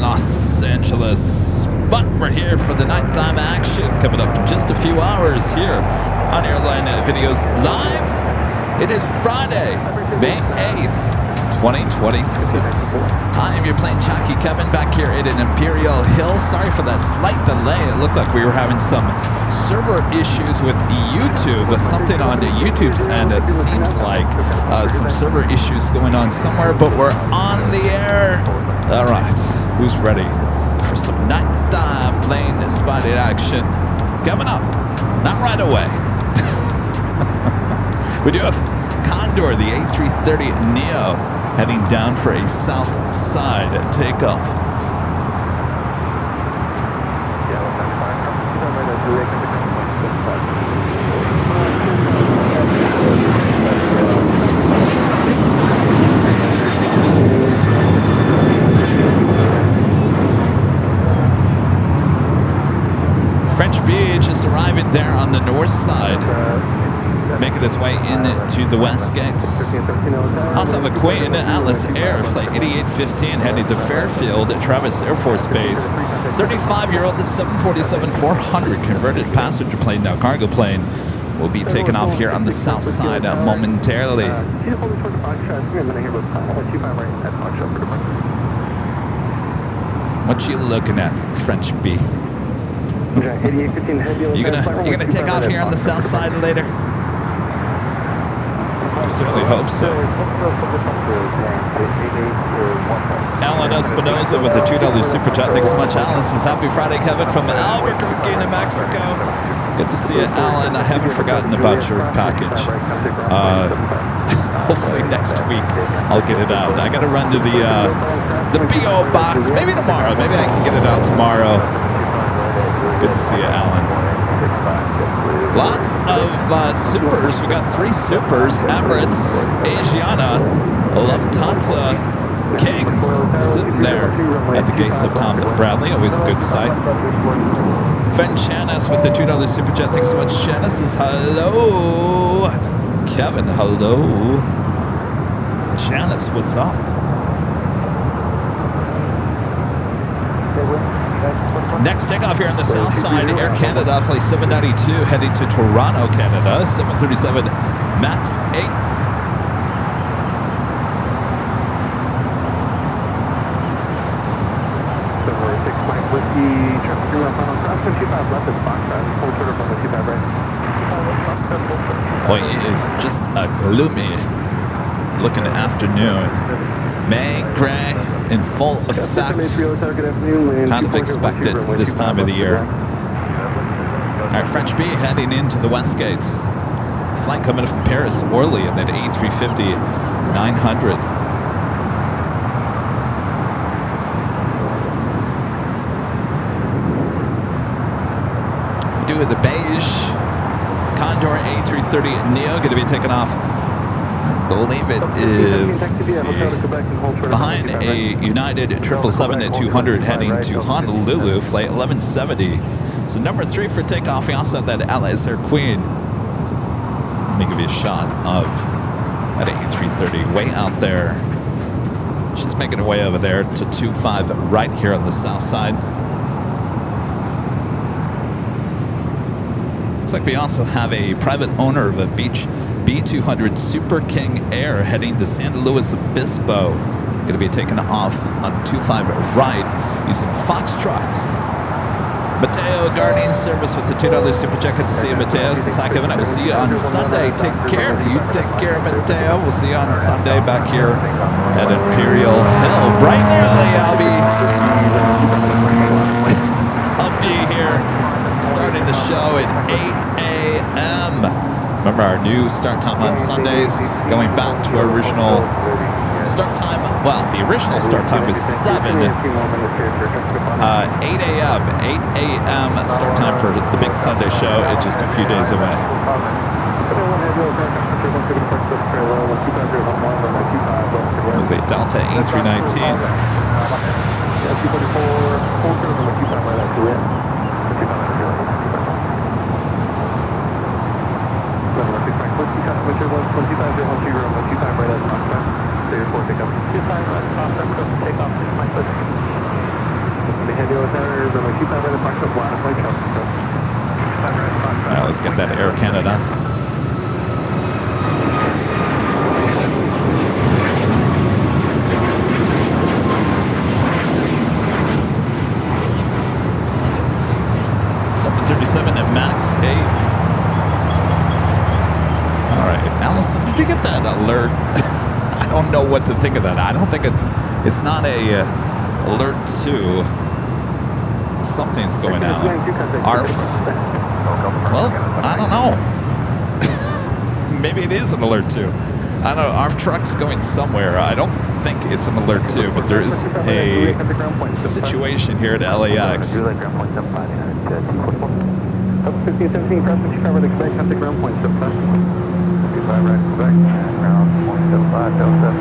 Los Angeles. But we're here for the nighttime action coming up in just a few hours here on Airline Videos Live. It is Friday, May 8th. 2026. I am your Plane Jockey Kevin back here at an Imperial Hill. Sorry for that slight delay. It looked like we were having some server issues with YouTube, but something on YouTube's end. It seems like some server issues going on somewhere, but we're on the air. All right, who's ready for some nighttime plane spotted action? Coming up, not right away. We do have Condor, the A330neo, heading down for a south side takeoff. French B just arriving there on the north side, making its way into the west gates. Also have a Queen Atlas Air Flight 8815 heading to Fairfield at Travis Air Force Base. 35-year-old 747-400 converted passenger plane, now cargo plane, will be taken off here on the south side momentarily. What you looking at, French B? You gonna take off here on the south side later? I certainly hope so. Alan Espinoza with the $2 super chat. Thanks so much, Alan. Says happy Friday, Kevin, from Albuquerque, New Mexico. Good to see you, Alan. I haven't forgotten about your package. Hopefully next week I'll get it out. I gotta run to the PO box. Maybe tomorrow. Maybe I can get it out tomorrow. Good to see you, Alan. Lots of supers. We got 3 supers. Emirates, Asiana, Lufthansa, Kings sitting there at the gates of Tom Bradley. Always a good sight. Fen Chanis with the $2 super chat. Thanks so much. Chanis says hello. Kevin, hello. Chanis, what's up? Next takeoff here on the south side, Air Canada Flight 792 heading to Toronto, Canada, 737 MAX 8. Boy, it is just a gloomy looking afternoon. May, gray, in full effect. Kind of expected this time of the year. All right, French B heading into the west gates. Flight coming up from Paris, Orly, and then A350 900. We do with the beige Condor A330neo going to be taken off. I believe it is, let's see, behind a United 777-200 heading to Honolulu, flight 1170. So number 3 for takeoff. We also have that Atlas Air Queen. Let me give you a shot of that A330 way out there. She's making her way over there to 25 right here on the south side. Looks like we also have a private owner of a beach B200 Super King Air heading to San Luis Obispo. Going to be taken off on 25 right using Foxtrot. Mateo guarding service with the $2 super chat. Good to see you, Mateo. Says hi, Kevin. I will see you on Sunday. Take care. You take care, Mateo. We'll see you on Sunday back here at Imperial Hill. Bright and early, I'll be here starting the show at 8 a.m. Remember our new start time on Sundays, going back to our original start time. Well, the original start time was 8 a.m. 8 a.m. start time for the big Sunday show. It's just a few days away. It was a Delta A319. Alright, let's get that Air Canada. At max 8. All right, Allison, did you get that alert? I don't know what to think of that. I don't think it's not a alert 2. Something's going out. ARF. Well, I don't know. Maybe it is an alert 2. I don't know. ARF truck's going somewhere. I don't think it's an alert 2, but there is a situation here at LAX. 1517, cross 55, would expect, contact ground point 75. 55, right, Quebec, ground point 75, Delta.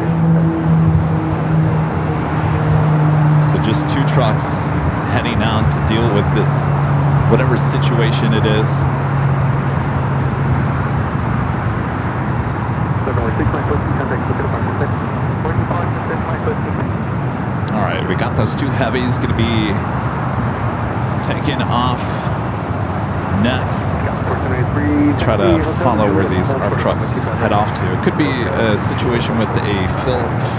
So just 2 trucks heading out to deal with this, whatever situation it is. All right, we got those 2 heavies going to be taking off next. Try to follow where these ARF trucks head off to. It could be a situation with a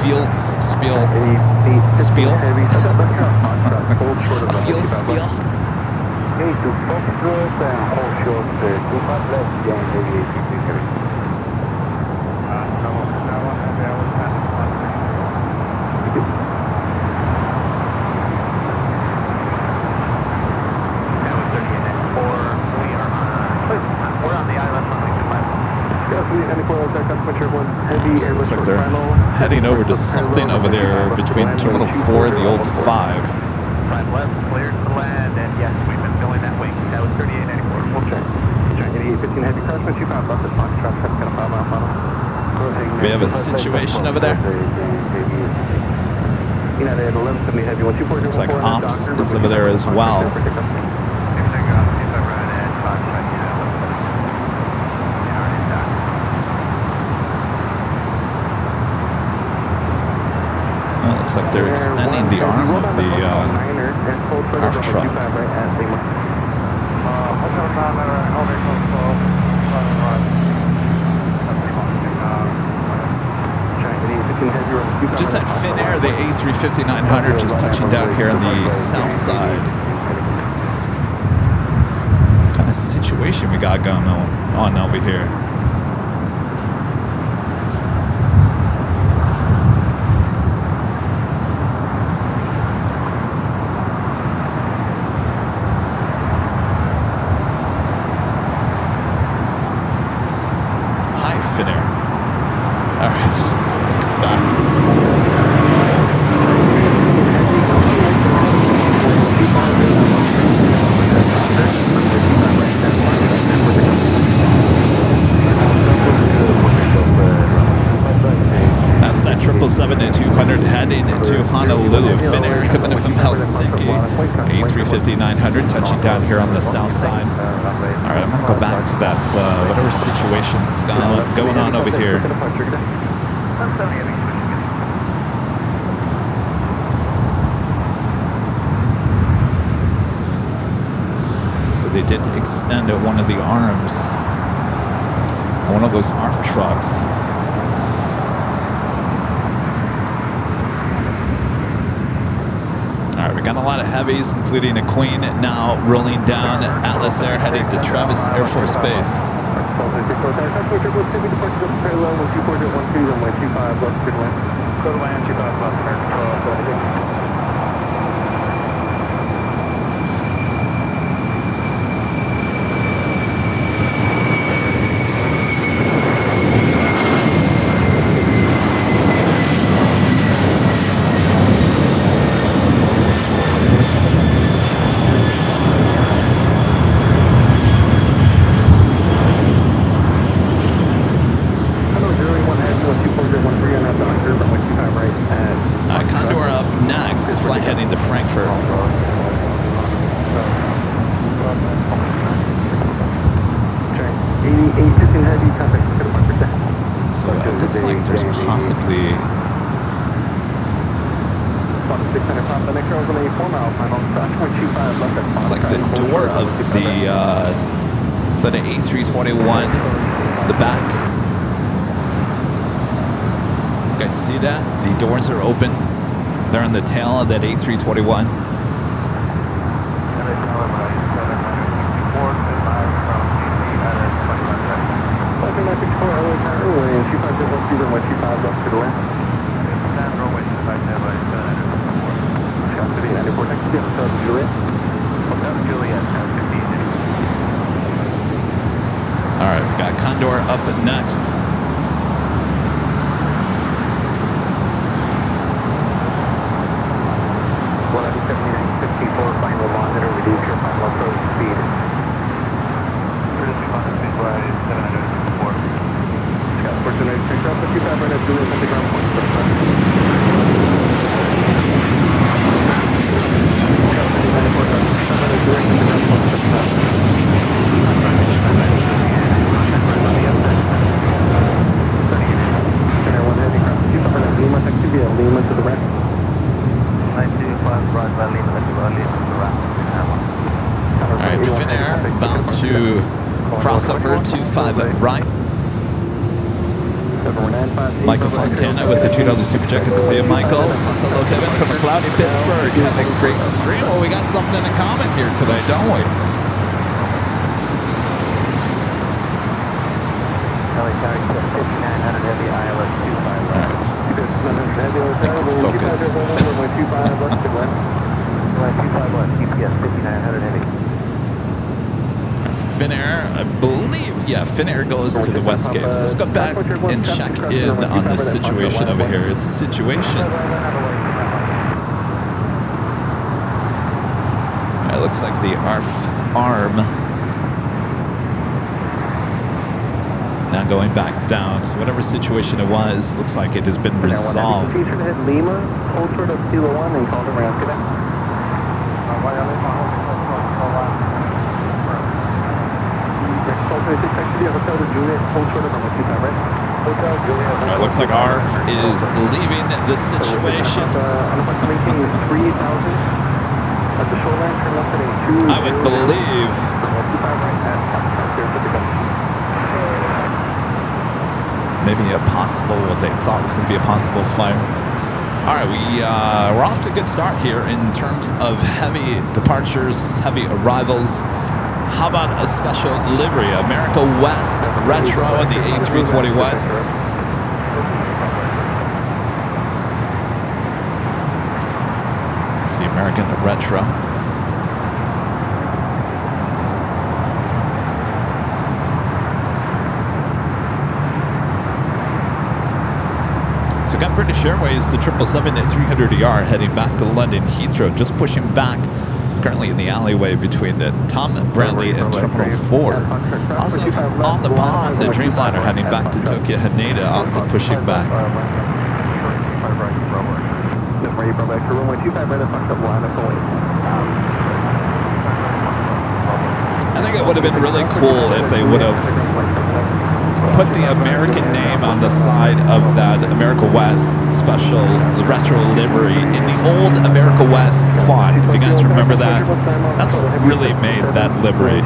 fuel spill. Looks like they're heading over to something over there between Terminal 4 and the old 5. 5 left, cleared to land, and yes, we've been filling that wing. That was 3894. Full check. Check 8815 heavy crosswind 25 left, that's Fox truck, 7 mile final. We have a situation over there. Looks like Ops is over there as well. Looks like they're extending the arm of the ARF truck. Just at Finnair, the A350-900 just touching down here on the south side. What kind of situation we got going on over here? A350-900 touching down here on the south side. All right, I'm going to go back to that, whatever situation that's going on over here. So they did extend one of the arms, one of those ARF trucks. Got a lot of heavies, including a Queen, now rolling down Atlas Air, heading to Travis Air Force Base. So it looks like there's possibly It's like the door of the, is that an A321? The back. You guys see that? The doors are open. They're on the tail of that A321. All right, we got Condor up next. Final monitor, reduce your final approach speed. Courtesy monitor speed by 754. Scott, fortunate, pick up the 25 right at Julius at the ground point. Lima to the right. 925 right by Lima to the right. All right, Finnair bound to crossover 25 right. Michael Fontana with the $2 super check. Good to see you, Michael. Says hello, Kevin, from a cloudy Pittsburgh. Having a great stream. Well, we got something in common here today, don't we? Focus. That's Finnair, I believe. Yeah, Finnair goes to the west gate. So let's go back and check in on this situation over here. It's a situation. It looks like the arm now going back down. So whatever situation it was, looks like it has been resolved. Feature to hit Lima, hold short of Kilo 1 and call the ramp. Get It looks like ARF is leaving this situation. I would believe maybe a possible, what they thought was going to be a possible fire. All right, we're off to a good start here in terms of heavy departures, heavy arrivals. How about a special livery? America West Retro in the A321. It's the American Retro. So got British Airways to 777 at 300ER heading back to London Heathrow, just pushing back. It's currently in the alleyway between the Tom Bradley and Terminal 4. Also on the pond, the Dreamliner heading back to Tokyo Haneda, also pushing back. I think it would have been really cool if they would have put the American name on the side of that America West special retro livery in the old America West font. If you guys remember that, that's what really made that livery,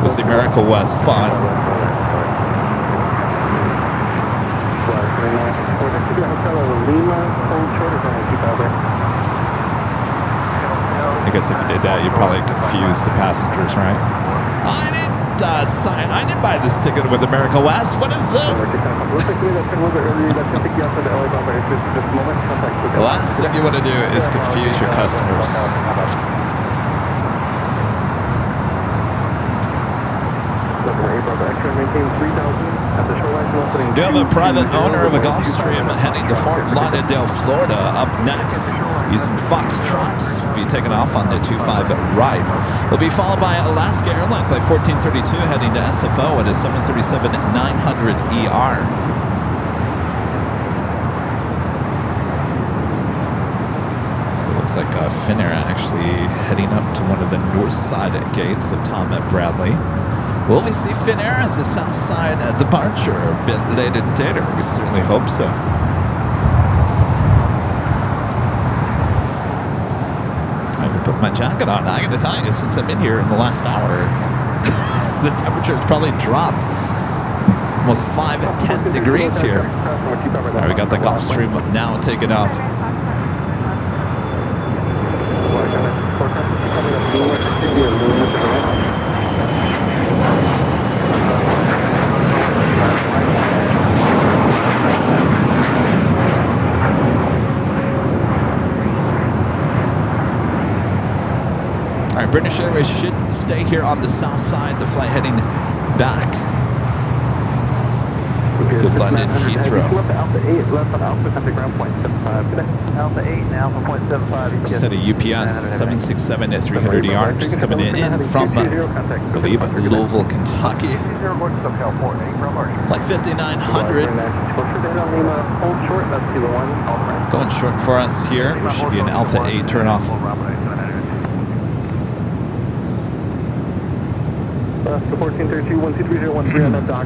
was the America West font. I guess if you did that, you'd probably confuse the passengers, right? I didn't buy this ticket with America West. What is this? The last thing you want to do is confuse your customers. Do you have a private owner of a Gulfstream heading to Fort Lauderdale, Florida? Up next, using Foxtrots, will be taking off on the 25 right. Will be followed by Alaska Airlines flight 1432 heading to SFO at a 737-900ER. So it looks like Finnair actually heading up to one of the north side gates of Tom at Bradley. Will we see Finnair as a south side departure a bit later? We certainly hope so. jacket on. I got to tell you, since I've been here in the last hour, the temperature has probably dropped almost 5-10 degrees here. All right, we got the Gulfstream now taking off. All right, British Airways should stay here on the south side. The flight heading back to London Heathrow. Set of UPS 767 at 300ER, just coming in from, I believe, Louisville, Kentucky. Flight 5900. Going short for us here. There should be an Alpha 8 turnoff.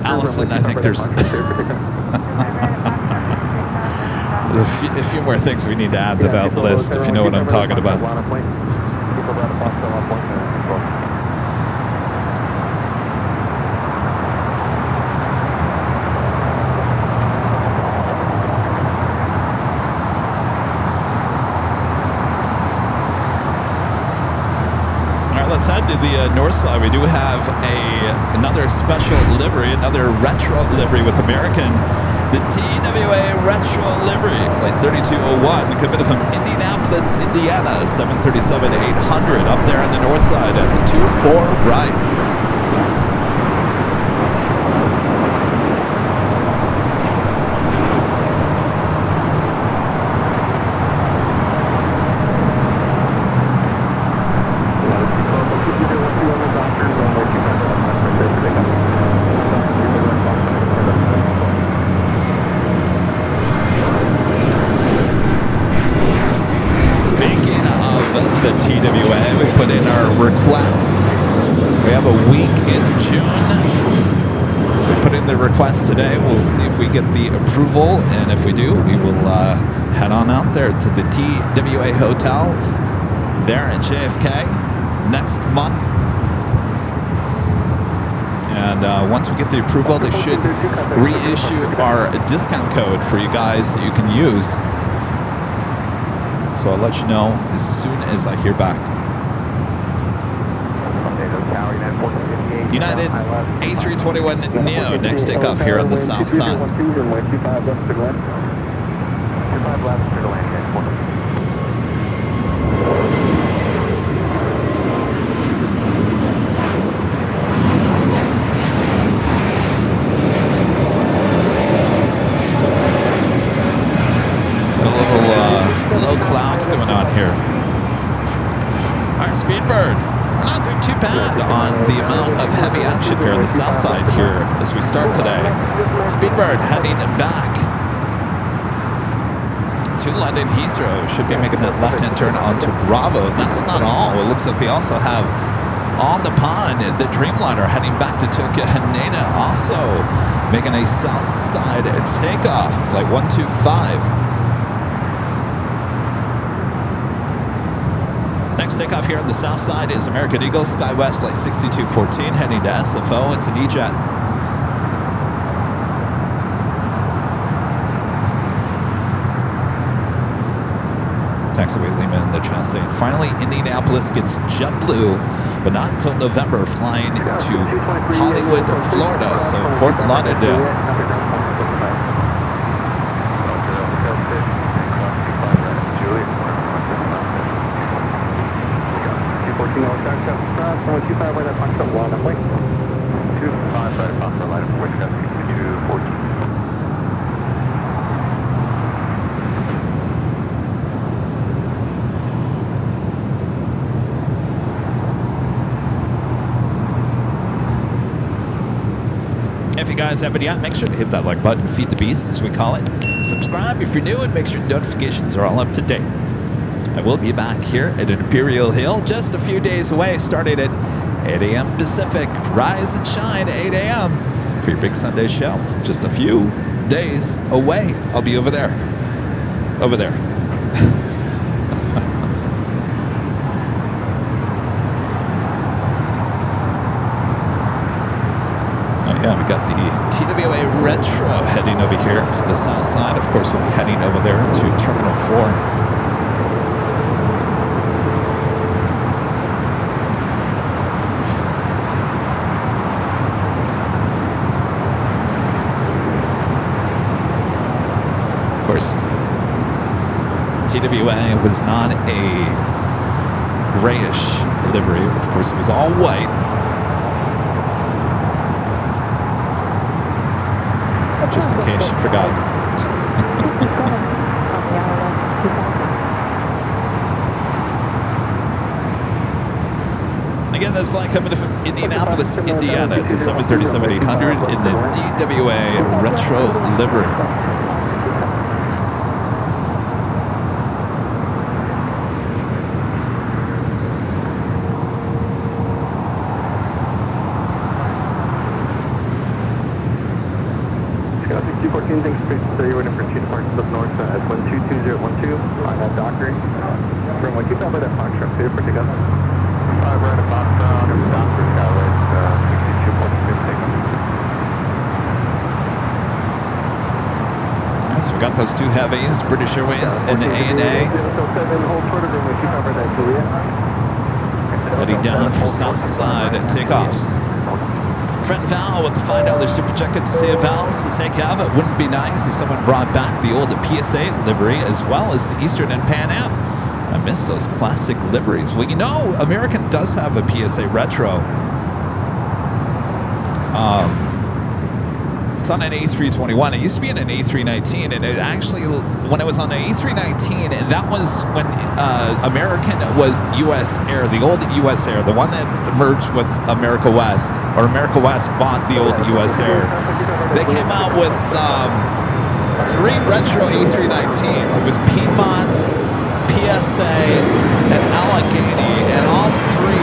Allison, I think there's a few more things we need to add to that list, if you know what I'm talking about. Let's head to the north side. We do have another special livery, another retro livery with American. The TWA retro livery, flight 3201, coming from Indianapolis, Indiana, 737-800, up there on the north side at 24 right. Request today. We'll see if we get the approval, and if we do, we will head on out there to the TWA Hotel there at JFK next month. And once we get the approval, they should reissue our discount code for you guys that you can use. So I'll let you know as soon as I hear back. United A321 Neo, next takeoff here on the south side. A little low clouds going on here. All right, Speedbird. We're not doing too bad on the amount of heavy action here on the south side here as we start today. Speedbird heading back to London Heathrow. Should be making that left-hand turn onto Bravo. That's not all. It looks like we also have on the pond the Dreamliner heading back to Tokyo Haneda, also making a south side takeoff. Flight 125. Next takeoff here on the south side is American Eagle SkyWest Flight 6214 heading to SFO. It's an E-Jet. Taxiway Lima in the Chastain. Finally, Indianapolis gets JetBlue, but not until November, flying to Hollywood, Florida. So Fort Lauderdale. If you guys haven't yet, make sure to hit that like button, feed the beast as we call it. Subscribe if you're new, and make sure notifications are all up to date. I will be back here at Imperial Hill just a few days away, starting at 8 a.m. Pacific. Rise and shine, 8 a.m. for your big Sunday show. Just a few days away. I'll be over there. Over there. Retro heading over here to the south side. Of course, we'll be heading over there to Terminal 4. Of course, TWA was not a grayish livery. Of course, it was all white. Just in case you forgot. Again, this flight coming from Indianapolis, Indiana to 737-800 in the DWA Retro livery. You're waiting for two departures up north at 122012 on that Dockery. From what you found by that box truck, clear for takeoff. We're at a box round of Dockery Tower at 62.6 takeoff. So we got those two heavies, British Airways and the ANA. Heading down for south side at takeoffs. Friend Val with the $5 super check. Good to see you, Val. Says, hey, Cav, it wouldn't be nice if someone brought back the old PSA livery as well as the Eastern and Pan Am. I miss those classic liveries. Well, you know, American does have a PSA Retro. It's on an A321. It used to be in an A319, and it actually, when it was on an A319, and that was when American was US Air, the old US Air, the one that merged with America West, or America West bought the old US Air. They came out with 3 retro A319s. It was Piedmont, PSA, and Allegheny, and all 3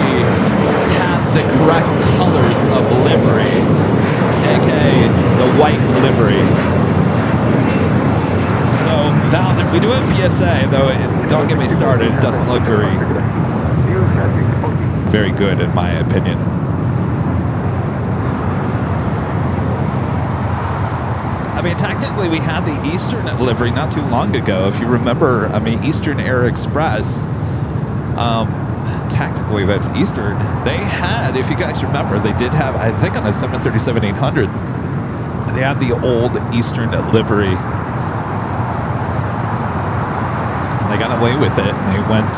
had the correct colors of livery, aka the white livery. So, Val, we do have PSA, though don't get me started, it doesn't look very good in my opinion. I mean, technically we had the Eastern livery not too long ago. If you remember, I mean, Eastern Air Express, technically that's Eastern. They had, if you guys remember, they did have, I think on a 737-800, they had the old Eastern livery. And they got away with it, and they went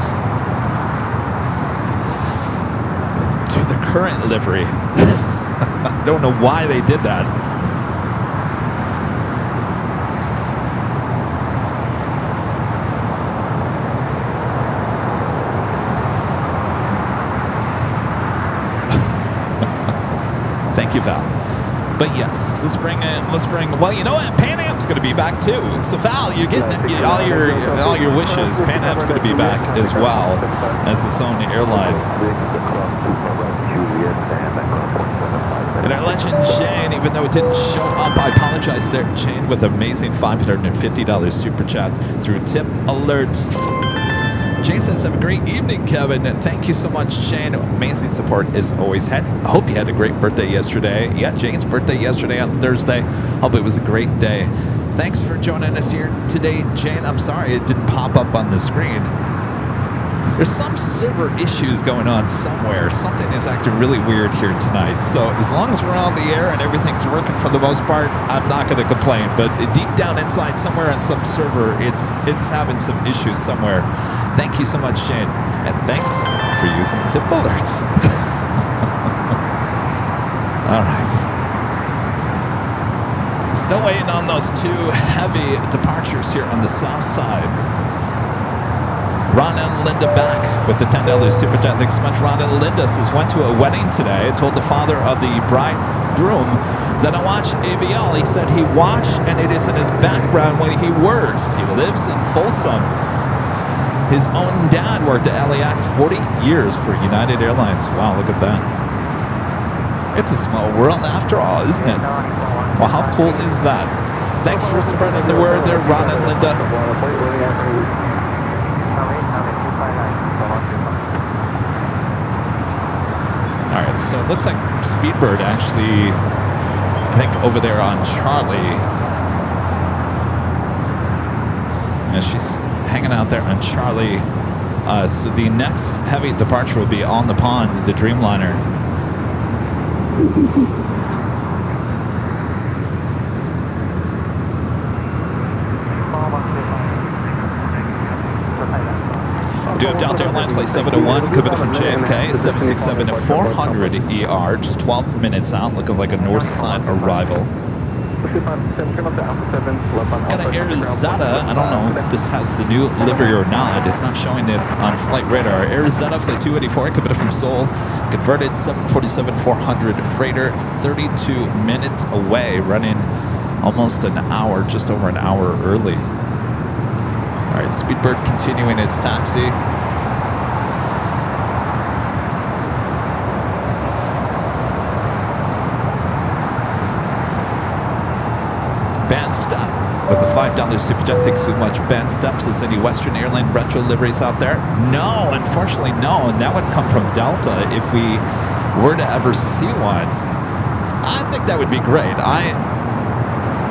to the current livery. I don't know why they did that. Thank you, Val. But yes, let's bring, well, you know what? Pan Am's going to be back too. So Val, you're getting all your wishes. Pan Am's going to be back as well as its own airline. And our legend Shane, even though it didn't show up, I apologize there, Shane, with amazing $550 super chat through Tip Alert. Jane says, have a great evening, Kevin. Thank you so much, Shane. Amazing support as always. I hope you had a great birthday yesterday. Yeah, Jane's birthday yesterday on Thursday. Hope it was a great day. Thanks for joining us here today, Jane. I'm sorry it didn't pop up on the screen. There's some server issues going on somewhere. Something is acting really weird here tonight. So as long as we're on the air and everything's working for the most part, I'm not going to complain. But deep down inside somewhere on some server, it's having some issues somewhere. Thank you so much, Shane. And thanks for using Tip Alert. All right. Still waiting on those 2 heavy departures here on the south side. Ron and Linda back with the $10 super chat. Thanks so much, Ron and Linda. Says, went to a wedding today. I told the father of the bridegroom that I watch AVL. He said he watched, and it is in his background when he works. He lives in Folsom. His own dad worked at LAX 40 years for United Airlines. Wow, look at that. It's a small world after all, isn't it? Well, how cool is that? Thanks for spreading the word there, Ron and Linda. All right, so it looks like Speedbird actually I think over there on Charlie. Yeah, she's hanging out there on Charlie. So the next heavy departure will be on the pond, the Dreamliner. Do have Delta Airlines Flight 701 coming in from JFK, 767-400 ER, just 12 minutes out, looking like a north side arrival. Got an Arizona. I don't know if this has the new livery or not. It's not showing it on flight radar. Arizona Flight 284 coming in from Seoul, converted 747-400 freighter, 32 minutes away, running almost an hour, just over an hour early. All right, Speedbird continuing its taxi. Band step with the $5 super jet. Thanks so much. Band steps. Is any Western Airline retro liveries out there? No, unfortunately, no. And that would come from Delta if we were to ever see one. I think that would be great.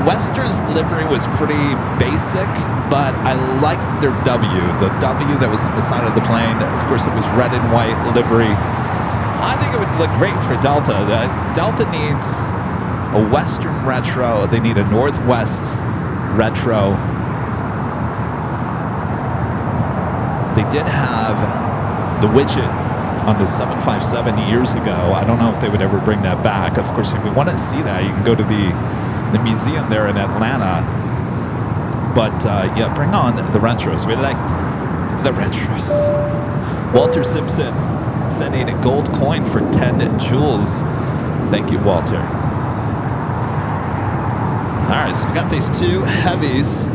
Western's livery was pretty basic, but I liked their W. The W that was on the side of the plane. Of course, it was red and white livery. I think it would look great for Delta. Delta needs a Western retro. They need a Northwest retro. They did have the widget on the 757 years ago. I don't know if they would ever bring that back. Of course, if you want to see that, you can go to the museum there in Atlanta. But yeah, bring on the retros. We like the retros. Walter Simpson sending a gold coin for 10 joules. Thank you, Walter. All right, so we got these two heavies.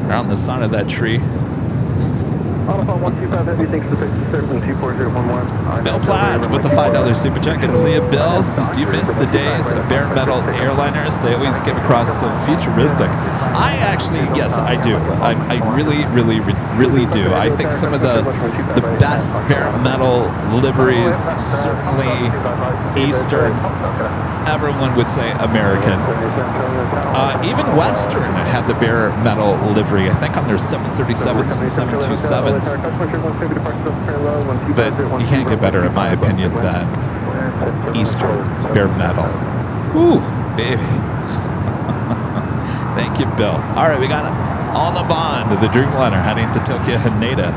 They're on the side of that tree. Bill Platt with the $5 super chat. Good to see you, Bill. Do you miss the days of bare metal airliners? They always came across so futuristic. I actually, yes, I do. I really, really, really do. I think some of the best bare metal liveries, certainly Eastern. Everyone would say American. Even Western had the bare metal livery, I think on their 737s and 727s. But you can't get better, in my opinion, than Eastern bare metal. Ooh, baby. Thank you, Bill. All right, we got it on the bond of the Dreamliner heading to Tokyo Haneda.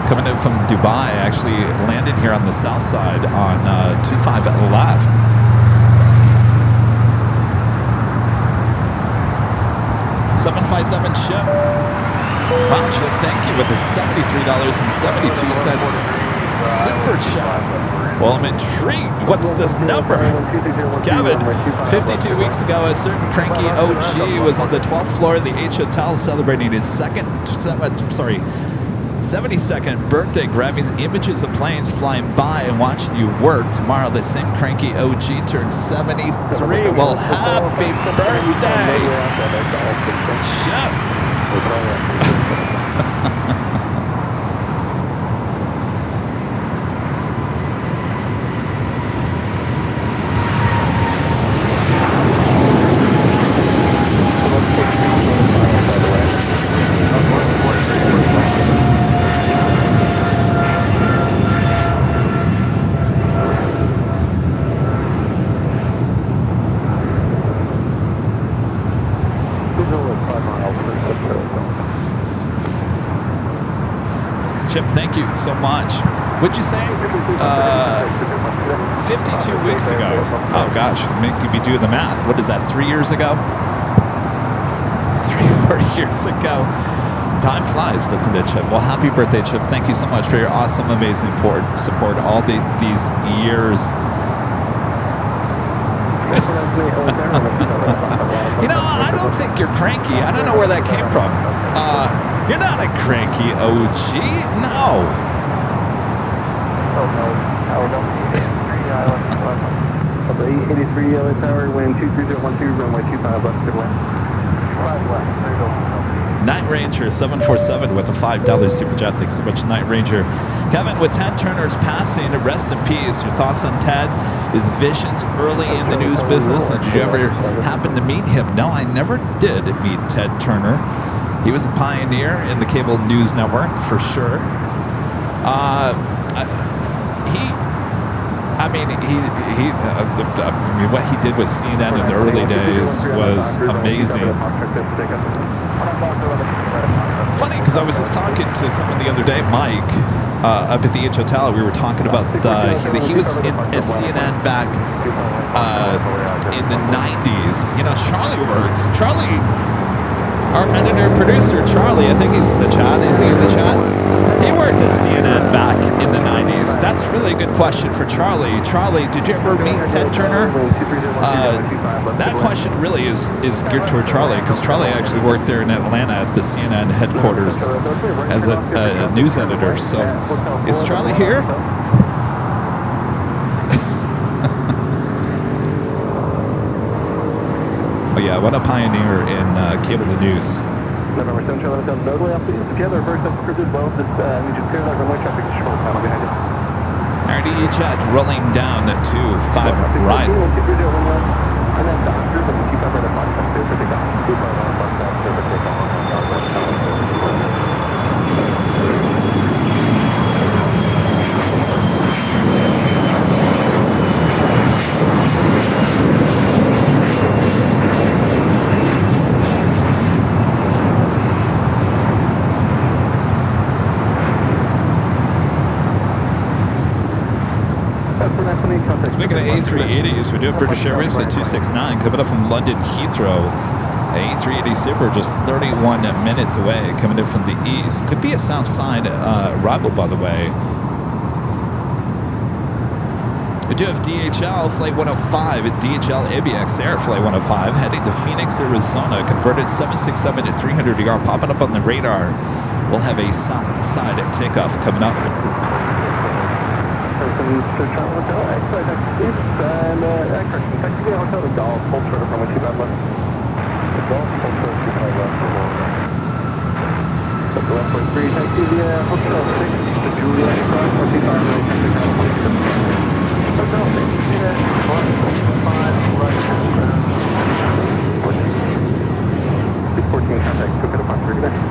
Coming in from Dubai, actually landed here on the south side on 25 left. $757 Chip. Wow, Chip, thank you with the $73.72 super chat. Well, I'm intrigued. What's this number? Kevin, 52 weeks ago, a certain cranky OG was on the 12th floor of the H Hotel celebrating his 72nd birthday, grabbing images of planes flying by and watching you work. Tomorrow, the same cranky OG turns 73. Well, happy birthday, Chip. Chip, thank you so much. Would you say 52 weeks ago? Oh gosh, make you do the math. What is that? 3 years ago? 3 or 4 years ago. Time flies, doesn't it, Chip? Well, happy birthday, Chip. Thank you so much for your awesome, amazing support all these years. You know, I don't think you're cranky. I don't know where that came from. You're not a cranky OG. No. Oh, no. 83 LA Tower, wind 23012, runway 25 left, good wind. 5 left, there you go. Night Ranger 747 with a $5 Superjet. Thanks so much, Night Ranger. Kevin, with Ted Turner's passing, rest in peace. Your thoughts on Ted? His visions early in the news business, and did you ever happen to meet him? No, I never did meet Ted Turner. He was a pioneer in the cable news network for sure. What he did with CNN in the early days was amazing. It's funny because I was just talking to someone the other day, Mike, up at the H Hotel. We were talking about he was at CNN back in the 90s. You know, Charlie worked. Charlie, our editor producer, Charlie, I think he's in the chat. Is he in the chat? He worked at CNN back in the 90s. That's really a good question for Charlie. Charlie, did you ever meet Ted Turner? That question really is geared toward Charlie, because Charlie actually worked there in Atlanta at the CNN headquarters as a news editor. So is Charlie here? Oh yeah, what a pioneer in cable and news. November 7 Charlie, notably up together, first up scripted well, just need you to clear that runway traffic short panel behind you. RDE chat rolling down to 5 right. And then doctor, but keep up right at Fox up there for takeoff. 251 Fox up there for takeoff. Speaking of A380s, we do have British Airways at 269 coming up from London Heathrow. A380 Super just 31 minutes away, coming in from the east. Could be a south side arrival, by the way. We do have DHL Flight 105 at DHL ABX Air Flight 105 heading to Phoenix, Arizona. Converted 767 to 300 ER, popping up on the radar. We'll have a south side takeoff coming up. And correction, technically a hotel to Golf, full short from 25 left. The Golf, full short 25 left. So the left point 3, taxi via Hotel 6 to Juliet, cross 25 right, Hotel 6, Juliet, 125 right, 614 contact, took it upon 3 minutes.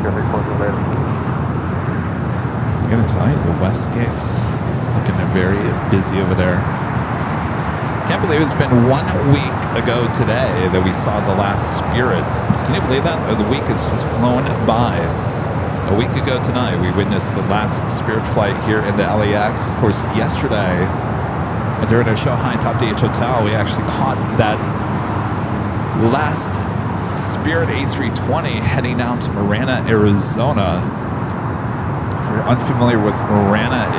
Traffic closing later. I'm going to tell you, the Westgate's looking very busy over there. Can't believe it's been 1 week ago today that we saw the last Spirit. Can you believe that? Or the week has just flown by. A week ago tonight, we witnessed the last Spirit flight here in the LAX. Of course, yesterday, during our show High Top DH Hotel, we actually caught that last Spirit A320 heading out to Marana, Arizona. If you're unfamiliar with Marana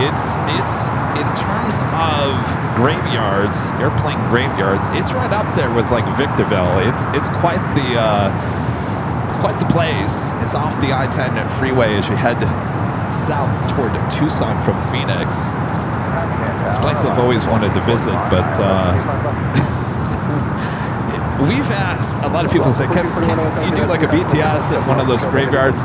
it's in terms of graveyards, airplane graveyards, it's right up there with like Victorville. It's quite the place. It's off the I-10 freeway as you head south toward Tucson from Phoenix. It's a place I've always wanted to visit, but we've asked a lot of people, say, can you do like a BTS at one of those graveyards?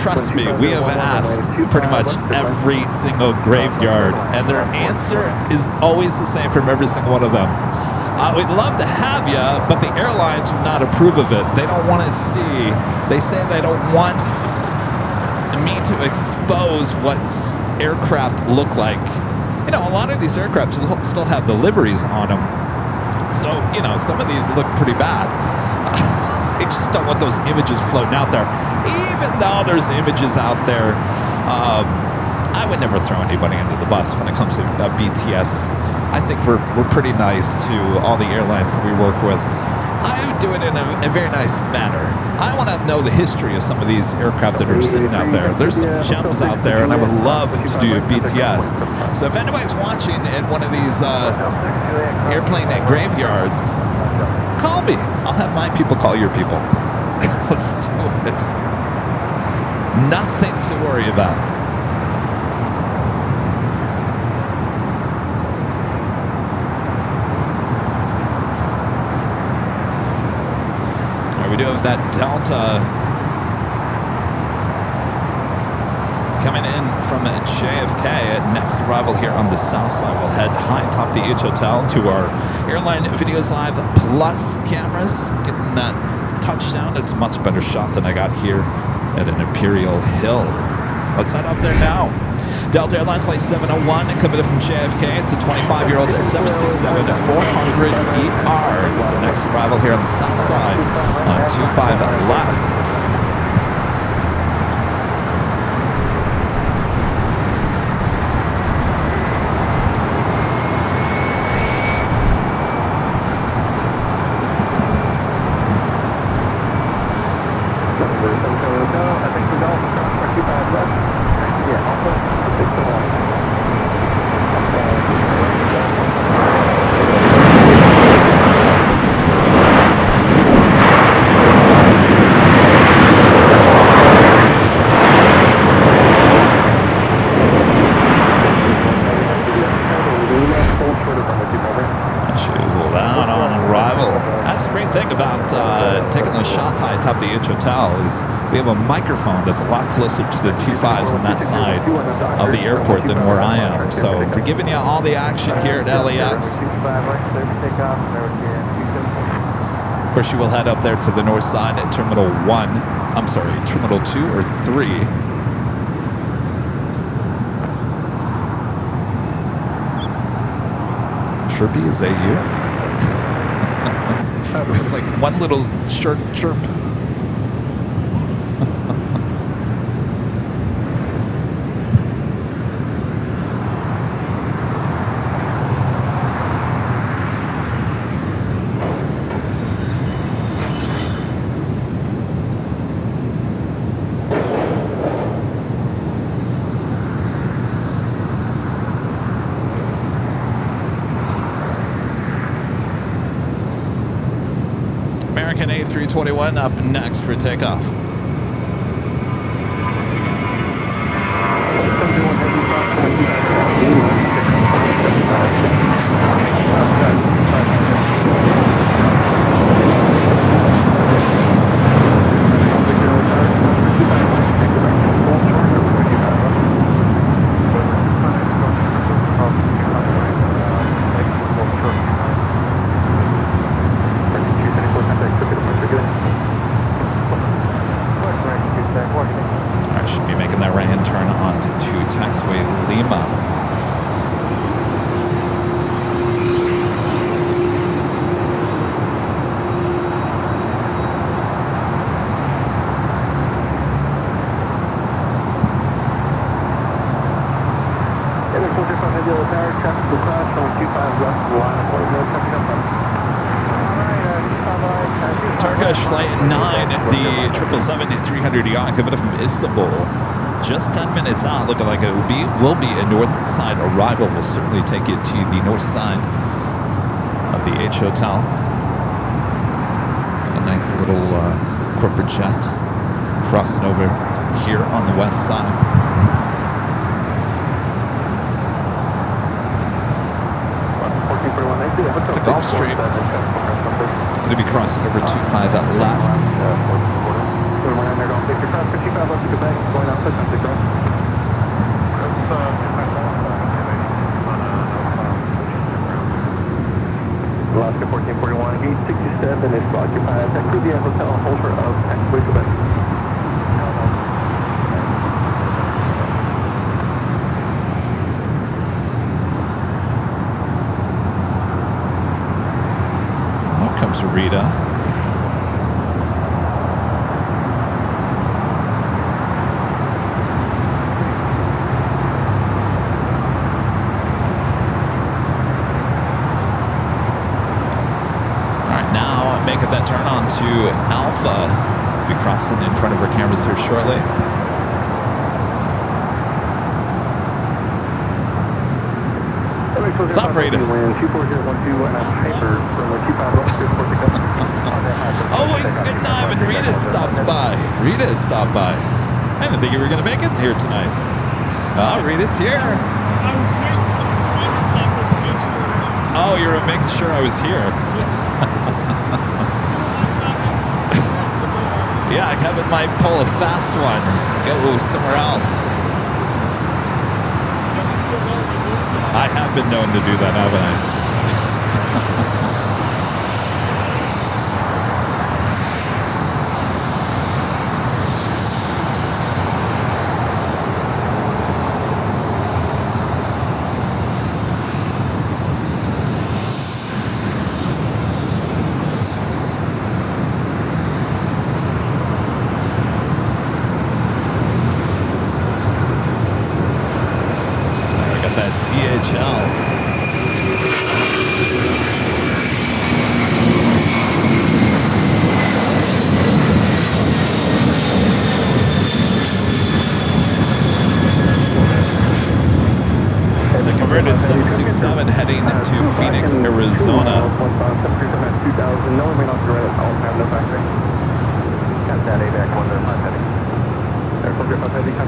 Trust me, we have asked pretty much every single graveyard, and their answer is always the same from every single one of them. We'd love to have you, but the airlines would not approve of it. They don't want to see. They say they don't want me to expose what aircraft look like. You know, a lot of these aircraft still have the liveries on them. So, you know, some of these look pretty bad. They just don't want those images floating out there. Even though there's images out there I would never throw anybody under the bus when it comes to BTS. I think we're pretty nice to all the airlines that we work with. I would do it in a very nice manner. I want to know the history of some of these aircraft that are sitting out there. There's some gems out there, and I would love to do BTS. So if anybody's watching at one of these airplane graveyards, call me. I'll have my people call your people. Let's do it. Nothing to worry about. We do have that Delta coming in from JFK at next arrival here on the south side. We'll head high atop the H Hotel to our Airline Videos Live Plus cameras. Getting that touchdown. It's a much better shot than I got here at an Imperial Hill. Let's head up there now. Delta Airlines Flight 701 coming in from JFK. It's a 25-year-old 767-400ER. It's the next arrival here on the south side on 25 left. We have a microphone that's a lot closer to the 25s on that side of the airport than where I am. So we're giving you all the action here at LAX. Of course, you will head up there to the north side at Terminal 1. I'm sorry, Terminal 2 or 3. Chirpy, is that you? It was like one little short chirp. A321 up next for takeoff. Turkish Flight 9, the 777-300ER coming from Istanbul. Just 10 minutes out, looking like it will be a north side arrival. We'll certainly take it to the north side of the H Hotel. A nice little corporate jet crossing over here on the west side. It's a Gulfstream. Going to be crossing over 25 at left. Alaska 1441, gate 67 is occupied. That could be a hotel holder of taxiway Quebec. Comes Rita. making that turn on to Alpha. We'll be crossing in front of our cameras here shortly. What's up, Rita? Always good night when Rita stops by. Rita stopped by. I didn't think you were going to make it here tonight. Oh, Rita's here. I was waiting for the screen to pop up to make sure. Oh, you were making sure I was here. Yeah, Kevin might pull a fast one and go somewhere else. I have been known to do that, haven't I? It's a converted 767 heading to Phoenix, Arizona.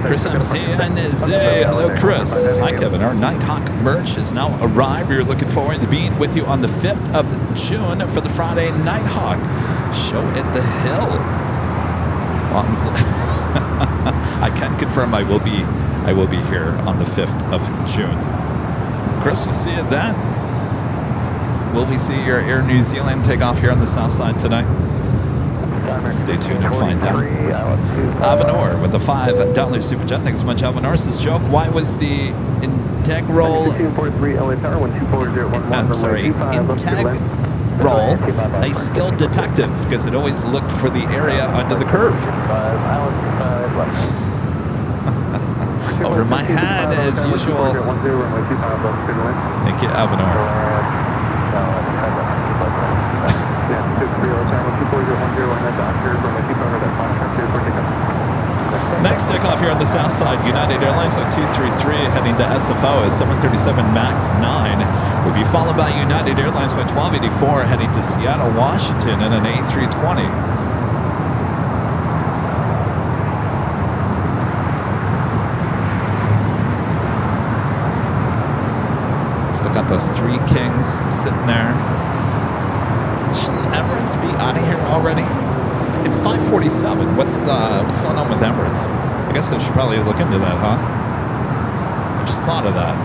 Chris MCNZ. Hello, Chris. Hi, Kevin. Our Nighthawk merch has now arrived. We're looking forward to being with you on the 5th of June for the Friday Nighthawk show at the Hill. Well, I can confirm I will be here on the 5th of June. Chris, we'll see you then. Will we see your Air New Zealand take off here on the south side tonight? Stay tuned and find out. Avenor with the $5 super chat. Thanks so much, Avenor. Says joke. Why was the integral? I'm sorry, integral a skilled detective because it always looked for the area under the curve. Over my head as usual. Thank you, Avenor. Next takeoff here on the south side, United Airlines on 233 heading to SFO is 737 MAX 9. Will be followed by United Airlines by 1284 heading to Seattle, Washington in an A320. Still got those three kings sitting there. Shouldn't Emirates be out of here already? It's 5:47. What's going on with Emirates? I guess I should probably look into that, huh? I just thought of that.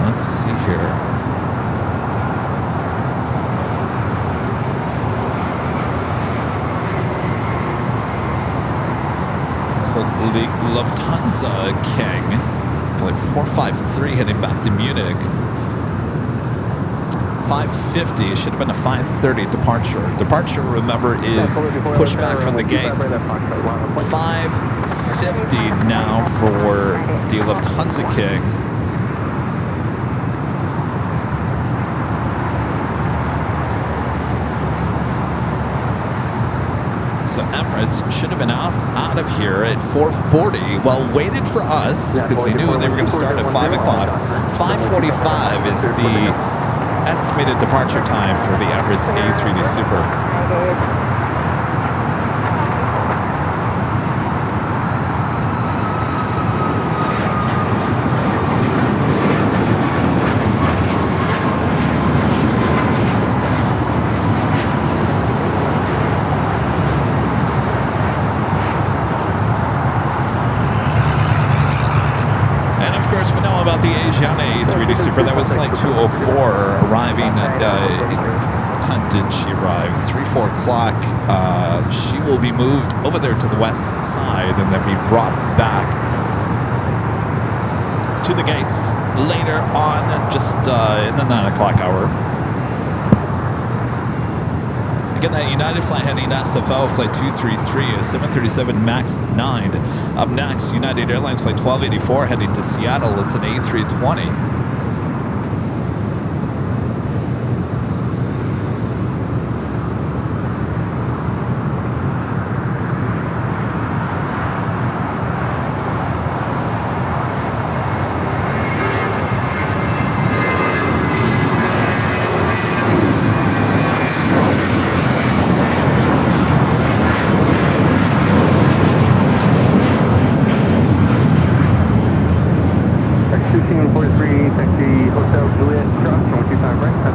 Let's see here. So the Lufthansa King, like 453 heading back to Munich. 550 should have been a 5:30 departure. Departure, remember, is pushed back from the gate. 550 now for the Lufthansa King. So Emirates should have been out of here at 4:40. Well, waited for us because they knew they were going to start at 5 o'clock. 5:45 is the estimated departure time for the Emirates A320 Super. A320 Super. That was flight 204 arriving at, what time did she arrive? 4 o'clock. She will be moved over there to the west side and then be brought back to the gates later on, just in the 9 o'clock hour. Again, that United flight heading to SFO, flight 233, a 737 MAX 9. Up next, United Airlines flight 1284 heading to Seattle. It's an A320.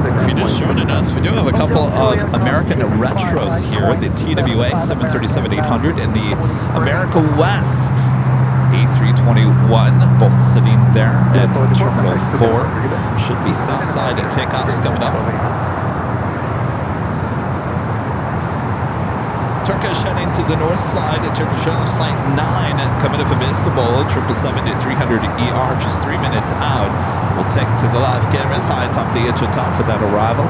If you're just joining us, we do have a couple of American retros here, the TWA 737-800 and the America West A321, both sitting there at Terminal 4. Should be south side takeoffs coming up. Turkish heading to the north side at Turkish Airlines flight 9 coming up from Istanbul, 777-300 just 3 minutes out. We'll take to the live cameras high atop the HO top for that arrival.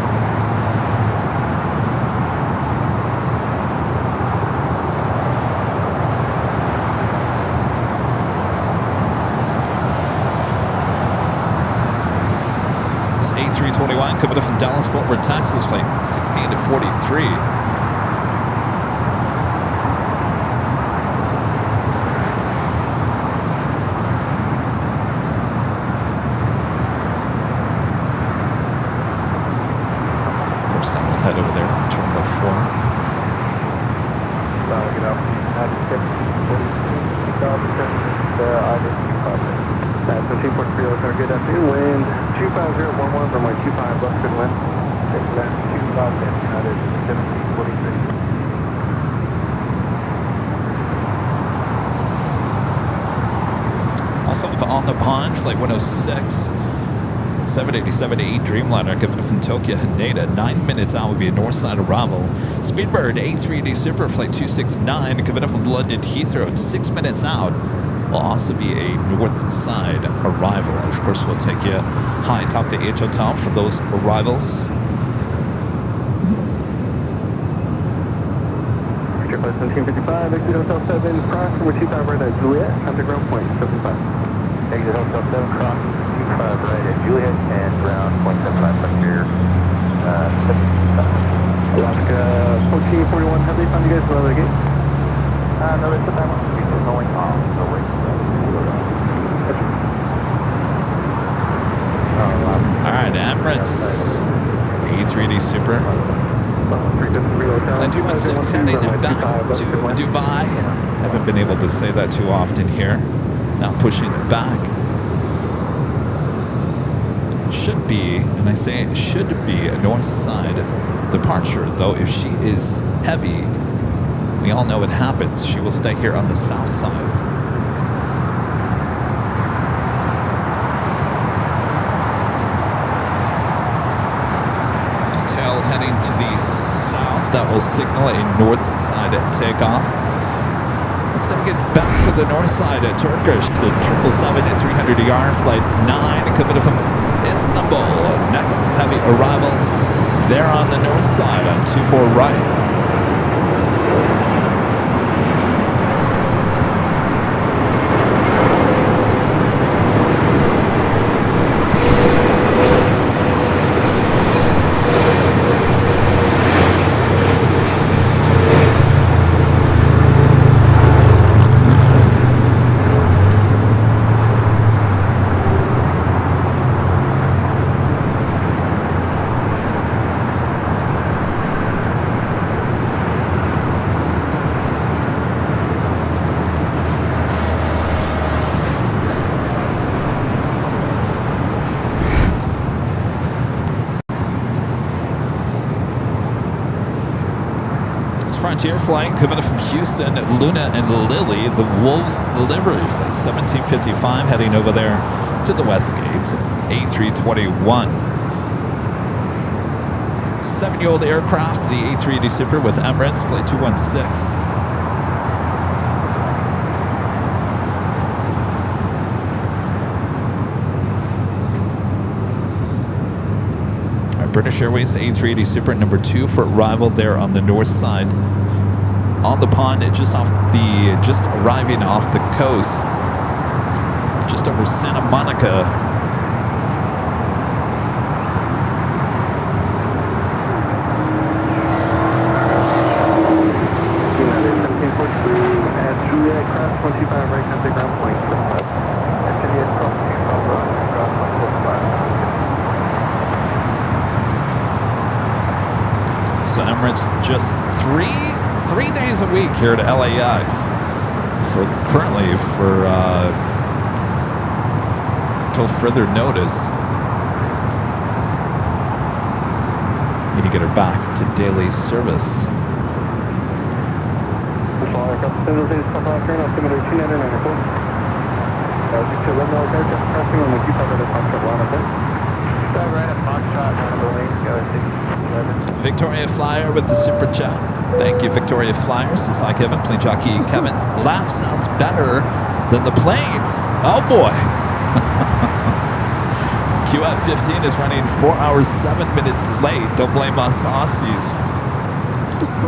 This A321 coming up from Dallas Fort Worth, Texas, flight 16 to 43. Head over there, Terminal 4. Good afternoon, wind 25011, runway 25 left, good wind. Take left 25 left, United 1743. Also on the pond, flight 106. 787-8 Dreamliner coming from Tokyo Haneda. 9 minutes out would be a north side arrival. Speedbird A380 Super flight 269 coming up from London Heathrow. 6 minutes out will also be a north side arrival. Of course, we'll take you high atop the HO top for those arrivals. Trip 1755, exit Hotel 7, cross number 25 right at Juliet, underground point 75. Exit Hotel 7, cross 25 right at Juliet and ground 0.75 clear. Alaska 1441, have they found you guys another gate? No, they put that one speaker going off, so wait. Alright, Emirates A380 Super. Flight 216 heading back to Dubai. Haven't been able to say that too often here. Now pushing it back. Should be, and I say it should be, a north side departure, though if she is heavy, we all know what happens. She will stay here on the south side. A tail heading to the south, that will signal a north side takeoff. Let's then get back to the north side at Turkish, the 777-300ER flight 9 coming from Istanbul. Next heavy arrival there on the north side on 24 right. Frontier flying coming up from Houston, Luna and Lily, the Wolves livery flight 1755 heading over there to the west gates. It's A321. 7-year-old aircraft, the A380 Super with Emirates, flight 216. British Airways A380 Super number 2 for arrival there on the north side. On the pond, just arriving off the coast. Just over Santa Monica. Juliet cross 125 right, contact ground point. Juliet cross 125 So Emirates just three days a week here at LAX currently until further notice. Need to get her back to daily service. Victoria Flyer with the super chat. Thank you, Victoria Flyer. Says hi, Kevin. Plane Jockey Kevin's laugh sounds better than the planes. Oh boy. QF15 is running 4 hours 7 minutes late. Don't blame us Aussies.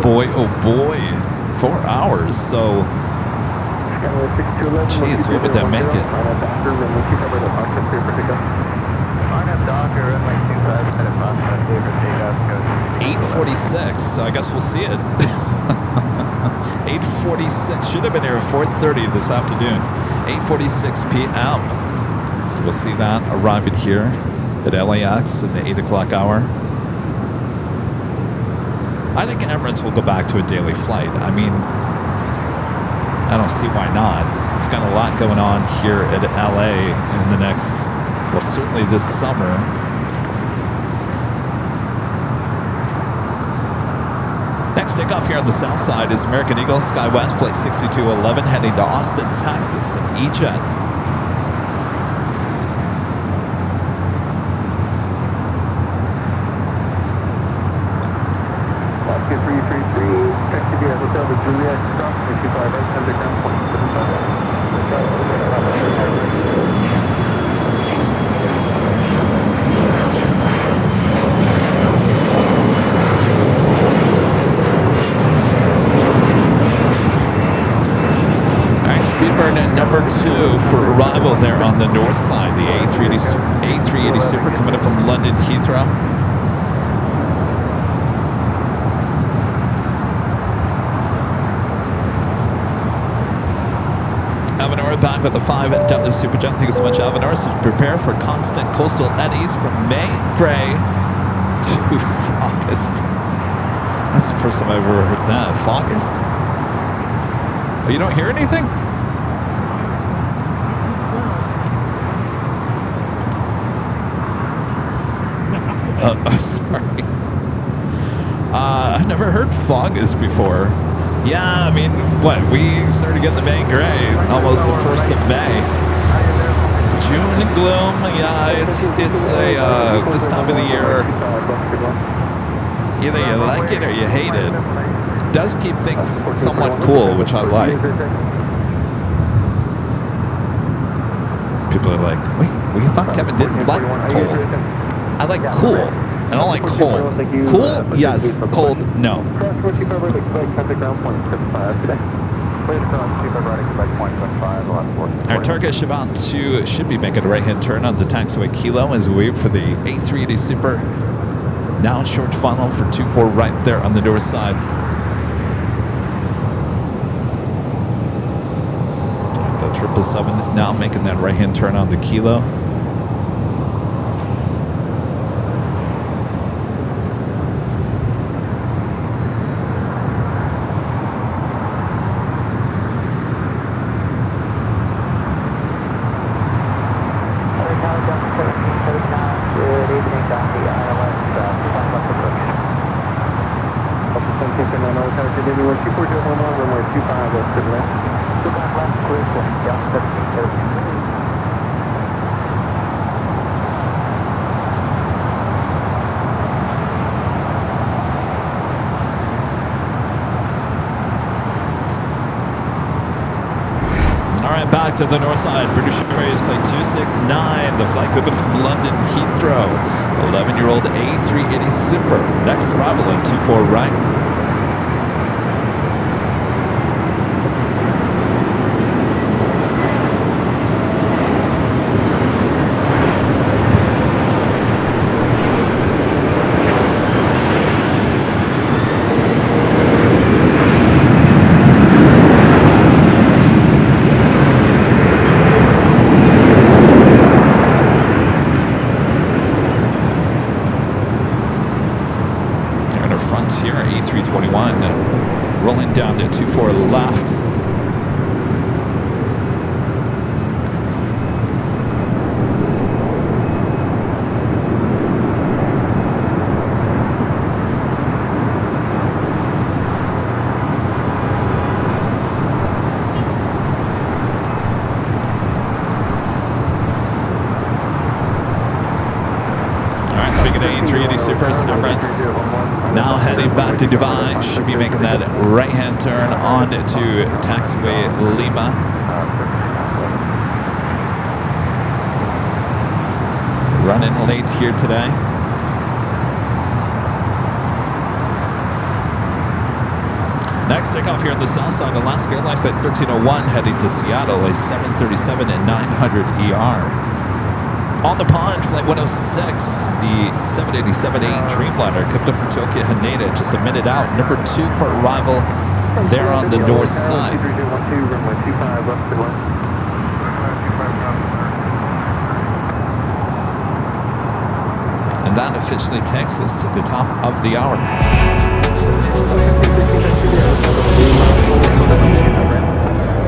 Boy, oh boy. 4 hours. So, jeez, what would that make it? 8:46. So I guess we'll see it. 8:46. Should have been here at 4:30 this afternoon. 8:46 p.m. So we'll see that arriving here at LAX in the 8 o'clock hour. I think Emirates will go back to a daily flight. I mean, I don't see why not. We've got a lot going on here at LA in the next, well, certainly this summer. Next takeoff here on the south side is American Eagle SkyWest Flight 6211 heading to Austin, Texas, an E-Jet. Number 2 for arrival there on the north side, the A380 Super coming up from London Heathrow. Avenora back with the $5 Super Jet. Thank you so much, Avenora. So prepare for constant coastal eddies from May Gray to August. That's the first time I've ever heard that. August? Oh, you don't hear anything? Sorry. I've never heard August before. Yeah, I mean, what? We started getting the May Gray almost the 1st of May. June and gloom. Yeah, it's this time of the year. Either you like it or you hate it. It does keep things somewhat cool, which I like. People are like, wait, we thought Kevin didn't like cold. I like cool. I don't like cold. Cool? Yes. Cold? No. Our Turkish Shaban 2 should be making a right-hand turn on the taxiway Kilo as we wait for the A380 Super. Now short funnel for 24 right there on the north side. The 777 now making that right-hand turn on the Kilo. to the north side. British Airways flight 269. The flight coming from London Heathrow. 11-year-old A380 Super. Next arrival on 24 right. Here, A321 rolling down to 24 left. All right, speaking of A380 Supers, Emirates now heading back to Dubai. Should be making that right-hand turn on to taxiway Lima. Running late here today. Next takeoff here on the south side, Alaska Airlines flight 1301 heading to Seattle, a 737 and 900 ER. On the pond, flight 106, the 787-8 Dreamliner coming up from Tokyo Haneda, just a minute out. Number 2 for arrival there on the north side. And that officially takes us to the top of the hour.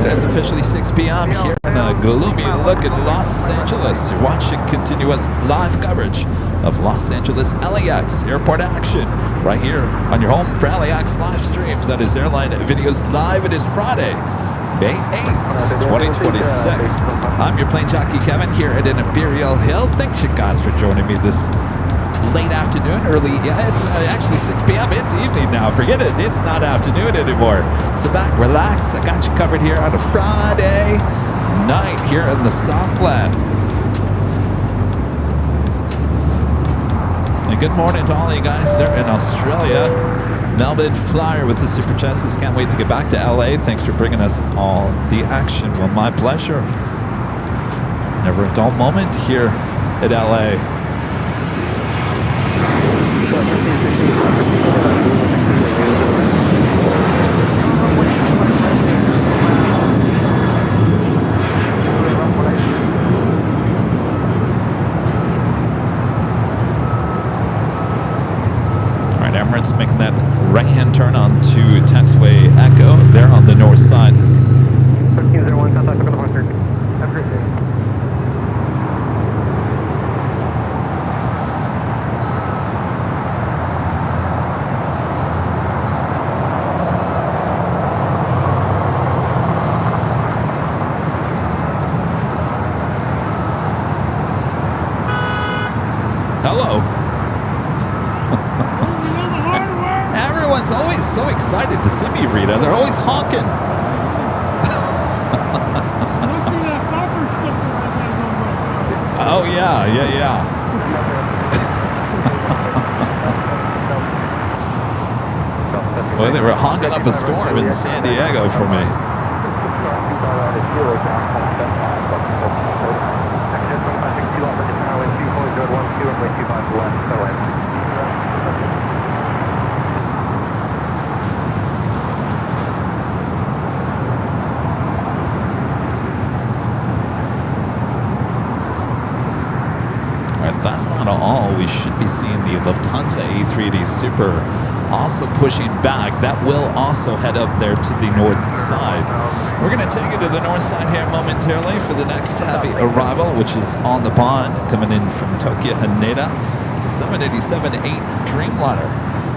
It is officially 6 p.m. here in a gloomy-looking Los Angeles. You're watching continuous live coverage of Los Angeles LAX airport action right here on your home for LAX live streams. That is Airline Videos Live. It is Friday, May 8th, 2026. I'm your plane jockey Kevin here at Imperial Hill. Thanks you guys for joining me this late afternoon, it's actually 6 p.m. It's evening now. Forget it. It's not afternoon anymore. So back, relax. I got you covered here on a Friday night here in the Southland. And good morning to all of you guys there in Australia. Melbourne Flyer with the Super Chests. Can't wait to get back to LA. Thanks for bringing us all the action. Well, my pleasure. Never a dull moment here at LA. Emirates making that right-hand turn onto taxiway Echo there on the north side. 1301, contact for the departure. Have a great day. Hello. Everyone's always so excited to see me, Rita. They're always honking. Oh, yeah. Well, they were honking up a storm in San Diego for me. That's not all. We should be seeing the Lufthansa A380 Super also pushing back. That will also head up there to the north side. We're going to take it to the north side here momentarily for the next heavy arrival, which is on the pond, coming in from Tokyo Haneda. It's a 787-8 Dreamliner.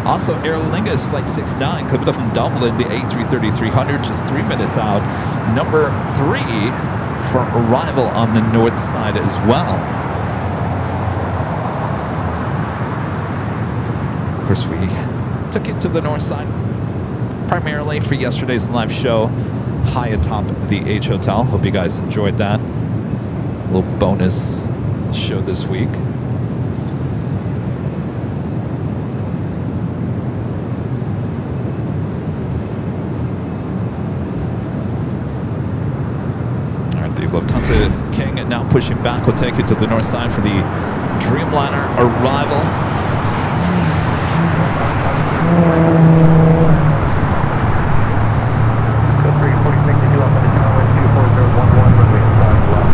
Also, Aer Lingus Flight 69 coming up from Dublin, the A330-300, just 3 minutes out. Number 3 for arrival on the north side as well. Of course, we took it to the north side primarily for yesterday's live show. high atop the H Hotel. Hope you guys enjoyed that. A little bonus show this week. All right, the Lufthansa King now pushing back. We'll take you to the north side for the Dreamliner arrival. So 346 up on the tower, 24011, runway 5 left,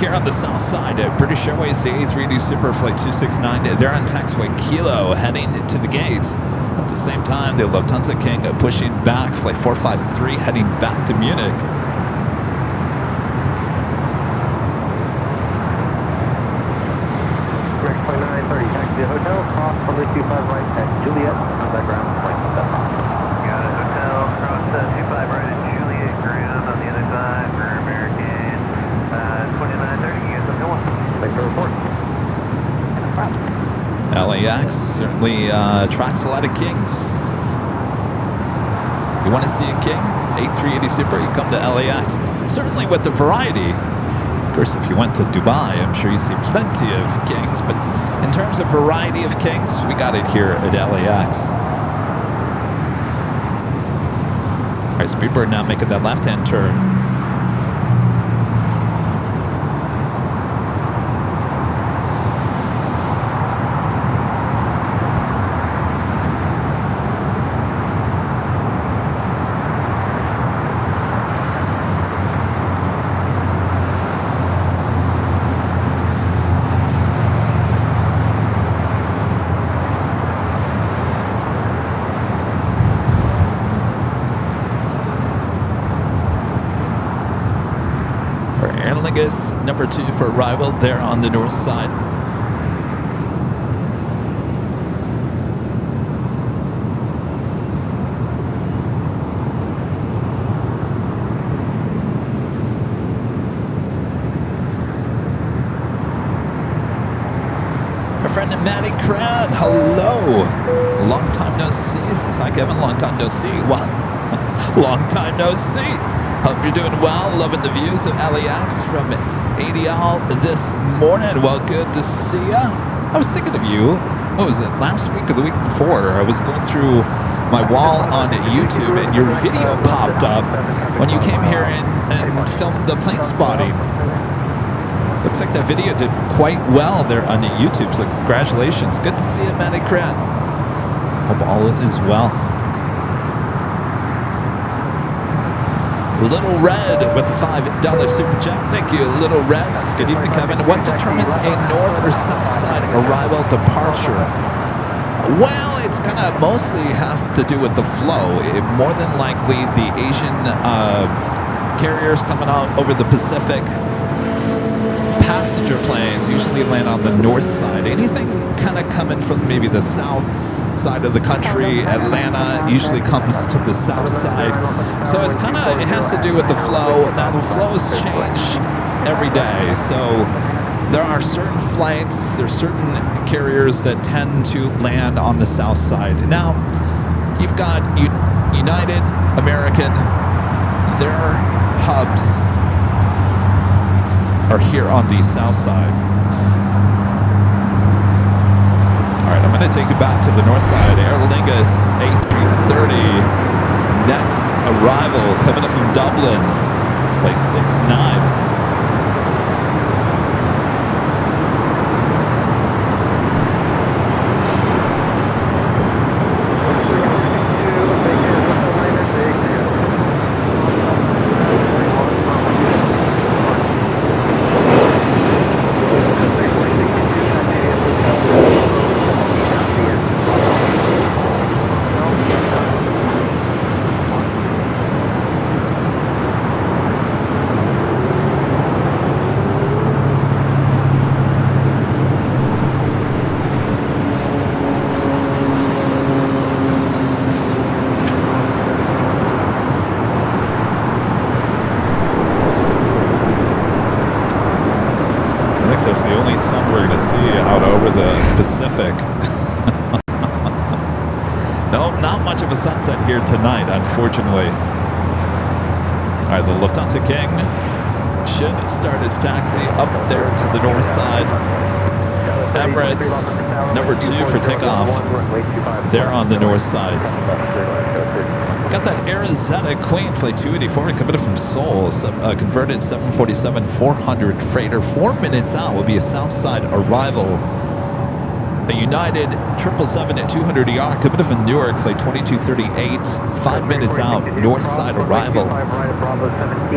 Here on the south side at British Airways, the A380 Super Flight 269, they're on taxiway Kilo heading to the gates. At the same time, the Lufthansa King pushing back, Flight 453 heading back to Munich. Direct 2930, taxi to hotel, cross runway 25 right at Juliet, contact ground, flight 7. Got a hotel, cross 25 right at Juliet ground on the other side for American 2930 US Hotel 1. Thanks for the report. LAX certainly attracts a lot of kings. You want to see a king? A380 Super, you come to LAX. Certainly with the variety. Of course, if you went to Dubai, I'm sure you see plenty of kings. But in terms of variety of kings, we got it here at LAX. All right, Speedbird now making that left-hand turn. Number 2 for arrival there on the north side. My friend Maddie Cran, hello. Long time no see. Says hi Kevin, long time no see. Wow, long time no see. Hope you're doing well. Loving the views of LAX from ADL this morning. Well, good to see ya. I was thinking of you. What was it, last week or the week before? I was going through my wall on YouTube and your video popped up when you came here and filmed the plane spotting. Looks like that video did quite well there on YouTube, so congratulations. Good to see you, Manny Cran. Hope all is well. Little Red with the $5 super chat. Thank you, Little Red. Says, good evening, Kevin. What determines a north or south side arrival departure? Well, it's kind of mostly have to do with the flow. More than likely, the Asian carriers coming out over the Pacific, passenger planes usually land on the north side. Anything kind of coming from maybe the south side of the country, Atlanta usually comes to the south side. So it's kind of, it has to do with the flow. Now the flows change every day. So there are certain flights, there's certain carriers that tend to land on the south side. Now you've got United, American, their hubs are here on the south side. All right, I'm going to take you back to the north side. Aer Lingus A330. Next arrival coming up from Dublin. Flight 69. It's the only sun we're going to see out over the Pacific. No, not much of a sunset here tonight, unfortunately. All right, the Lufthansa King should start its taxi up there to the north side. Emirates, number 2 for takeoff. They're on the north side. Got that Arizona Queen Flight 284 coming from Seoul, converted 747-400 freighter. 4 minutes out will be a south side arrival. A United 777-200ER coming from Newark, Flight 2238. 5 minutes out, north side arrival.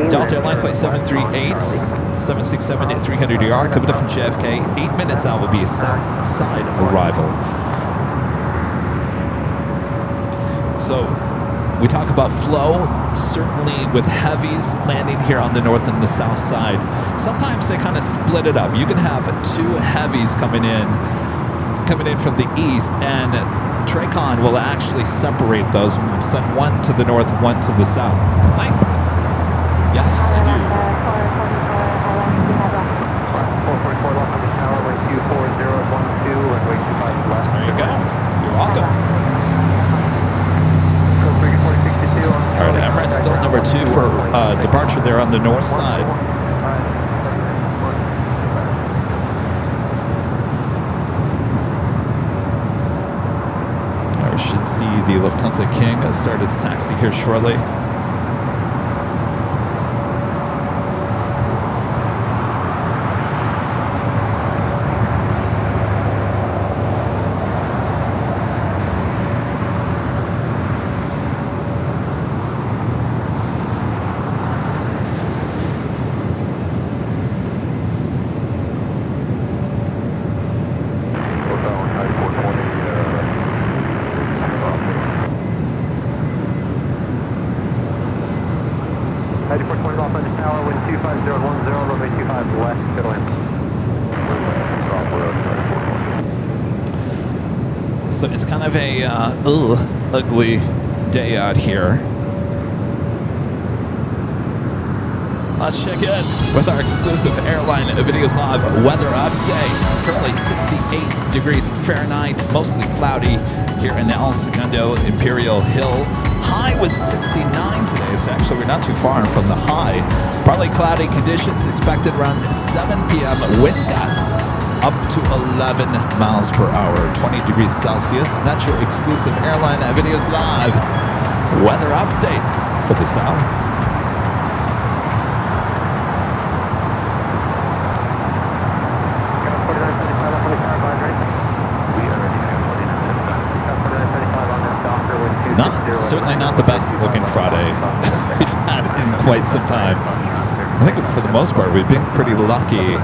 Delta Airlines Flight 738, 767-300ER coming from JFK. 8 minutes out will be a south side arrival. So we talk about flow, certainly with heavies landing here on the north and the south side. Sometimes they kind of split it up. You can have 2 heavies coming in from the east, and Tracon will actually separate those. We'll send one to the north, one to the south. Hi. Yes, I do. 444 left on the tower, wind 24012, runway 25 left. There you go. You're welcome. All right, Emirates still number 2 for departure there on the north side. I should see the Lufthansa King start its taxi here shortly. So it's kind of a ugly day out here. Let's check in with our exclusive Airline Videos Live weather updates. Currently 68 degrees Fahrenheit, mostly cloudy here in El Segundo, Imperial Hill. High was 69 today, so actually we're not too far from the high. Partly cloudy conditions expected around 7 p.m. Wind gusts up to 11 miles per hour, 20 degrees Celsius. That's your exclusive Airline Videos Live weather update for this hour. Certainly not the best looking Friday we've had in quite some time. I think for the most part we've been pretty lucky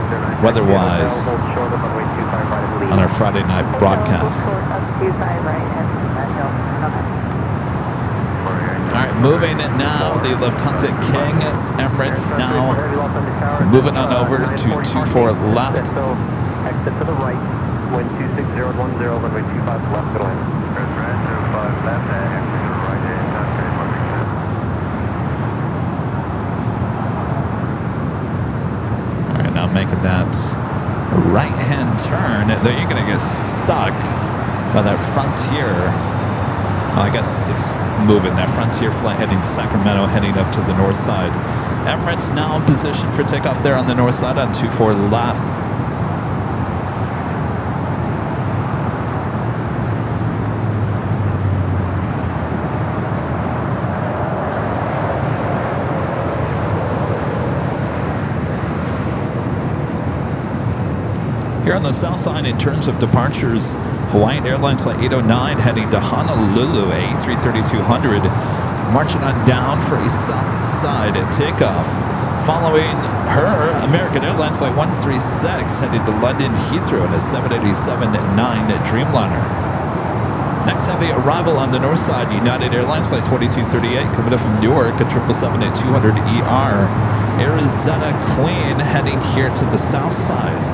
weather-wise on our Friday night broadcast. All right, moving now, the Lufthansa King, Emirates now moving on over to 24 left. Exit to the right, wind 26010, runway 25 left to land. Right, 05 left, exit to the right, All right, now making that right-hand turn. There you're going to get stuck by that Frontier. Well, I guess it's moving. That Frontier flight heading to Sacramento, heading up to the north side. Emirates now in position for takeoff there on the north side on 24 left. Here on the south side, in terms of departures, Hawaiian Airlines Flight 809 heading to Honolulu, A330-200, marching on down for a south side takeoff. Following her, American Airlines Flight 136 heading to London Heathrow in a 787-9 Dreamliner. Next heavy arrival on the north side, United Airlines Flight 2238 coming up from Newark, a 777-200ER. Arizona Queen heading here to the south side.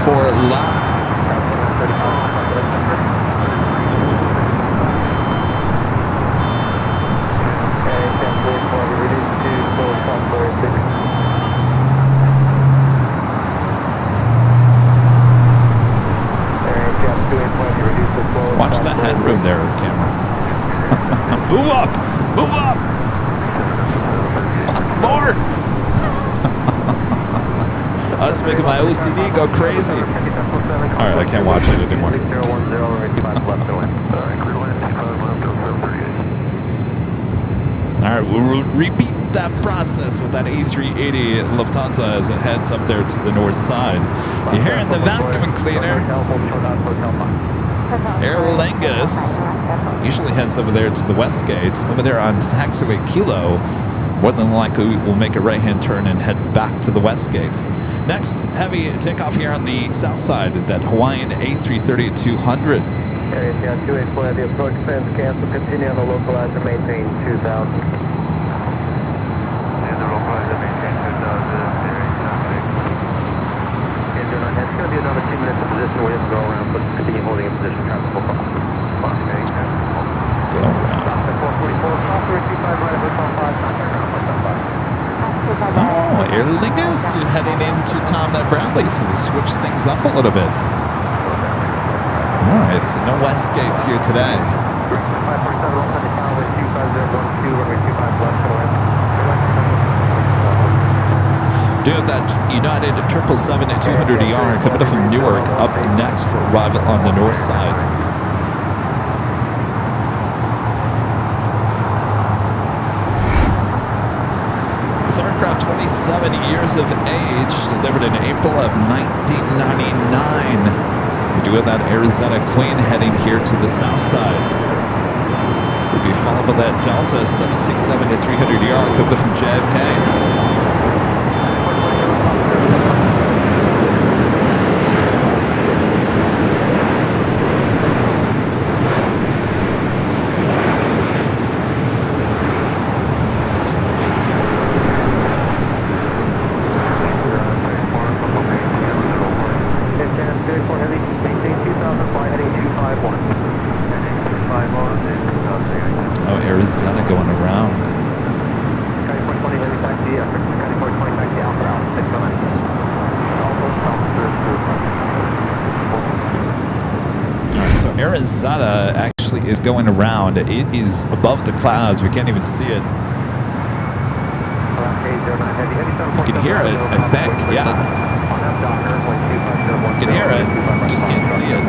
284 left. Watch that headroom there, camera. Move up! Move up! More! That's making my OCD go crazy. Alright, I can't watch it anymore. Alright, we'll repeat that process with that A380 Lufthansa as it heads up there to the north side. You're hearing the vacuum cleaner. Aer Lingus usually heads over there to the west gates. Over there on taxiway Kilo, more than likely we'll make a right-hand turn and head back to the west gates. Next, heavy takeoff here on the south side at that Hawaiian A330-200. Yeah, 284, the approach fence cancel, continue on the localizer, maintain 2000. And the localizer maintain 2000, It's going to be another 2 minutes of position. We have to go around, but continue holding in position. Traffic will come. Go around. Oh, Aer Lingus, you're heading into Tom Bradley, so they switch things up a little bit. Alright, so no west gates here today. Doing that United 777-200ER coming up from Newark, up next for arrival on the north side. This aircraft, 27 years of age, delivered in April of 1999. We're doing that Arizona Queen heading here to the south side. We'll be followed by that Delta 767-300ER coming up from JFK. Oh, Arizona going around. Alright, so Arizona actually is going around. It is above the clouds. We can't even see it. You can hear it, I think. Yeah. You can hear it. Just can't see it.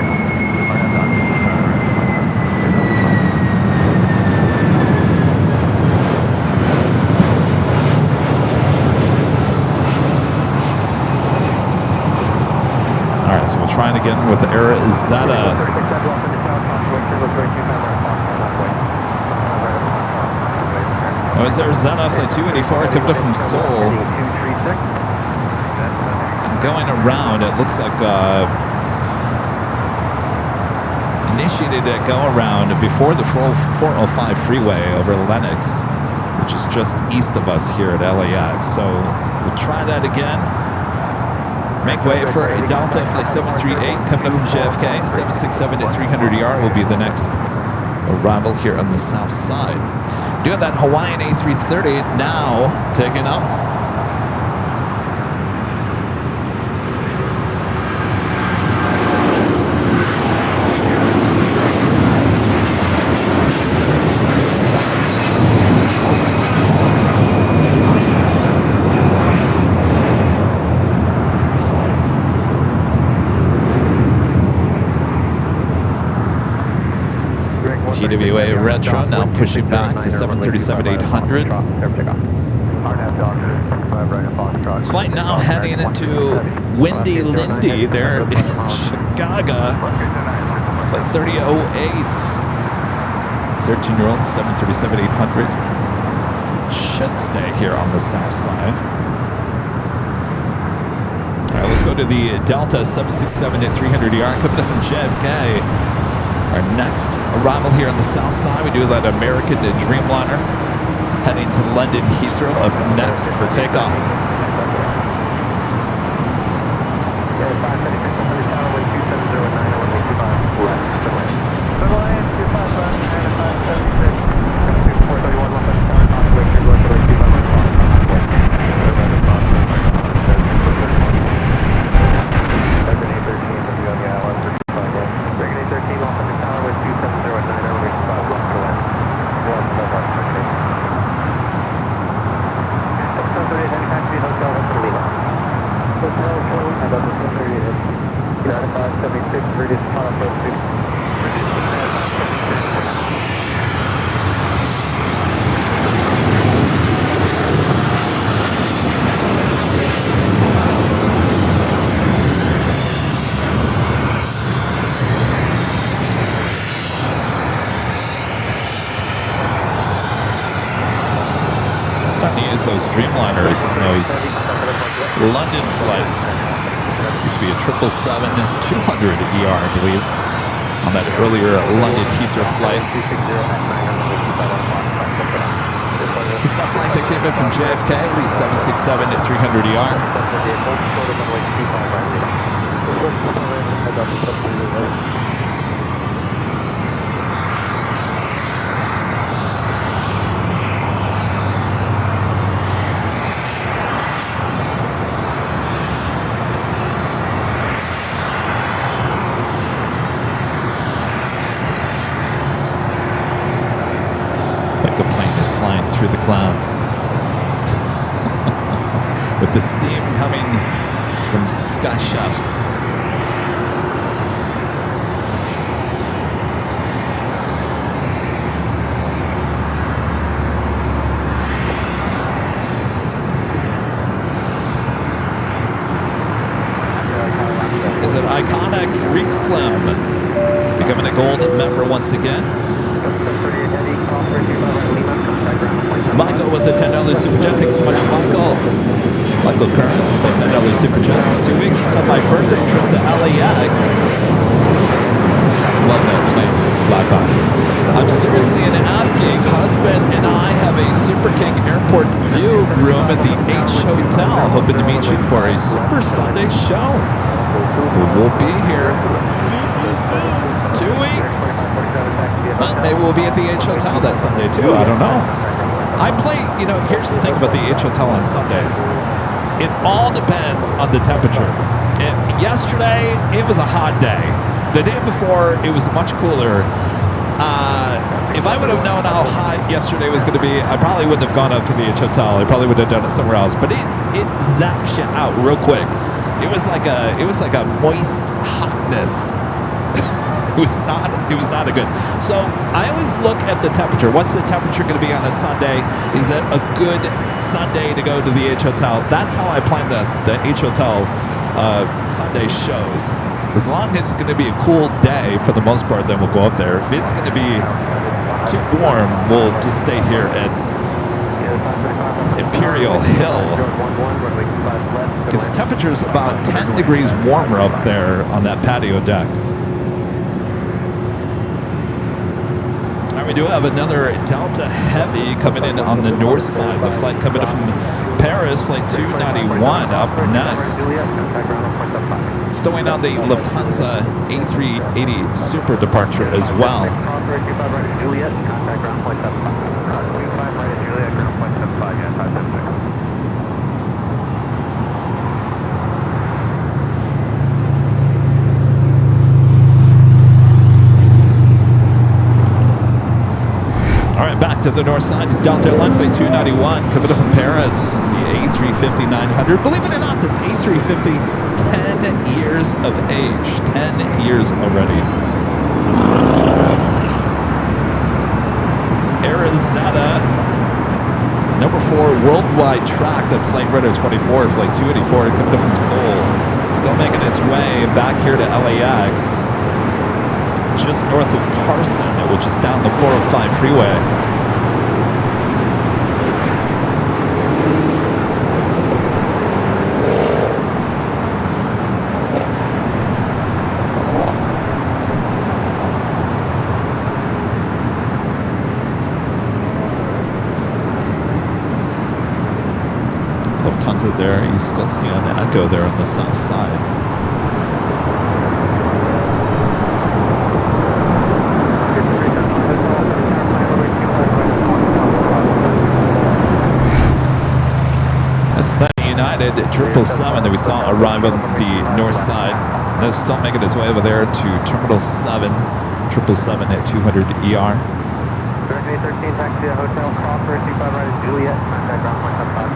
So we'll try it again with Arizona. Oh, it's Arizona flight 284 coming up from Seoul. Going around, it looks like initiated a go around before the 405 freeway over Lenox, which is just east of us here at LAX. So we'll try that again. Make way for a Delta Flight 738 coming up from JFK. 767-300ER will be the next arrival here on the south side. Do have that Hawaiian A330 now taking off. TWA Retro now pushing back to 737-800. This flight now heading into Windy Lindy there in Chicago. Flight 3008. 13-year-old 737-800 should stay here on the south side. All right, let's go to the Delta 767-300ER coming up from JFK. Our next arrival here on the south side, we do that American Dreamliner heading to London Heathrow up next for takeoff. Reduce the final approach speed. Starting to use those Dreamliners on those London flights. Used to be a 777-200 ER, I believe, on that earlier London Heathrow flight. This is that flight that came in from JFK, the 767-300 ER. The plane is flying through the clouds with the steam coming from sky shafts. Is it iconic Reclim becoming a gold member once again? Michael with the $10 Super Chat. Thanks so much, Michael. Michael Kearns with the $10 Super Chat. It's 2 weeks until my birthday trip to LAX. Well, no plane flyby. I'm seriously an AF-geek. Husband and I have a Super King Airport view room at the H Hotel. Hoping to meet you for a Super Sunday show. We'll be here 2 weeks. Well, maybe we'll be at the H Hotel that Sunday too. I don't know. I play, here's the thing about the H Hotel on Sundays. It all depends on the temperature. Yesterday, it was a hot day. The day before, it was much cooler. If I would have known how hot yesterday was going to be, I probably wouldn't have gone up to the H Hotel. I probably would have done it somewhere else. But it zaps you out real quick. It was like a moist hotness. It was not a good. So I always look at the temperature. What's the temperature going to be on a Sunday? Is it a good Sunday to go to the H Hotel? That's how I plan the H Hotel Sunday shows. As long as it's going to be a cool day for the most part, then we'll go up there. If it's going to be too warm, we'll just stay here at Imperial Hill. Because the temperature's about 10 degrees warmer up there on that patio deck. We do have another Delta Heavy coming in on the north side. The flight coming in from Paris, flight 291 up next. Stowing on the Lufthansa A380 Super departure as well. Back to the north side, Delta Airlines flight 291 coming up from Paris, the A350-900. Believe it or not, this A350, 10 years of age, 10 years already. Arizona, number 4 worldwide tracked at Flight Radar 24, flight 284 coming up from Seoul. Still making its way back here to LAX, just north of Carson, which is down the 405 freeway. Lufthansa there, you still see an Echo there on the south side. United 777 that we saw arrive on the north side. That's still making its way over there to Terminal 7, 777 at 200 ER. 13, taxi to Hotel Crawford, 25 right at Juliet, contact ground point 75.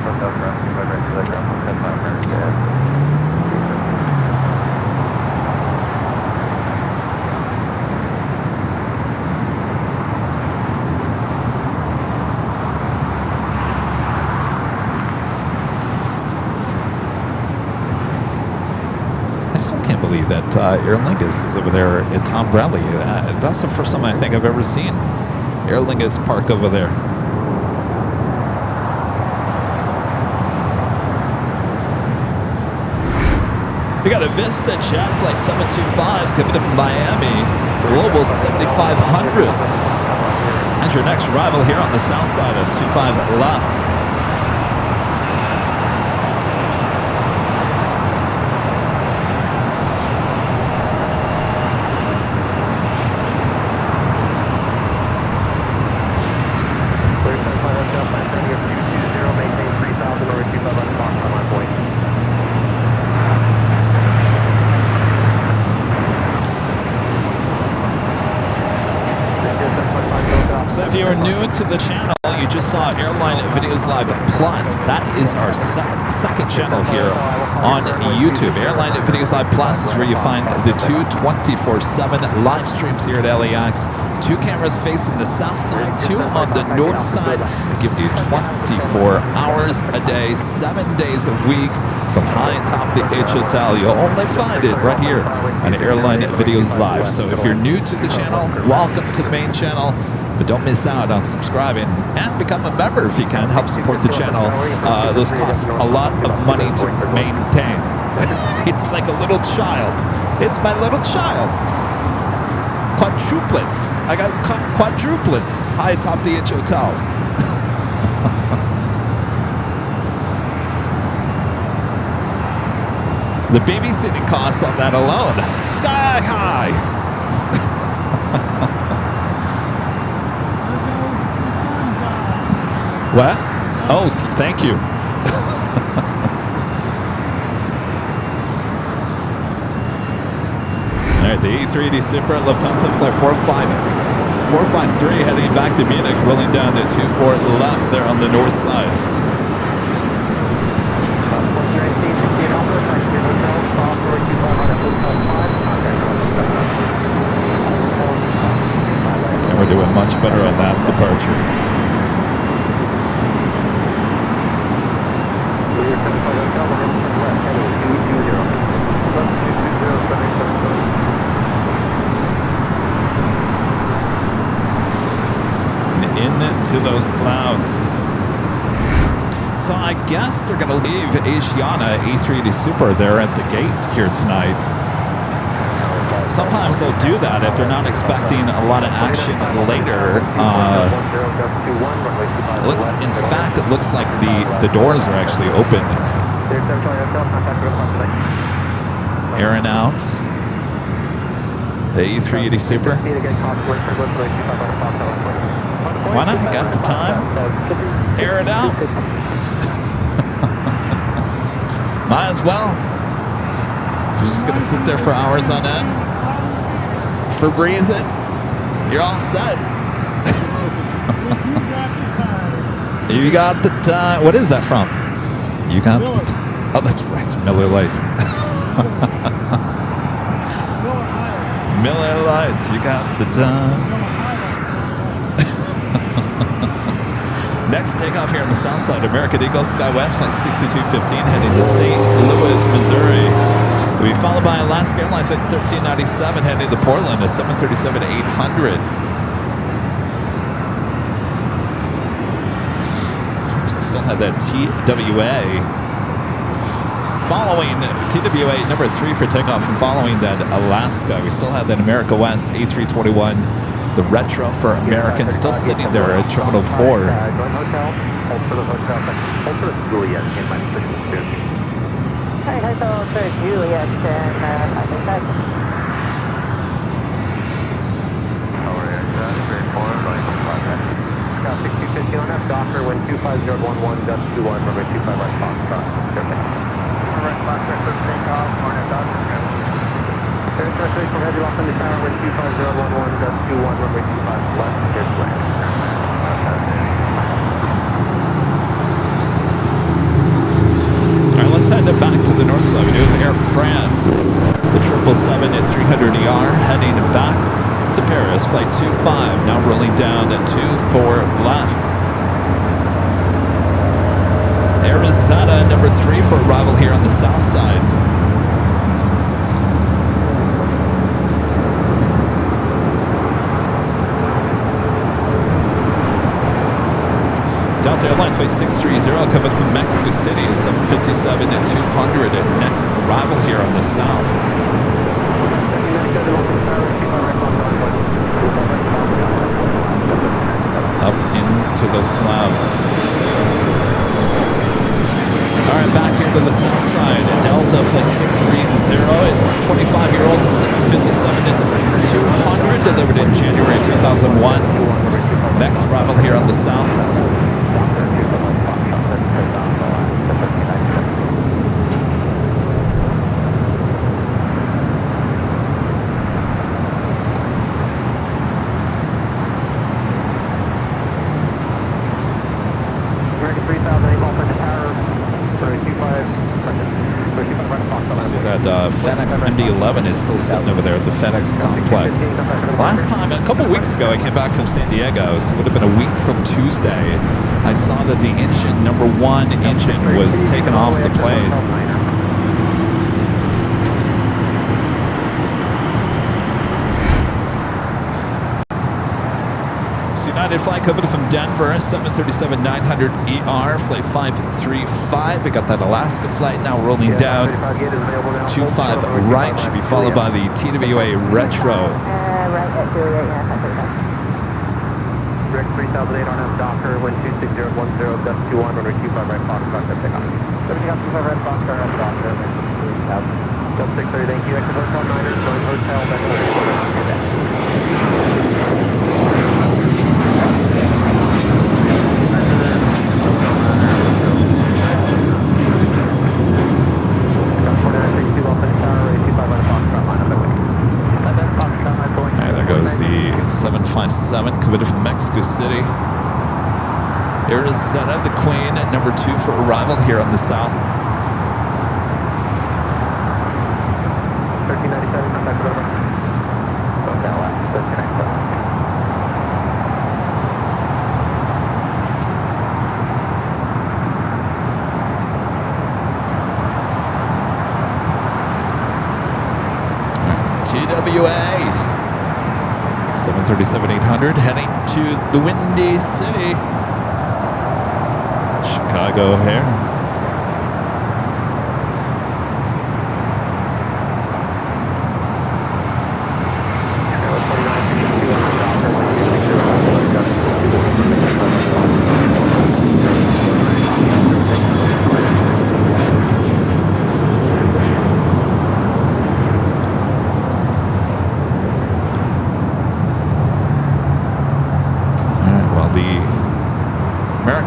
Hotel Crawford, 25 right, Juliet, ground point 75. Aer Lingus is over there at Tom Bradley. That's the first time I think I've ever seen Aer Lingus park over there. We got a Vista Jet Flight 725 coming in from Miami, Global 7500. And your next arrival here on the south side of 25 left. So if you're new to the channel, you just saw Airline Videos Live Plus. That is our second channel here on YouTube. Airline Videos Live Plus is where you find the two 24/7 live streams here at LAX. 2 cameras facing the south side, 2 on the north side, giving you 24 hours a day, 7 days a week from high atop the H Hotel. You'll only find it right here on Airline Videos Live. So if you're new to the channel, welcome to the main channel. But don't miss out on subscribing and become a member if you can. Help support the channel. Those cost a lot of money to maintain. It's like a little child. It's my little child. Quadruplets. I got quadruplets high atop the H Hotel. The babysitting costs on that alone, sky high. What? Oh, thank you. All right, the E380 Super Lufthansa Flight 453 heading back to Munich, rolling down to 24 left there on the north side. And we're doing much better on that departure. Into those clouds. So I guess they're going to leave Asiana A380 Super there at the gate here tonight. Sometimes they'll do that if they're not expecting a lot of action later. In fact, it looks like the doors are actually open. Airing out the A380 Super. Why not? You got the time. Air it out. Might as well. If you're just going to sit there for hours on end, Febreze it, you're all set. You got the time. What is that from? You got the time. Oh, that's right. Miller Lite. Miller Lights. You got the time. Next takeoff here on the south side, American Eagle SkyWest Flight 6215 heading to St. Louis, Missouri. We'll be followed by Alaska Airlines Flight 1397 heading to Portland, a 737-800. So we still have that TWA. Following TWA number 3 for takeoff, and following that Alaska, we still have that America West A321. The retro for American still sitting there at Terminal 4. Docker, wind 25011, dust 21, runway 25 right, Foxtrot. Right, Foxtrot, first takeoff, Hornet, Docker. Air Force from heavy lock on the tower, wind 25011, dust 21, runway 25 left, clear to land. All right, let's head back to the north side. We do have Air France, the 777 at 300ER, heading back to Paris, flight 25, now rolling down at 24 left. Arizona, number 3 for arrival here on the south side. Delta Airlines flight 630 coming from Mexico City is 757 at 200 at next arrival here on the south. Up into those clouds. All right, back here to the south side. Delta flight 630. It's 25-year-old 757 at 200 delivered in January 2001. Next arrival here on the south. You see that FedEx MD-11 is still sitting over there at the FedEx complex. Last time, a couple weeks ago, I came back from San Diego, so it would have been a week from Tuesday. I saw that the engine, number 1 engine, was taken off the plane. United flight coming from Denver, 737-900ER, flight 535. We got that Alaska flight now rolling down. 25 right should be followed by the TWA Retro. Right at Juliet, yeah, Direct 3008 on Docker, wind 26010, gust 21, runway 25 right, Foxtrot, that's takeoff. 25 right, Foxtrot, that's Docker, 630, thank you, exit hotel 9ers, going hotel, that's the 757 committed from Mexico City. Arizona, the Queen at number 2 for arrival here on the south. 1397, contact over. Hotel LAX, disconnect. TWA 737-800 heading to the Windy City, Chicago O'Hare.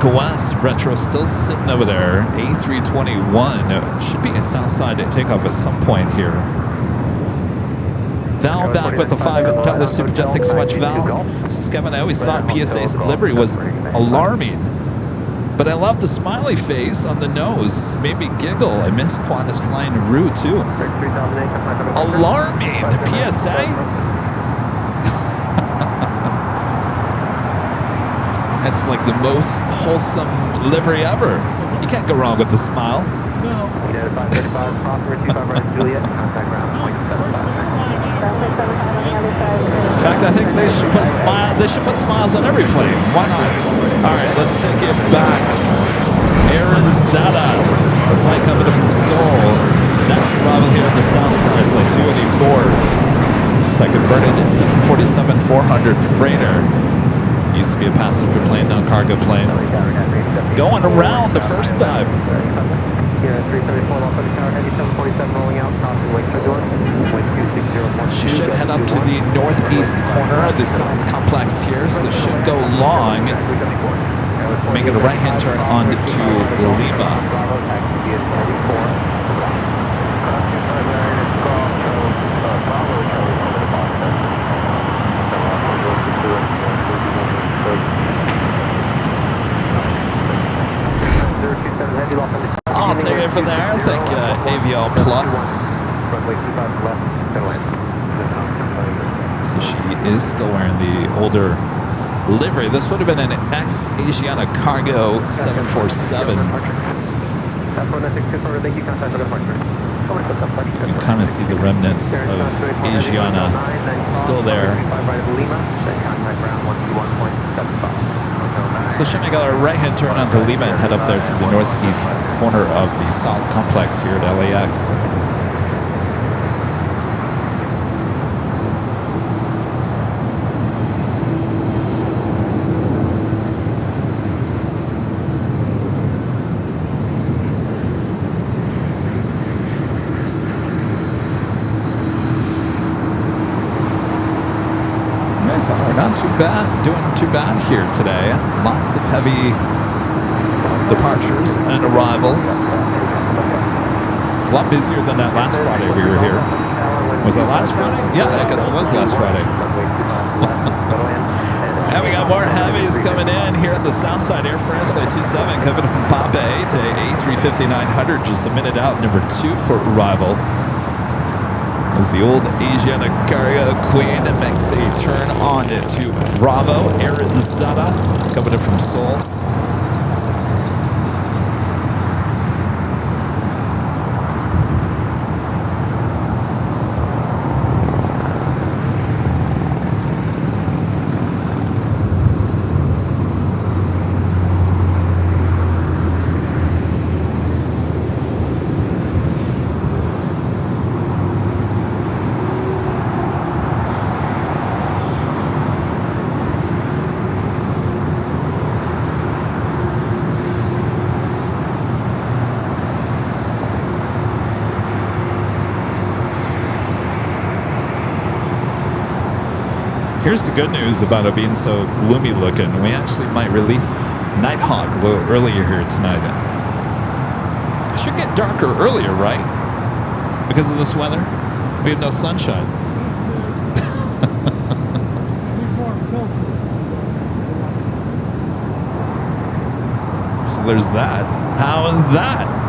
West Retro still sitting over there. A321 should be a south side takeoff at some point here. Val back with the $5 super jet. Thanks so much, Val. This is Kevin. I always thought PSA's livery was alarming, but I love the smiley face on the nose. Made me giggle. I miss Qantas flying Rue too. Alarming PSA. It's like the most wholesome livery ever. You can't go wrong with the smile. No. In fact, I think they should put smiles on every plane. Why not? All right, let's take it back. Arizona, a flight coming from Seoul. Next arrival here on the south side, flight 284. It's like converted 747-400 freighter. Used to be a passenger plane, now cargo plane. Going around the first time. She should head up to the northeast corner of the south complex here, so should go long, making a right-hand turn on to Lima. I'll take it from there. Thank you, AVL Plus. So she is still wearing the older livery. This would have been an ex-Asiana Cargo 747. You can kind of see the remnants of Asiana still there. So should make a right-hand turn onto Lima and head up there to the northeast corner of the South Complex here at LAX. We're not too bad, doing too bad here today. Lots of heavy departures and arrivals. A lot busier than that last Friday we were here. Was that last Friday? Yeah, I guess it was last Friday. And we got more heavies coming in here at the South Side. Air France Flight 27 coming from Pompey to A350-900, just a minute out, number 2 for arrival. As the old Asian carrier Queen makes a turn on to Bravo, Arizona, coming in from Seoul. Here's the good news about it being so gloomy looking. We actually might release Nighthawk a little earlier here tonight. It should get darker earlier, right? Because of this weather? We have no sunshine. So there's that. How is that?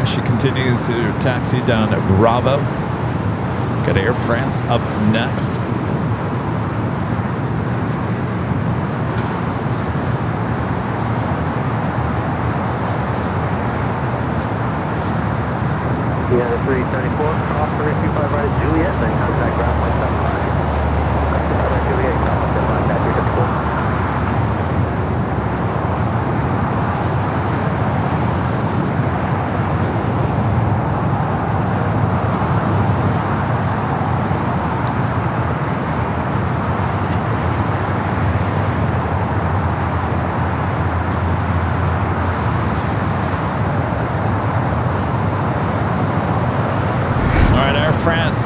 She continues to taxi down at Bravo. Got Air France up next. Yeah, the 334, off 325 right at Juliet, then contact ground flight 75. Right Juliet, stop up at 334.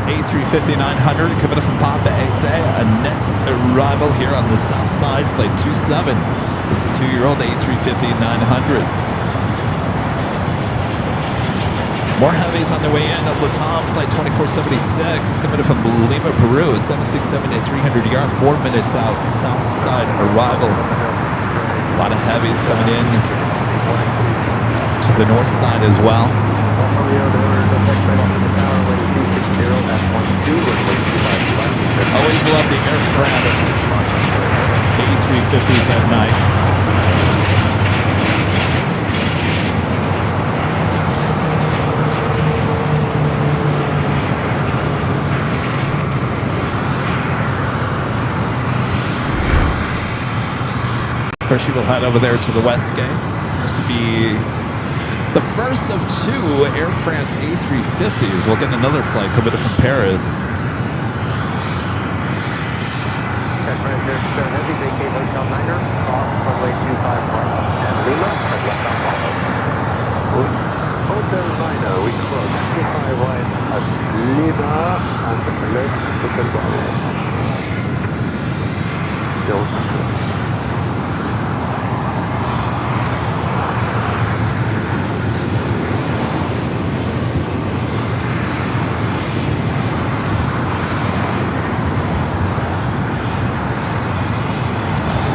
A350-900 coming up from Pompey. Next arrival here on the South Side, Flight 27. It's a 2-year-old A350-900. More heavies on their way in at Latam, Flight 2476, coming in from Lima, Peru. 767 at 300 yard, 4 minutes out, South Side arrival. A lot of heavies coming in to the north side as well. Always love the Air France A350s at night. First, she will head over there to the West Gates. This will be the first of 2 Air France A350s. We'll get another flight coming in from Paris. Air France Air Heavy, vacate Hotel Niner, off runway 25 right, and Lima, and left on follow. Hotel Niner, we close 25 right at Lima, and left Hotel Bravo. Still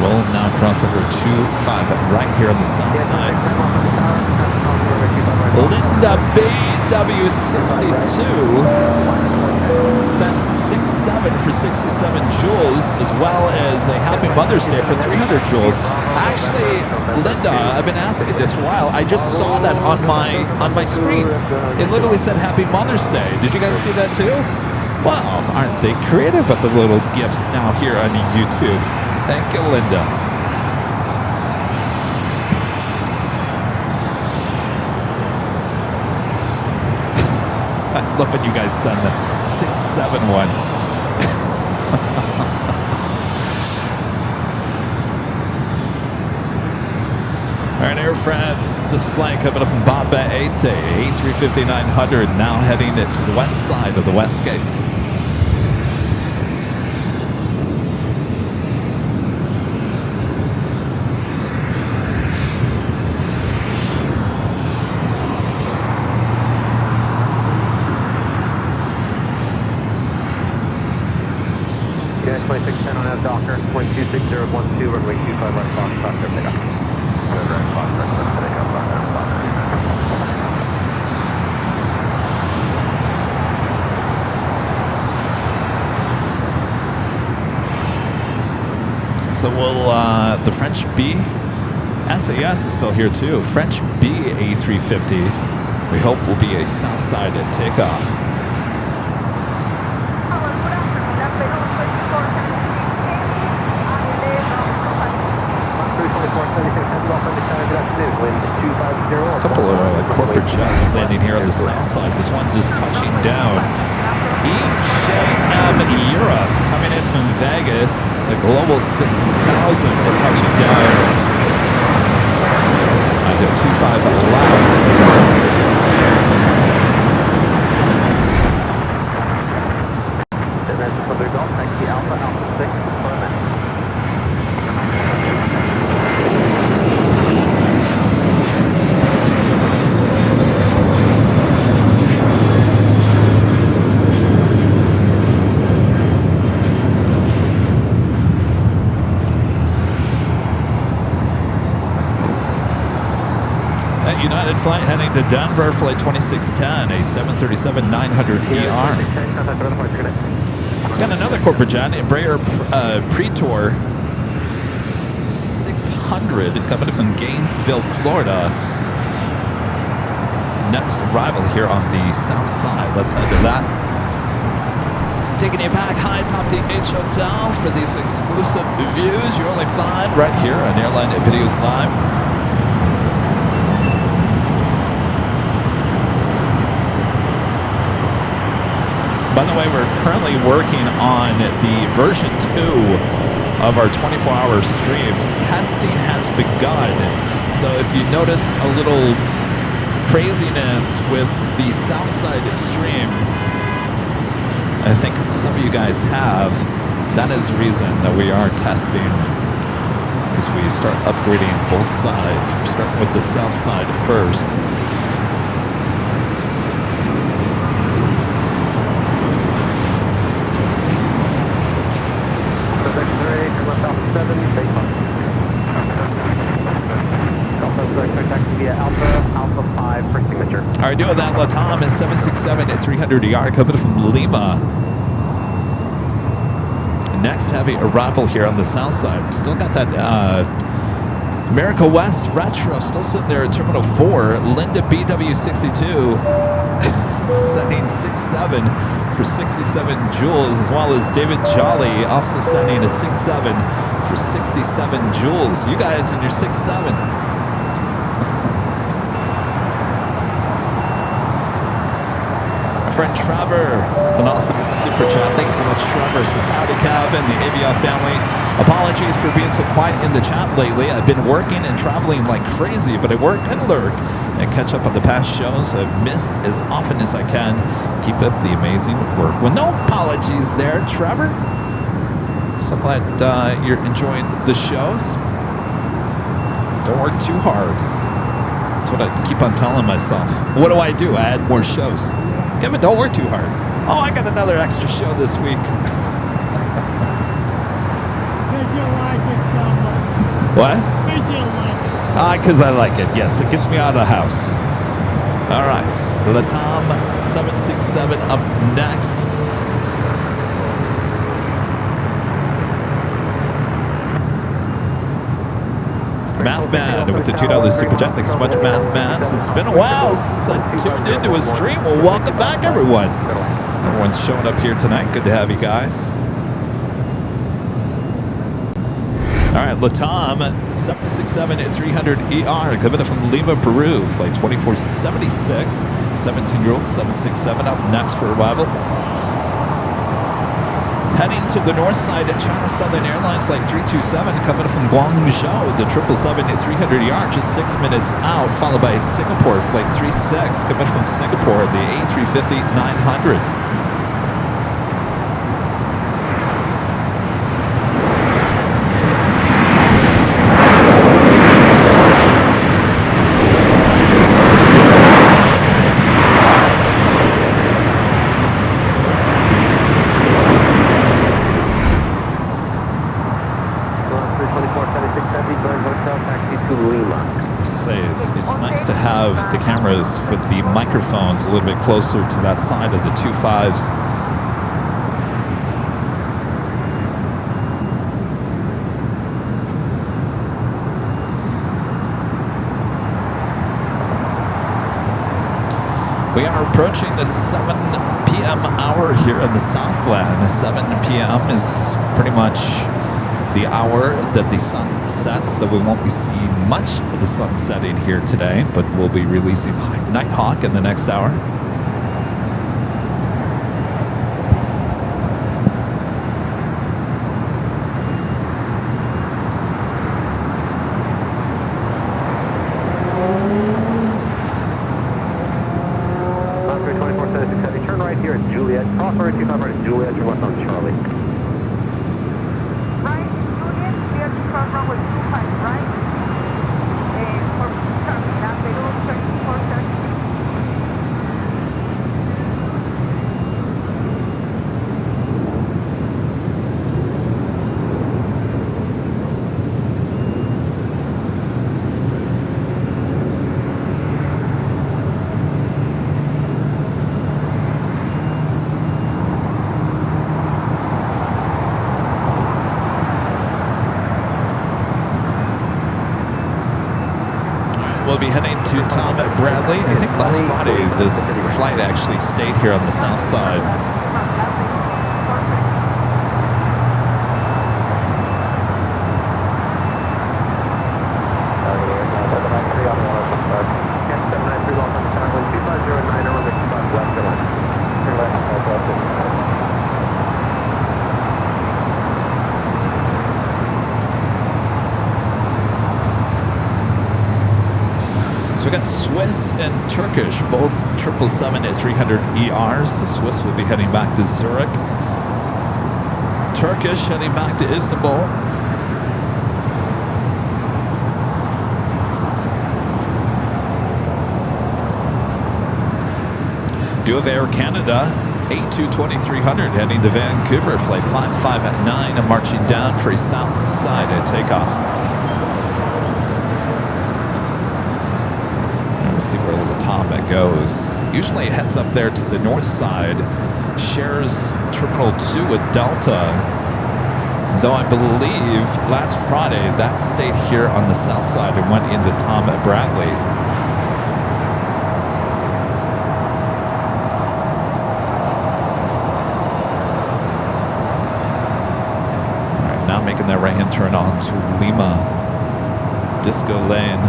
We'll now cross over 25 right here on the south side. Linda B BW62 sent 67 for 67 joules, as well as a Happy Mother's Day for 300 joules. Actually, Linda, I've been asking this for a while. I just saw that on my screen. It literally said Happy Mother's Day. Did you guys see that too? Wow, aren't they creative with the little gifts now here on YouTube? Thank you, Linda. I love when you guys send the 671. All right, Air France, this flight coming up from Baba 8 A350-900, now heading it to the west side of the West Gates. Yeah, 2610 on F Docker, 26012, runway 25 left, Foxtrot, clear pickup. Clear right, Foxtrot, clear pickup, F Docker. So will the French B, SAS is still here too. French B A350, we hope will be a south side at takeoff. There's a couple of corporate jets landing here on the south side. This one just touching down. EJM Europe coming in from Vegas, a Global 6000 touching down. Under 25 left. And then for the Golf Taxi Alpha, Alpha 6, deployment. United flight heading to Denver, flight 2610, a 737-900ER. Got another corporate jet, Embraer Pretour 600, coming from Gainesville, Florida. Next arrival here on the south side. Let's head to that. Taking you back high atop the H Hotel for these exclusive views you only find right here on Airline Videos Live. By the way, we're currently working on the version 2 of our 24-hour streams. Testing has begun. So if you notice a little craziness with the Southside stream, I think some of you guys have, that is the reason that we are testing as we start upgrading both sides. We're starting with the South side first. All right, doing that, Latam is 767 at 300ER, coming from Lima. Next heavy arrival here on the south side. Still got that America West Retro still sitting there at Terminal 4. Linda BW62 sending 67 for 67 joules, as well as David Jolly also sending a 67 for 67 joules. You guys in your 67. Friend Trevor with an awesome super chat. Thanks so much, Trevor. Says howdy, Kevin, the Aviation family. Apologies for being so quiet in the chat lately. I've been working and traveling like crazy, but I work and lurk and catch up on the past shows. I've missed as often as I can. Keep up the amazing work. Well, no apologies there, Trevor. So glad you're enjoying the shows. Don't work too hard. That's what I keep on telling myself. What do? I add more shows. Kevin, don't work too hard. Oh, I got another extra show this week. Because you like it so much. What? Because you like it so much. Because I like it. Yes, it gets me out of the house. All right, Latam 767 up next. Mathman with the $2 super chat. Thanks so much, Mathman. It's been a while since I tuned into a stream. Well, welcome back, everyone. Everyone's showing up here tonight. Good to have you guys. All right, Latam 767-300ER coming up from Lima, Peru. Flight 2476. 17-year-old 767 up next for arrival. Heading to the north side at China Southern Airlines Flight 327 coming from Guangzhou, the 777-300ER just 6 minutes out, followed by Singapore Flight 36 coming from Singapore, the A350-900. It's nice to have the cameras with the microphones a little bit closer to that side of the 25s. We are approaching the 7 p.m. hour here in the Southland. 7 p.m. is pretty much the hour that the sun sets, that we won't be seeing much of the sun setting here today, but we'll be releasing Nighthawk in the next hour. Turn right here at Juliet. Crawford, 25 at Juliet, you're west on Charlie. We'll be heading to Tom at Bradley. I think last Friday this flight actually stayed here on the south side. We got Swiss and Turkish, both 777-300ERs. The Swiss will be heading back to Zurich. Turkish heading back to Istanbul. Do have Air Canada A220-300 heading to Vancouver, flight 55 at 9 and marching down for a south side at takeoff. See where Latam goes. Usually it heads up there to the north side, shares Terminal 2 with Delta, though I believe last Friday that stayed here on the south side and went into Tom at Bradley. All right, now making that right-hand turn on to Lima, Disco Lane.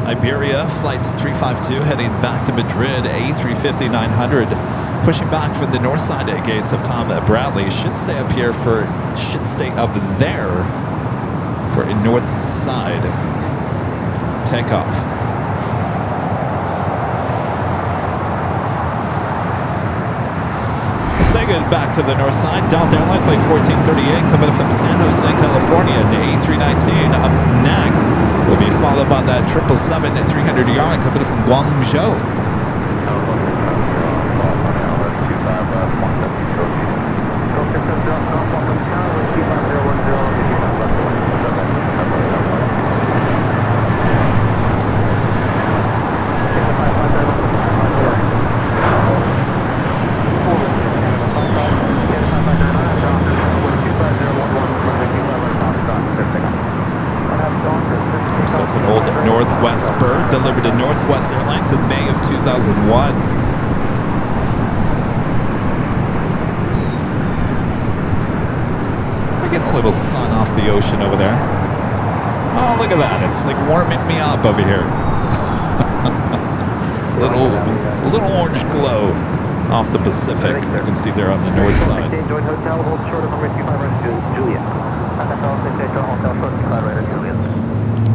Iberia, flight 352, heading back to Madrid, A350-900, pushing back from the north side gates of Tom at Bradley. Should stay up there for a north side takeoff. Stay good back to the north side. Delta Airlines flight 1438 coming up from San Jose, California. The A319 up next will be followed by that 777-300ER coming up from Guangzhou. So that's an old Northwest bird delivered to Northwest Airlines in May of 2001. We're getting a little sun off the ocean over there. Oh, look at that. It's like warming me up over here. a little orange glow off the Pacific. You can see there on the north side. Join hotel, hold short of runway 25 right to Juliet.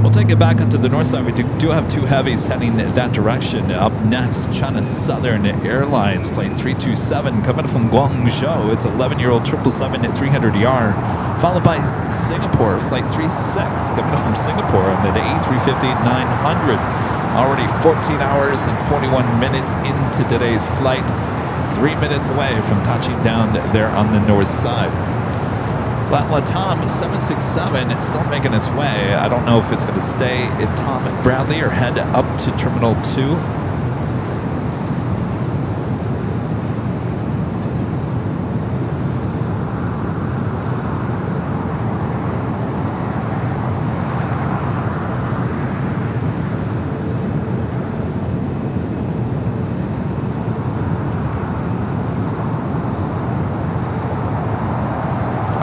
We'll take it back onto the north side. We do have two heavies heading that direction. Up next, China Southern Airlines Flight 327 coming from Guangzhou. It's 11-year-old 777 at 300ER, followed by Singapore Flight 36 coming from Singapore on the A350-900. Already 14 hours and 41 minutes into today's flight, 3 minutes away from touching down there on the north side. LATAM 767 is still making its way. I don't know if it's going to stay at Tom Bradley or head up to Terminal 2.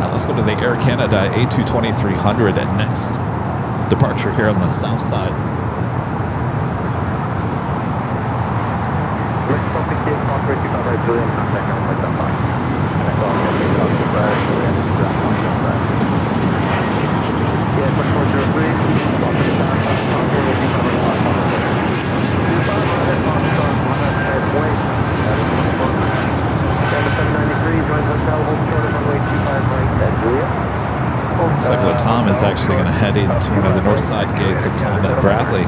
Let's go to the Air Canada A220-300 at next departure here on the south side. Looks like LATAM is actually going to head into one of the north side gates of Tom Bradley.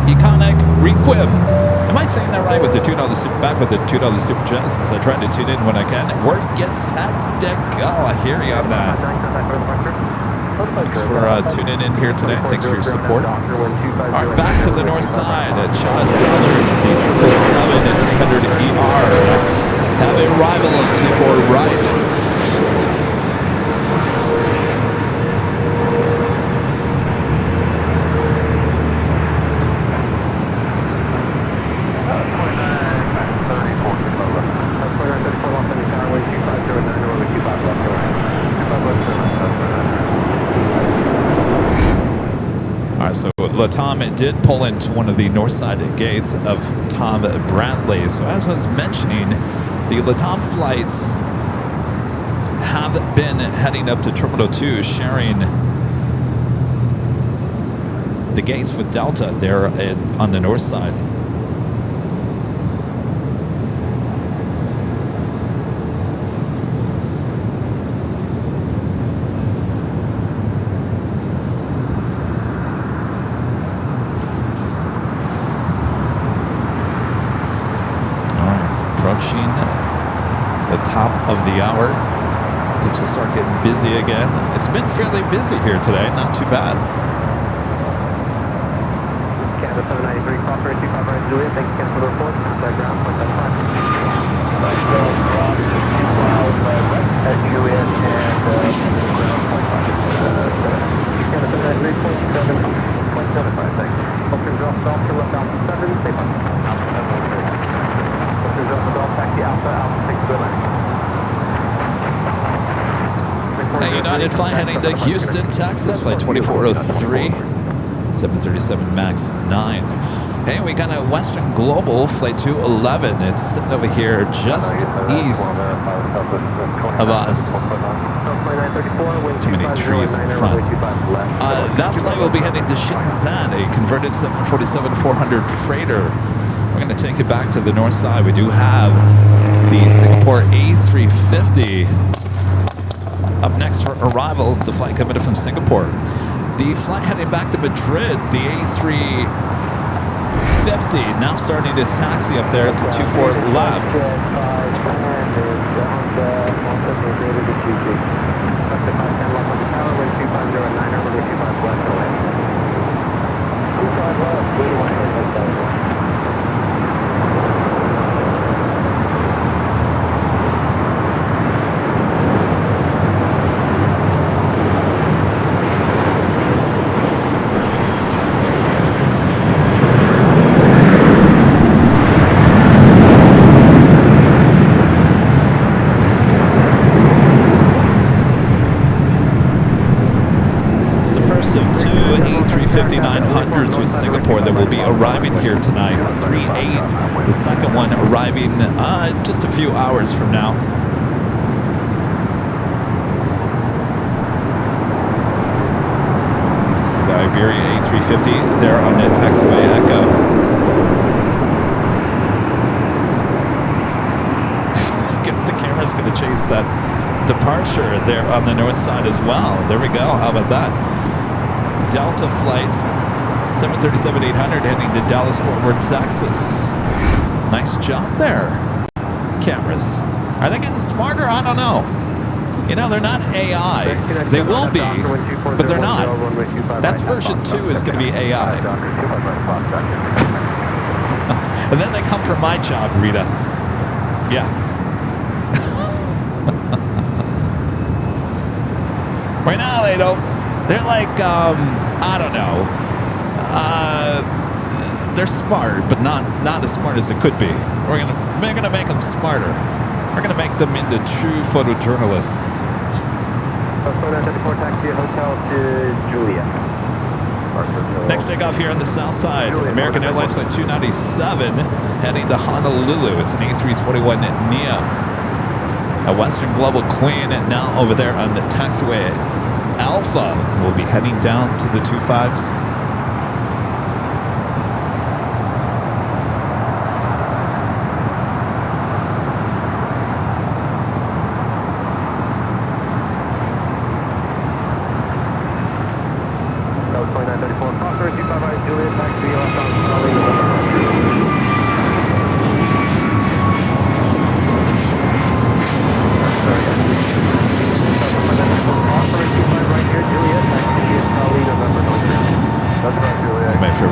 Iconic Requiem. Am I saying that right with the $2 super back with the $2 super chat as I try to tune in when I can? Work gets hectic. Oh, I hear you on that. Thanks for tuning in here today. Thanks for your support. All right, back to the north side at China Southern, the 777 at 300ER. Next, have a arrival on 24 right. LATAM did pull into one of the north side gates of Tom Bradley. So as I was mentioning, the LATAM flights have been heading up to Terminal 2, sharing the gates with Delta there on the north side. Approaching the top of the hour. Things will start getting busy again. It's been fairly busy here today, not too bad. Canada 793, Foster 25 right Juliet, thanks again for the report. Contact ground, point that fine. Right, at Juliet and ground point 5. Canada 793, 0.75, thanks. Foster drops off to left Alpha 7, safe on Alpha 713. United flight heading to Houston, Texas, flight 2403, 737 MAX 9. Hey, we got a Western Global, flight 211. It's sitting over here just east of us. Too many trees in front. That flight will be heading to Shenzhen, a converted 747-400 freighter. We're going to take it back to the north side. We do have the Singapore A350 up next for arrival. The flight coming in from Singapore. The flight heading back to Madrid, the A350, now starting its taxi up there to 24 left. 200 to Singapore that will be arriving here tonight. 3-8, the second one arriving just a few hours from now. See the Iberia A350 there on the taxiway Echo. I guess the camera's going to chase that departure there on the north side as well. There we go. How about that? Delta flight 737-800 heading to Dallas Fort Worth, Texas. Nice job there. Cameras. Are they getting smarter? I don't know. You know, they're not AI. They will be, but they're not. That's version 2 is going to be AI. And then they come for my job, Rita. Yeah. Right now they don't. They're like, I don't know. They're smart, but not as smart as they could be. We're gonna make them smarter. We're gonna make them into true photojournalists. Next takeoff here on the south side. American Airlines Flight 297 heading to Honolulu. It's an A321neo. A Western Global Queen now over there on the taxiway Alpha. Will be heading down to the 25s.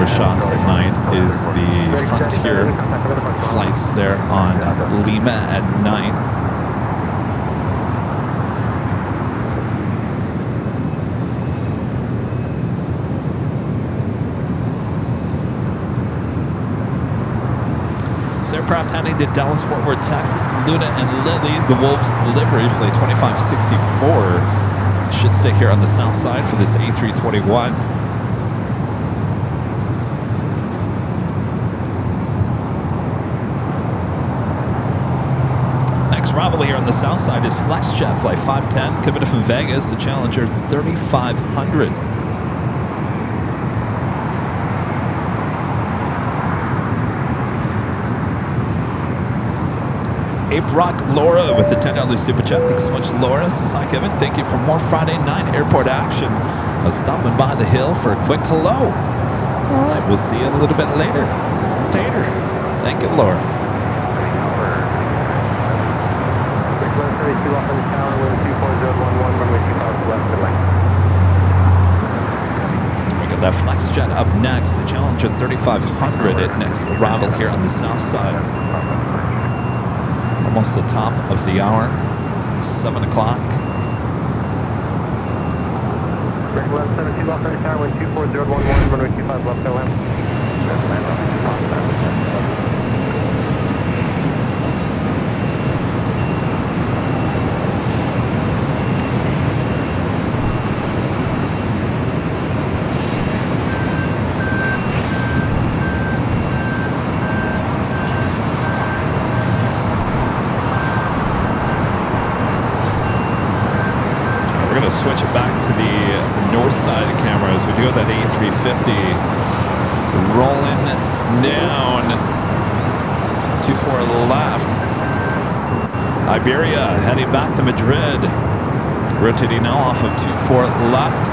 Shots at night is the Frontier flights there on Lima at night. This aircraft heading to Dallas Fort Worth, Texas. Luna and Lily, the Wolves livery, flight 2564, should stay here on the south side for this A321. Arrival here on the south side is FlexJet Flight 510 coming from Vegas, the Challenger 3500. Ape Rock Laura with the $10 super chat. Thanks so much, Laura. Says, hi, Kevin. Thank you for more Friday night airport action. I was stopping by the hill for a quick hello. All right, we'll see you a little bit later. Tater. Thank you, Laura. We got that FlexJet up next, the Challenger 3500 at next arrival here on the south side. Almost the top of the hour, 7 o'clock. Switch it back to the north side cameras. We do have that A350 rolling down 24 left. Iberia heading back to Madrid, rotating now off of 24 left.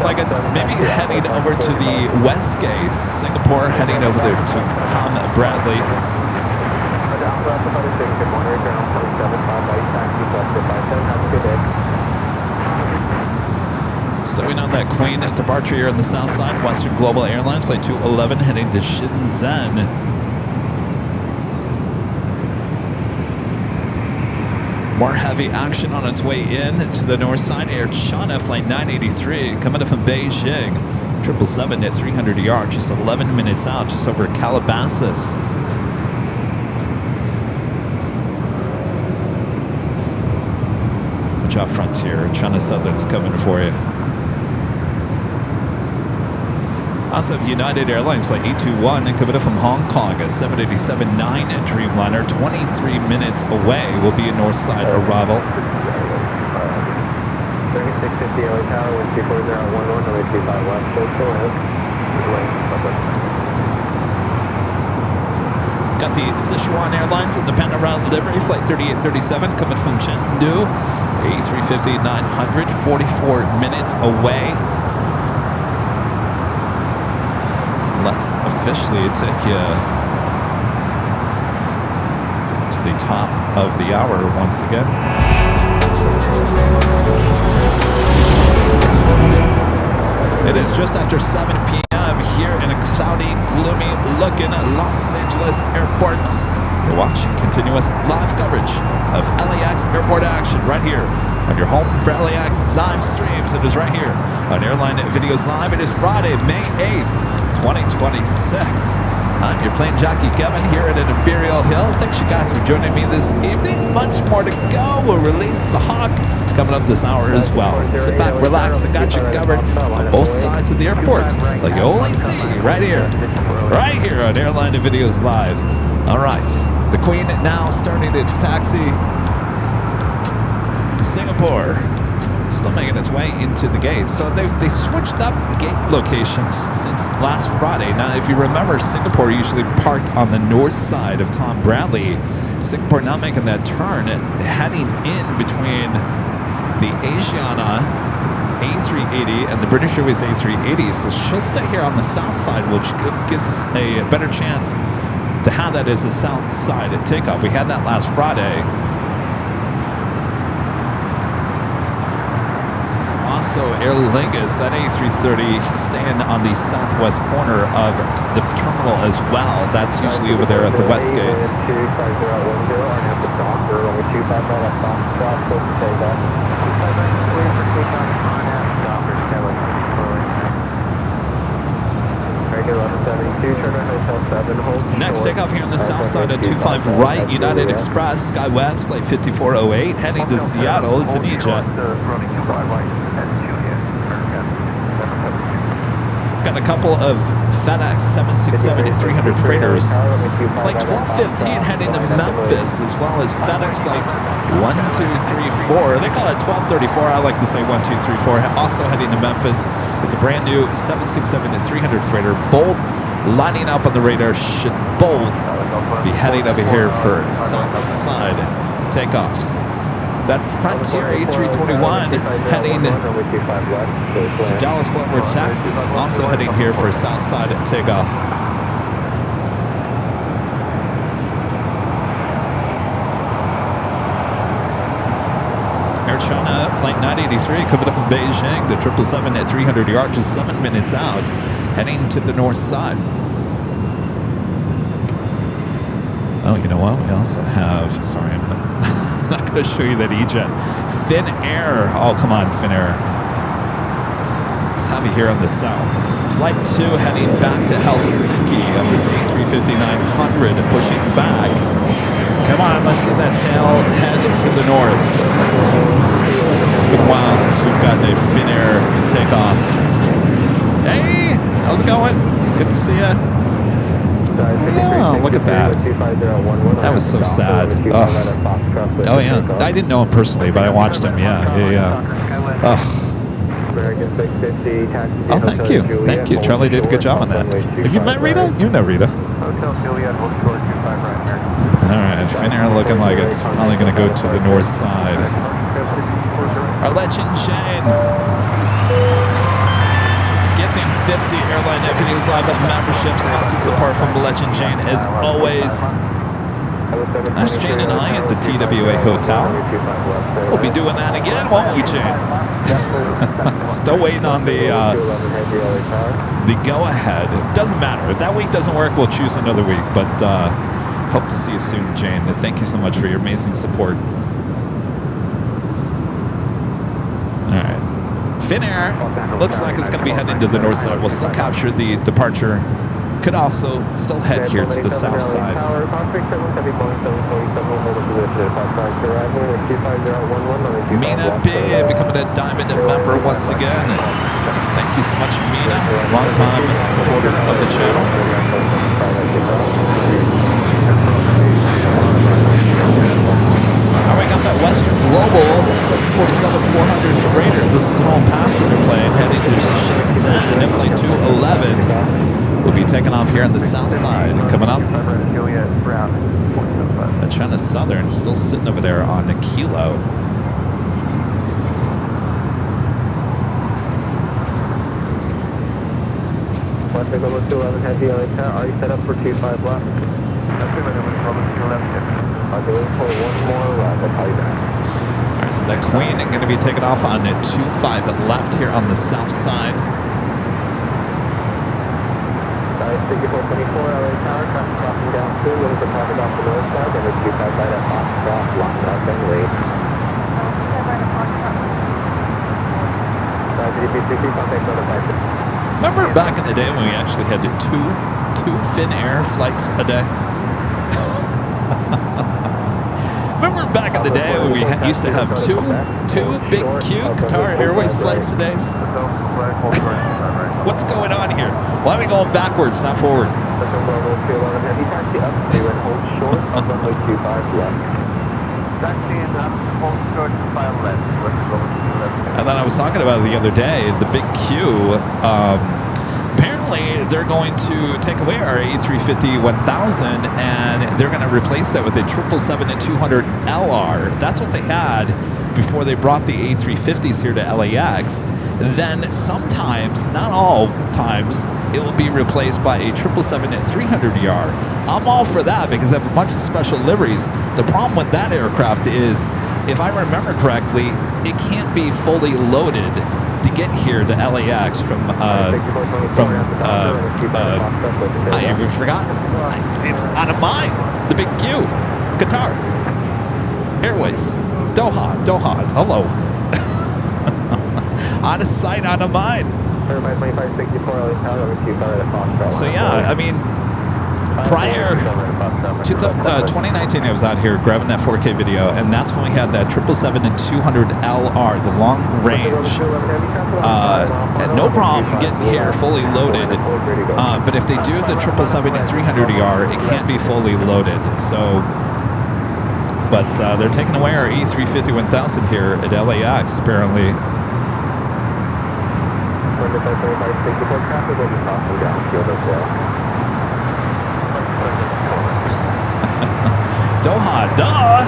Like it's maybe heading over to the West Gates. Singapore heading over there to Tom Bradley. Stowing on that Queen departure here on the south side. Western Global Airlines Flight 211 heading to Shenzhen. More heavy action on its way in to the north side. Air China Flight 983 coming up from Beijing. 777 at 300 yards, just 11 minutes out, just over Calabasas. Watch out, Frontier. China Southern's coming for you. Also, United Airlines Flight 821 and coming up from Hong Kong, a 787-9 Dreamliner, 23 minutes away, will be a north side arrival. 3650 LA Tower, 124.011, runway 25 left, go ahead. Got the Sichuan Airlines and the Panorama livery, Flight 3837, coming from Chengdu, A350-900, 44 minutes away. Let's officially take you to the top of the hour once again. It is just after 7 p.m. here in a cloudy, gloomy looking Los Angeles airport. You're watching continuous live coverage of LAX airport action right here on your home for LAX live streams. It is right here on Airline Videos Live. It is Friday, May 8th. 2026. I'm your plane jockey Kevin here at Imperial Hill. Thanks you guys for joining me this evening. Much more to go. We'll release the Hawk coming up this hour as well. Sit back, relax. I got you covered on both sides of the airport, like you only see right here on Airline Videos Live. All right, the Queen now starting its taxi to Singapore. Still making its way into the gates. So they switched up gate locations since last Friday. Now, if you remember, Singapore usually parked on the north side of Tom Bradley. Singapore now making that turn, heading in between the Asiana A380 and the British Airways A380. So she'll stay here on the south side, which gives us a better chance to have that as a south side takeoff. We had that last Friday. Also, Aer Lingus, that A330 staying on the southwest corner of the terminal as well. That's usually over there at the west gates. Next takeoff here on the south side at 25 right, United Express, SkyWest, Flight 5408, heading to Seattle. It's an E-Jet. Got a couple of FedEx 767-300 freighters. Flight 1215 heading to Memphis, as well as FedEx Flight 1234. They call it 1234. I like to say 1234. Also heading to Memphis. It's a brand new 767-300 freighter. Both lining up on the radar. Should both be heading over here for south side takeoffs. That Frontier A321 heading to Dallas-Fort Worth, Texas, also heading here for a south side takeoff. Air China Flight 983 coming up from Beijing. The 777 at 300 yards, just 7 minutes out, heading to the north side. Oh, you know what? We also have, sorry, I'm not going to show you that E-Jet. Finnair. Oh, come on, Finnair. Let's have you here on the south. Flight 2 heading back to Helsinki on this A350-900, pushing back. Come on, let's see that tail head to the north. It's been a while since we've gotten a Finnair takeoff. Hey, how's it going? Good to see you. Yeah, look at that. That was so sad. Ugh. Oh, yeah. I didn't know him personally, but I watched him. Yeah. Ugh. Oh, thank you. Thank you. Charlie did a good job on that. Have you met Rita? You know Rita. All right. Finnair looking like it's probably going to go to the north side. Our legend, Shane. Gifting 50 Airline Videos Live memberships. Awesome support from the legend Jane as always. That's Jane and I at the TWA Hotel. We'll be doing that again, won't we, Jane? Still waiting on the go-ahead. Doesn't matter. If that week doesn't work, we'll choose another week. But hope to see you soon, Jane. Thank you so much for your amazing support. Finnair looks like it's going to be heading to the north side. We'll still capture the departure. Could also still head here to the south side. Mina B becoming a diamond member once again. Thank you so much, Mina. Long-time supporter of the channel. All right, got that Western Global 747-400 freighter. This is an old passenger plane heading to Shenzhen. Flight 211 will be taking off here on the south side. Coming up, the China Southern still sitting over there on a kilo. Western Global 211 Heavy LA Tower, are you set up for 25 left? I'll do it for one more lap. I'll call you back. All right, so that Queen is going to be taking off on a 25 left here on the south side. Sticky 424 LA Tower, traffic crossing down 2, little bit traffic off the north side, and a 25 right at Foxtrot, locking up and lead. Remember back in the day when we actually had two Finnair flights a day? Remember back in the day when we used to have two big Q Qatar Airways flights a day? What's going on here? Why are we going backwards, not forward? And then I was talking about it the other day, the big Q. Apparently, they're going to take away our A350-1000 and they're going to replace that with a 777-200 LR. That's what they had before they brought the A350s here to LAX. Then sometimes, not all times, it will be replaced by a 777-300ER. I'm all for that because I have a bunch of special liveries. The problem with that aircraft is, if I remember correctly, it can't be fully loaded to get here to LAX from I even forgot. It's out of mind. The big Q, Qatar Airways, Doha. Hello. Out of sight, out of mind. So yeah, I mean, prior to 2019, I was out here grabbing that 4K video, and that's when we had that 777-200LR, the long range. And no problem getting here fully loaded. But if they do the 777-300ER, it can't be fully loaded. So, but they're taking away our E350-1000 here at LAX, apparently. Doha, duh!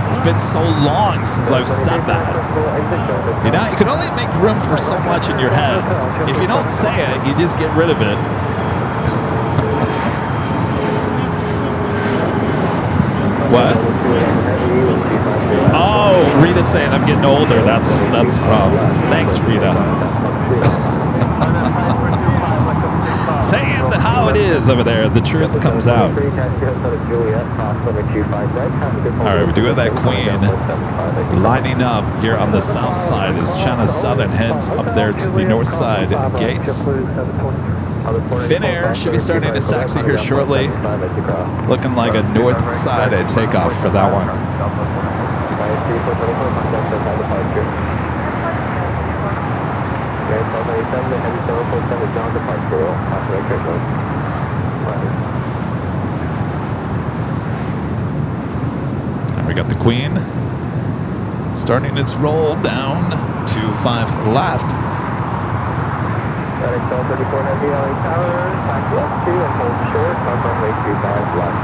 It's been so long since I've said that. You know, you can only make room for so much in your head. If you don't say it, you just get rid of it. What? Oh, Rita's saying I'm getting older. That's the problem. Thanks, Rita. Saying how it is over there, the truth comes out. All right, we do have that Queen lining up here on the south side as China Southern heads up there to the north side gates. Finnair should be starting to taxi here shortly. Looking like a north side takeoff for that one. And we got the Queen starting its roll down to 5 left. Excel 34 Heavy LA Tower, back left 2 and hold short, on runway 25 left.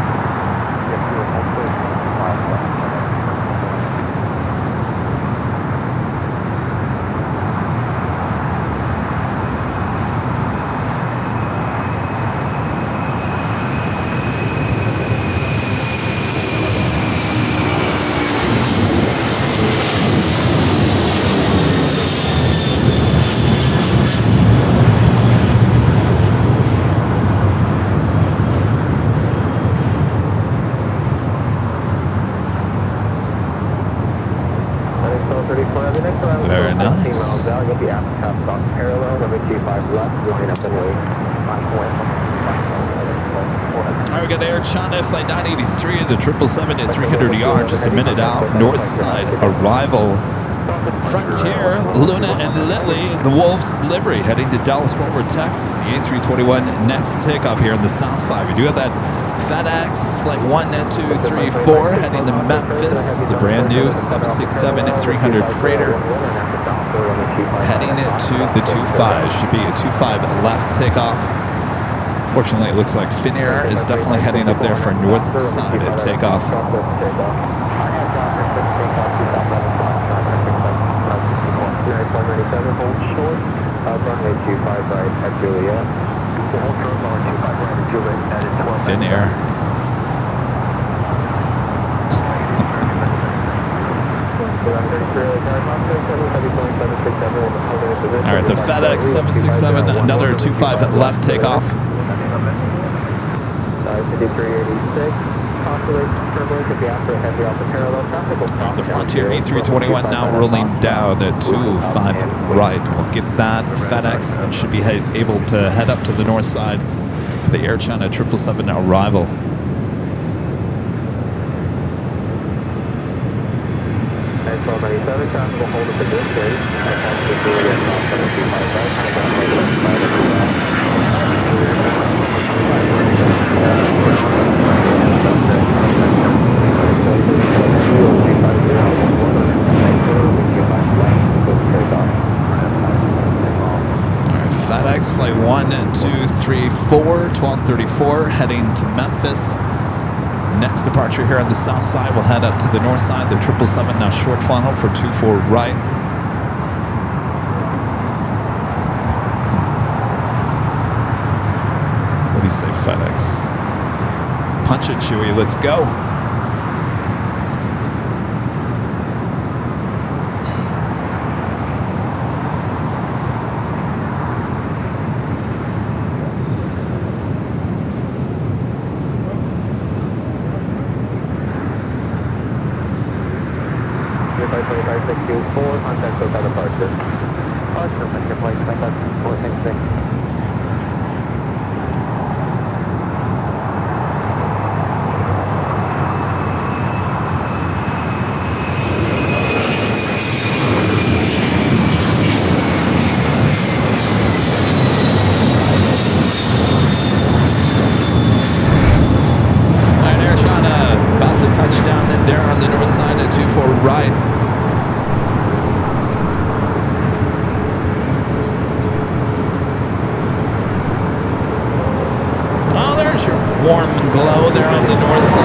Yes, 2 and hold short, 25 left. Very nice. You'll be after traffic off parallel, number 25 left, line up and wait. All right, we got Air China Flight 983, the 777 at 300 yards, just a minute out. North side arrival. Frontier, Luna and Lily, the Wolves livery, heading to Dallas-Fort Worth, Texas. The A321 next takeoff here on the south side. We do have that FedEx Flight 1234 heading to Memphis. The brand new 767 at 300 freighter heading to the 25. Should be a 25 left takeoff. Fortunately, it looks like Finnair is definitely heading up there for north side at takeoff. Hold short, runway 25 right at Juliet. Hold short, runway 25 right at Juliet, that is 12. Finnair. All right, the FedEx 767, another 25 left takeoff. 5386. The Frontier A321 now rolling down at 25 right. We'll get that FedEx and should be able to head up to the north side for the Air China 777 arrival. FedEx Flight 1234, 1234, heading to Memphis. Next departure here on the south side, we'll head up to the north side. The 777 now short funnel for 24 right. What do you say, FedEx? Punch it, Chewie. Let's go. Contact SoCal departure. Departure, Mr. Flight 466. All right, Air China about to touch down there on the north side at 24 right. Warm glow there on the north side.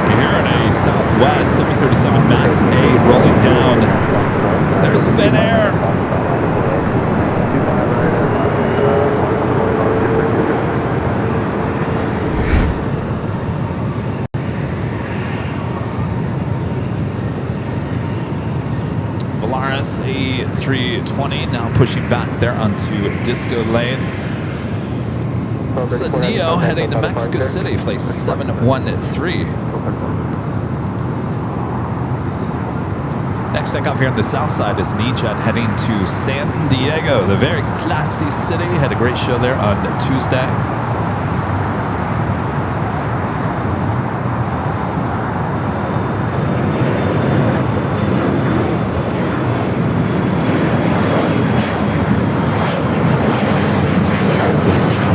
Here in a Southwest 737 MAX 8 rolling down. There's Finnair. A320 now pushing back there onto Disco Lane. It's a Neo heading to Mexico City, flight 713. Next takeoff here on the south side is an E-Jet heading to San Diego, the very classy city. Had a great show there on Tuesday.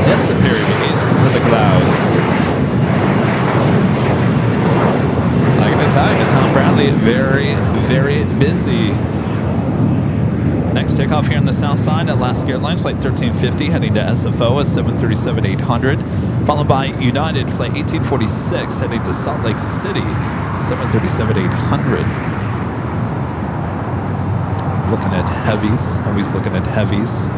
Disappeared into the clouds. Like an Italian, Tom Bradley, very, very busy. Next takeoff here on the south side, Alaska Airlines, flight 1350, heading to SFO at 737-800, followed by United, flight 1846, heading to Salt Lake City, 737-800. Looking at heavies, always looking at heavies.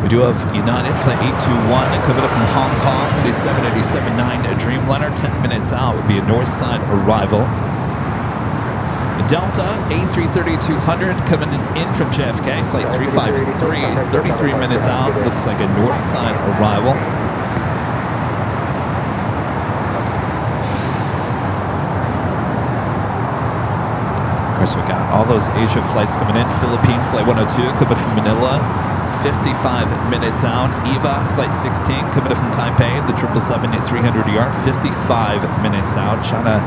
We do have United Flight 821 coming up from Hong Kong, the 787-9 Dreamliner, 10 minutes out would be a north side arrival. Delta A330-200 coming in from JFK, Flight 353, 33 minutes out, looks like a north side arrival. all those Asia flights coming in. Philippine Flight 102 coming from Manila, 55 minutes out. EVA Flight 16 coming in from Taipei, the 777-300ER, 55 minutes out. China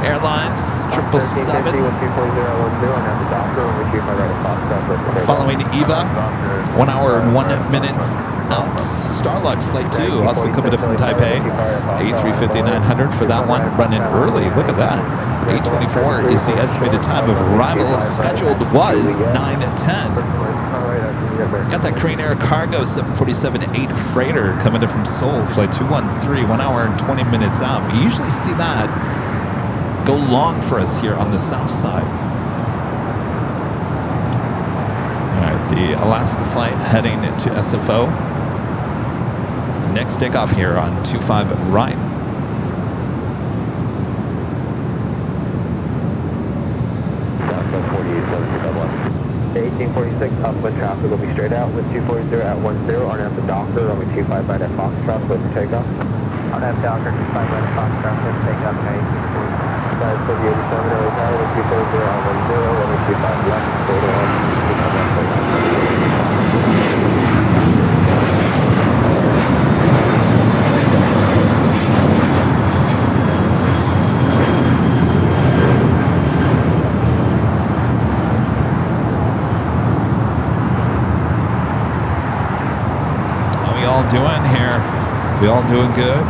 Airlines 777. Following EVA, 1 hour and 1 minute out. Starlux Flight 2 also coming in from Taipei, A350-900 for that one, running early. Look at that. 8:24 is the estimated time of arrival. Scheduled was 9:10. Got that Crane Air Cargo 747-8 freighter coming in from Seoul, Flight 213, 1 hour and 20 minutes out. We usually see that go long for us here on the south side. All right, the Alaska flight heading to SFO. Next takeoff here on 25 right. Delta 1846, upwind traffic will be straight out with 240 at 10, on at the Docker, runway 25 right at Foxtrot, clear for takeoff. On at Docker, 25 right at Foxtrot, clear for takeoff, 1846. Guys, for the 87 early tower, with 240 at 10, runway 25 left, straight on, 25 left, doing here? We all doing good?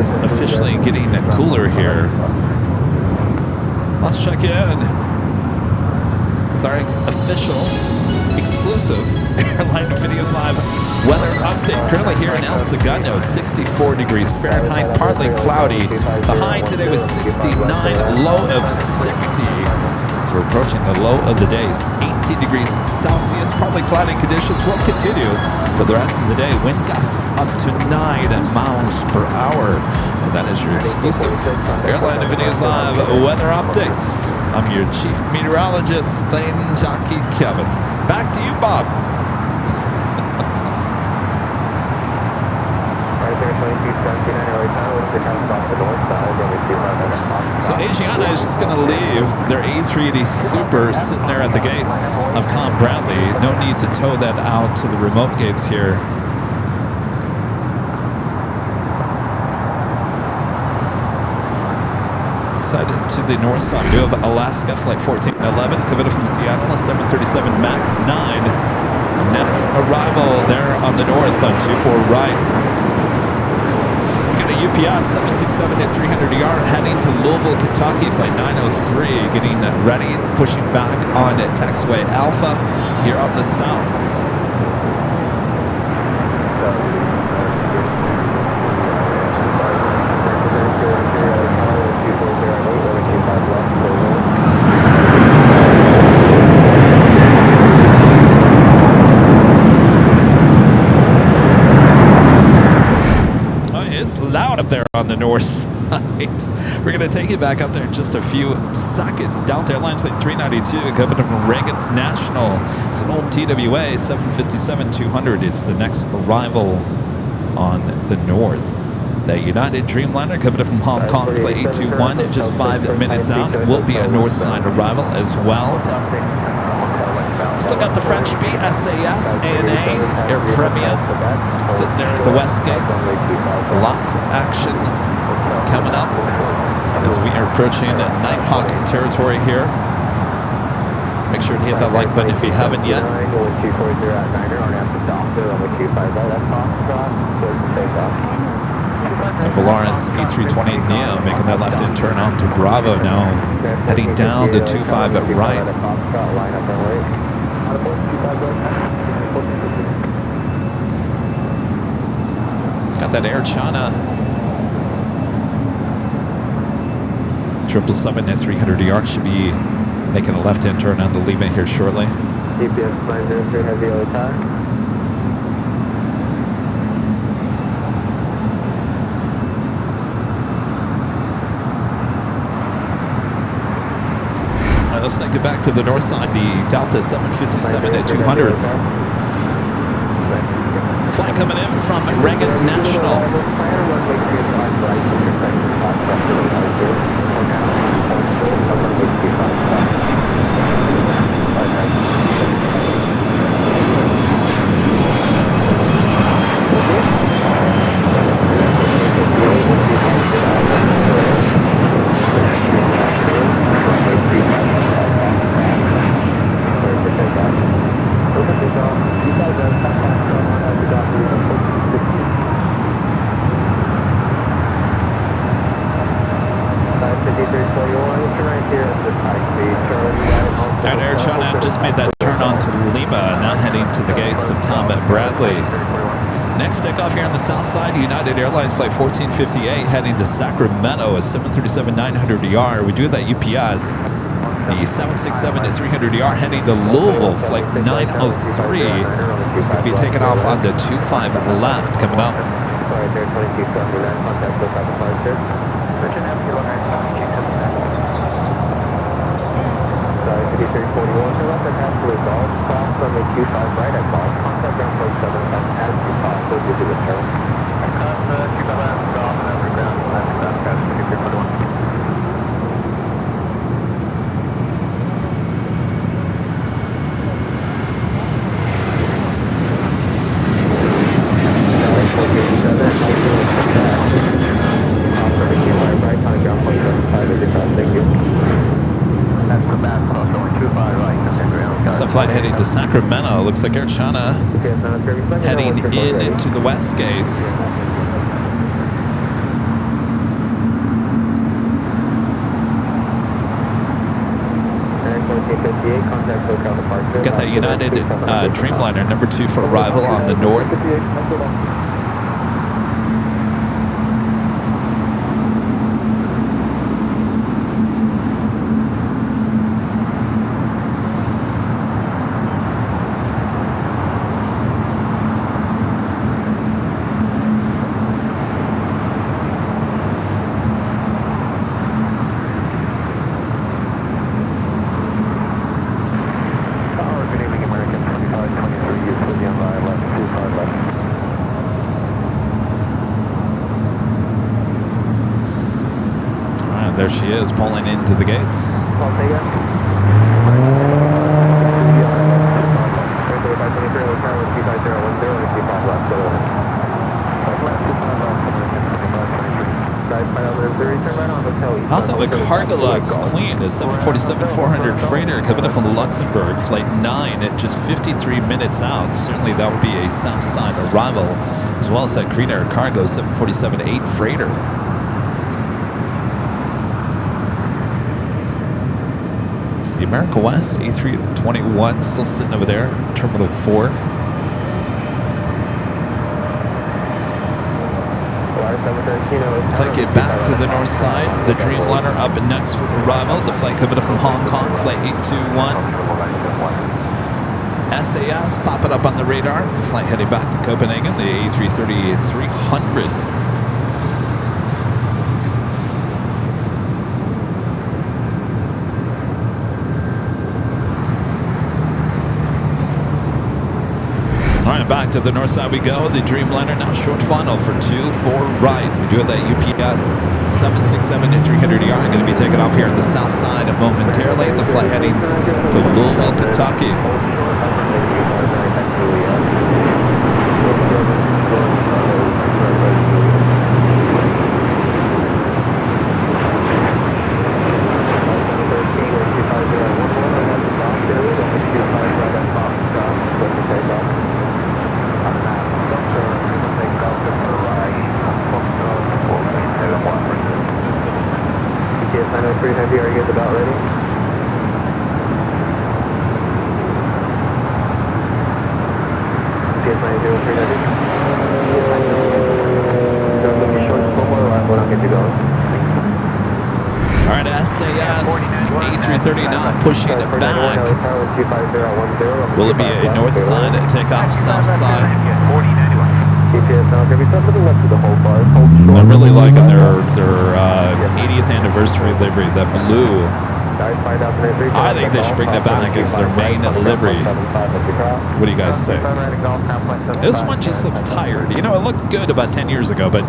Officially getting cooler here. Let's check in with our official exclusive Airline Videos Live weather update. Currently here in El Segundo, 64 degrees Fahrenheit, partly cloudy. The high today was 69, low of 60. So we're approaching the low of the days. 18 degrees Celsius, partly cloudy conditions will continue for the rest of the day. Wind gusts up to 9 miles per hour. And that is your exclusive Airline Videos Live weather updates. I'm your chief meteorologist, Plane Jockey Kevin. Back to you, Bob. So Asiana is just going to leave their A380 Super sitting there at the gates of Tom Bradley. No need to tow that out to the remote gates here. To the north side, we have Alaska Flight 1411 coming in from Seattle, a 737 MAX 9. Next arrival there on the north on 24 right. You got a UPS 767-300ER heading to Louisville, Kentucky, Flight 903, getting ready, pushing back on taxiway Alpha here on the south. Loud up there on the north side. We're going to take you back up there in just a few seconds. Delta Airlines Flight 392 coming from Reagan National. It's an old TWA 757-200. It's the next arrival on the north. The United Dreamliner coming from Hong Kong Flight 821, just 5 minutes out. It will be a north side arrival as well. Still got the French BSAS, ANA, Air Premia, sitting there at the west gates. Lots of action coming up as we are approaching Nighthawk territory here. Make sure to hit that like button if you haven't yet. Volaris A320neo making that left-hand turn onto Bravo now, heading down to 25 at right. Got that Air China 777 at 300 should be making a left-hand turn on the Lima here shortly. GPS 903 has yellow tire. Let's take it back to the north side, the Delta 757 at 200. The flight coming in from Reagan National. And Air China just made that turn on to Lima, now heading to the gates of Tom Bradley. Next takeoff here on the south side, United Airlines flight 1458 heading to Sacramento, a 737-900ER. We do that UPS. The 767 at 300ER heading to Louisville, flight 903. It's going to be taken off on the 25 left coming up. City 341 to left and pass to resolve. Cross runway 25 right at golf. Contact ground point 7 as you possible due to the turn. Cross 25 left, golf and over ground. Left cross pass City 341. That's a flight heading to Sacramento. Looks like Air China heading in into the west gates. Got that United Dreamliner number 2 for arrival on the north. There she is, pulling into the gates. Also have a Cargolux Queen, a 747-400 freighter coming up from Luxembourg, flight 9 at just 53 minutes out. Certainly that would be a south side arrival, as well as that Green Air Cargo 747-8 freighter. The America West A321 still sitting over there, Terminal 4. Take it back to the north side. The Dreamliner up next for arrival. The flight coming up from Hong Kong, flight 821. SAS popping up on the radar. The flight heading back to Copenhagen, the A330-300. Back to the north side we go. The Dreamliner now short funnel for 2-4 right. We do have that UPS 767 at 300ER going to be taken off here on the south side momentarily. The flight heading to Louisville, Kentucky. 903 are you guys about ready? PS 903 heavy. Don't let me short slow more arrival and I'll get you going. All right, SAS A330 now pushing it back. Will it be a north side takeoff, south side? I'm really liking their 80th anniversary livery, that blue. I think they should bring that back as their main livery. What do you guys think? This one just looks tired. You know, it looked good about 10 years ago, but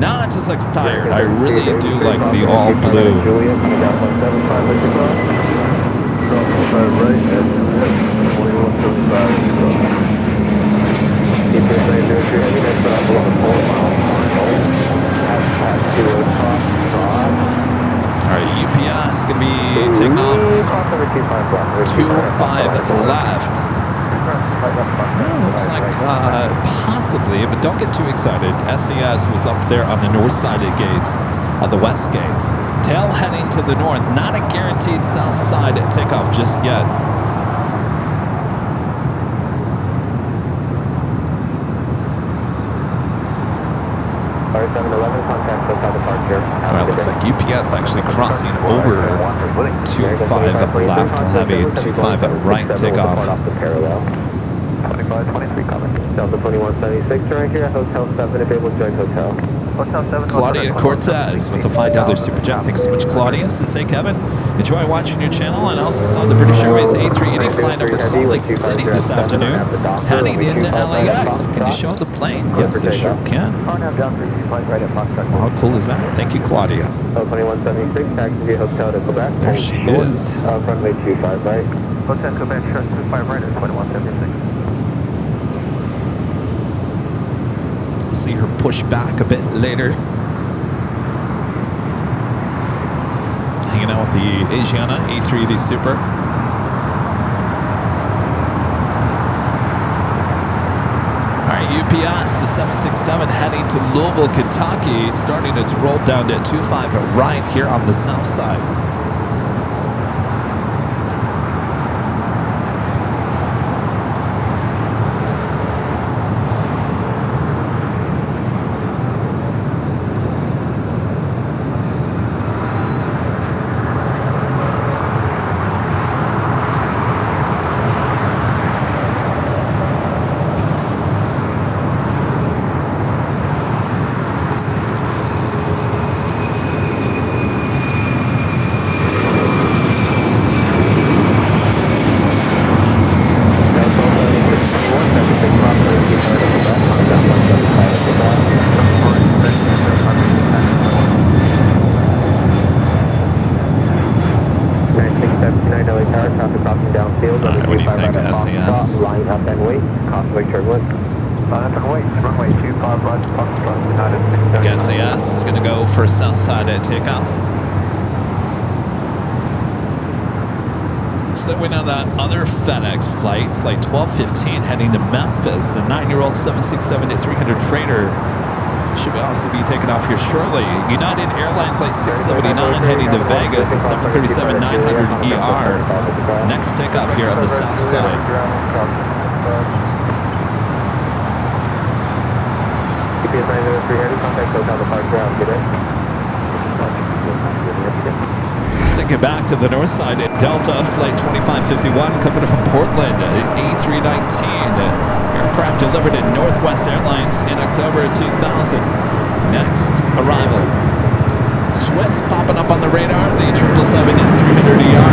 now it just looks tired. I really do like the all blue. Alright, UPS going to be taking off 25 left. Looks like possibly, but don't get too excited. SAS was up there on the north side of the gates, of the west gates. Tail heading to the north, not a guaranteed south side takeoff just yet. Alright, looks like UPS actually crossing over 25 left. We'll have a 25 right takeoff. 2523 coming. Delta 2176 right here, Hotel 7 available, join Hotel. Hotel 7. Claudia Cortez with the $5 super chat. Thanks so much, Claudia. Says, hey, Kevin, enjoy watching your channel. And I also saw the British Airways A380 flying over Salt Lake City this afternoon, heading into LAX. Can you show the plane? Yes, I sure can. Well, how cool is that? Thank you, Claudia. Hotel 2176, taxi via Hotel to Quebec. There she is. Runway 25 right. Hotel Quebec, short 25 right at 2176. See her push back a bit later. Hanging out with the Asiana A380 Super. Alright, UPS, the 767 heading to Louisville, Kentucky, starting its roll down to 25 right here on the south side. What do you think, SAS? Line up and wait. Crossway turbulence. Line up and wait. Runway 25 right. I guess SAS is going to go for south side at takeoff. Still waiting on that other FedEx flight, flight 1215, heading to Memphis. The 9-year-old 767-300 freighter should also be taken off here shortly. United Airlines flight 679 heading to Vegas, the 737-900ER. Next takeoff here on the south side. Sticking back to the north side at Delta, flight 2551 coming from Portland, A319. Aircraft delivered in Northwest Airlines in October 2000. Next arrival. Swiss popping up on the radar, the 777-300ER.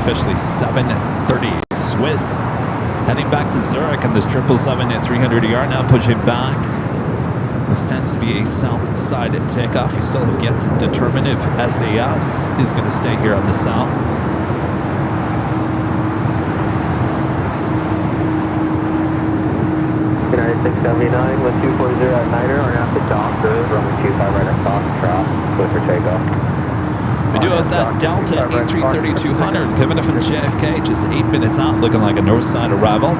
Officially 7:30. Swiss heading back to Zurich, and this 777-300ER now pushing back. This tends to be a south side takeoff. We still have yet to determine if SAS is going to stay here on the south. 679 with 240 at Niner, or now to Docker, runway 25 right at Foxtrot, clear for takeoff. We do have that Delta A330-200 coming up from JFK, just 8 minutes out, looking like a north side arrival.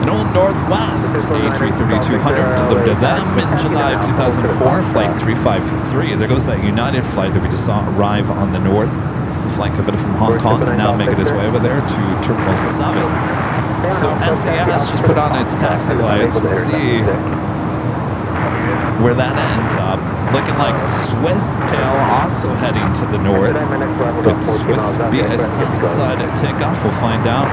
An old Northwest A330-200 delivered to them in July of 2004, flight 353. There goes that United flight that we just saw arrive on the north. The flight coming from Hong Kong and now making its way over there to Terminal 7. So SAS just put on its taxi lights. We'll see where that ends up. Looking like Swiss tail also heading to the north. Could Swiss be a south side at takeoff? We'll find out.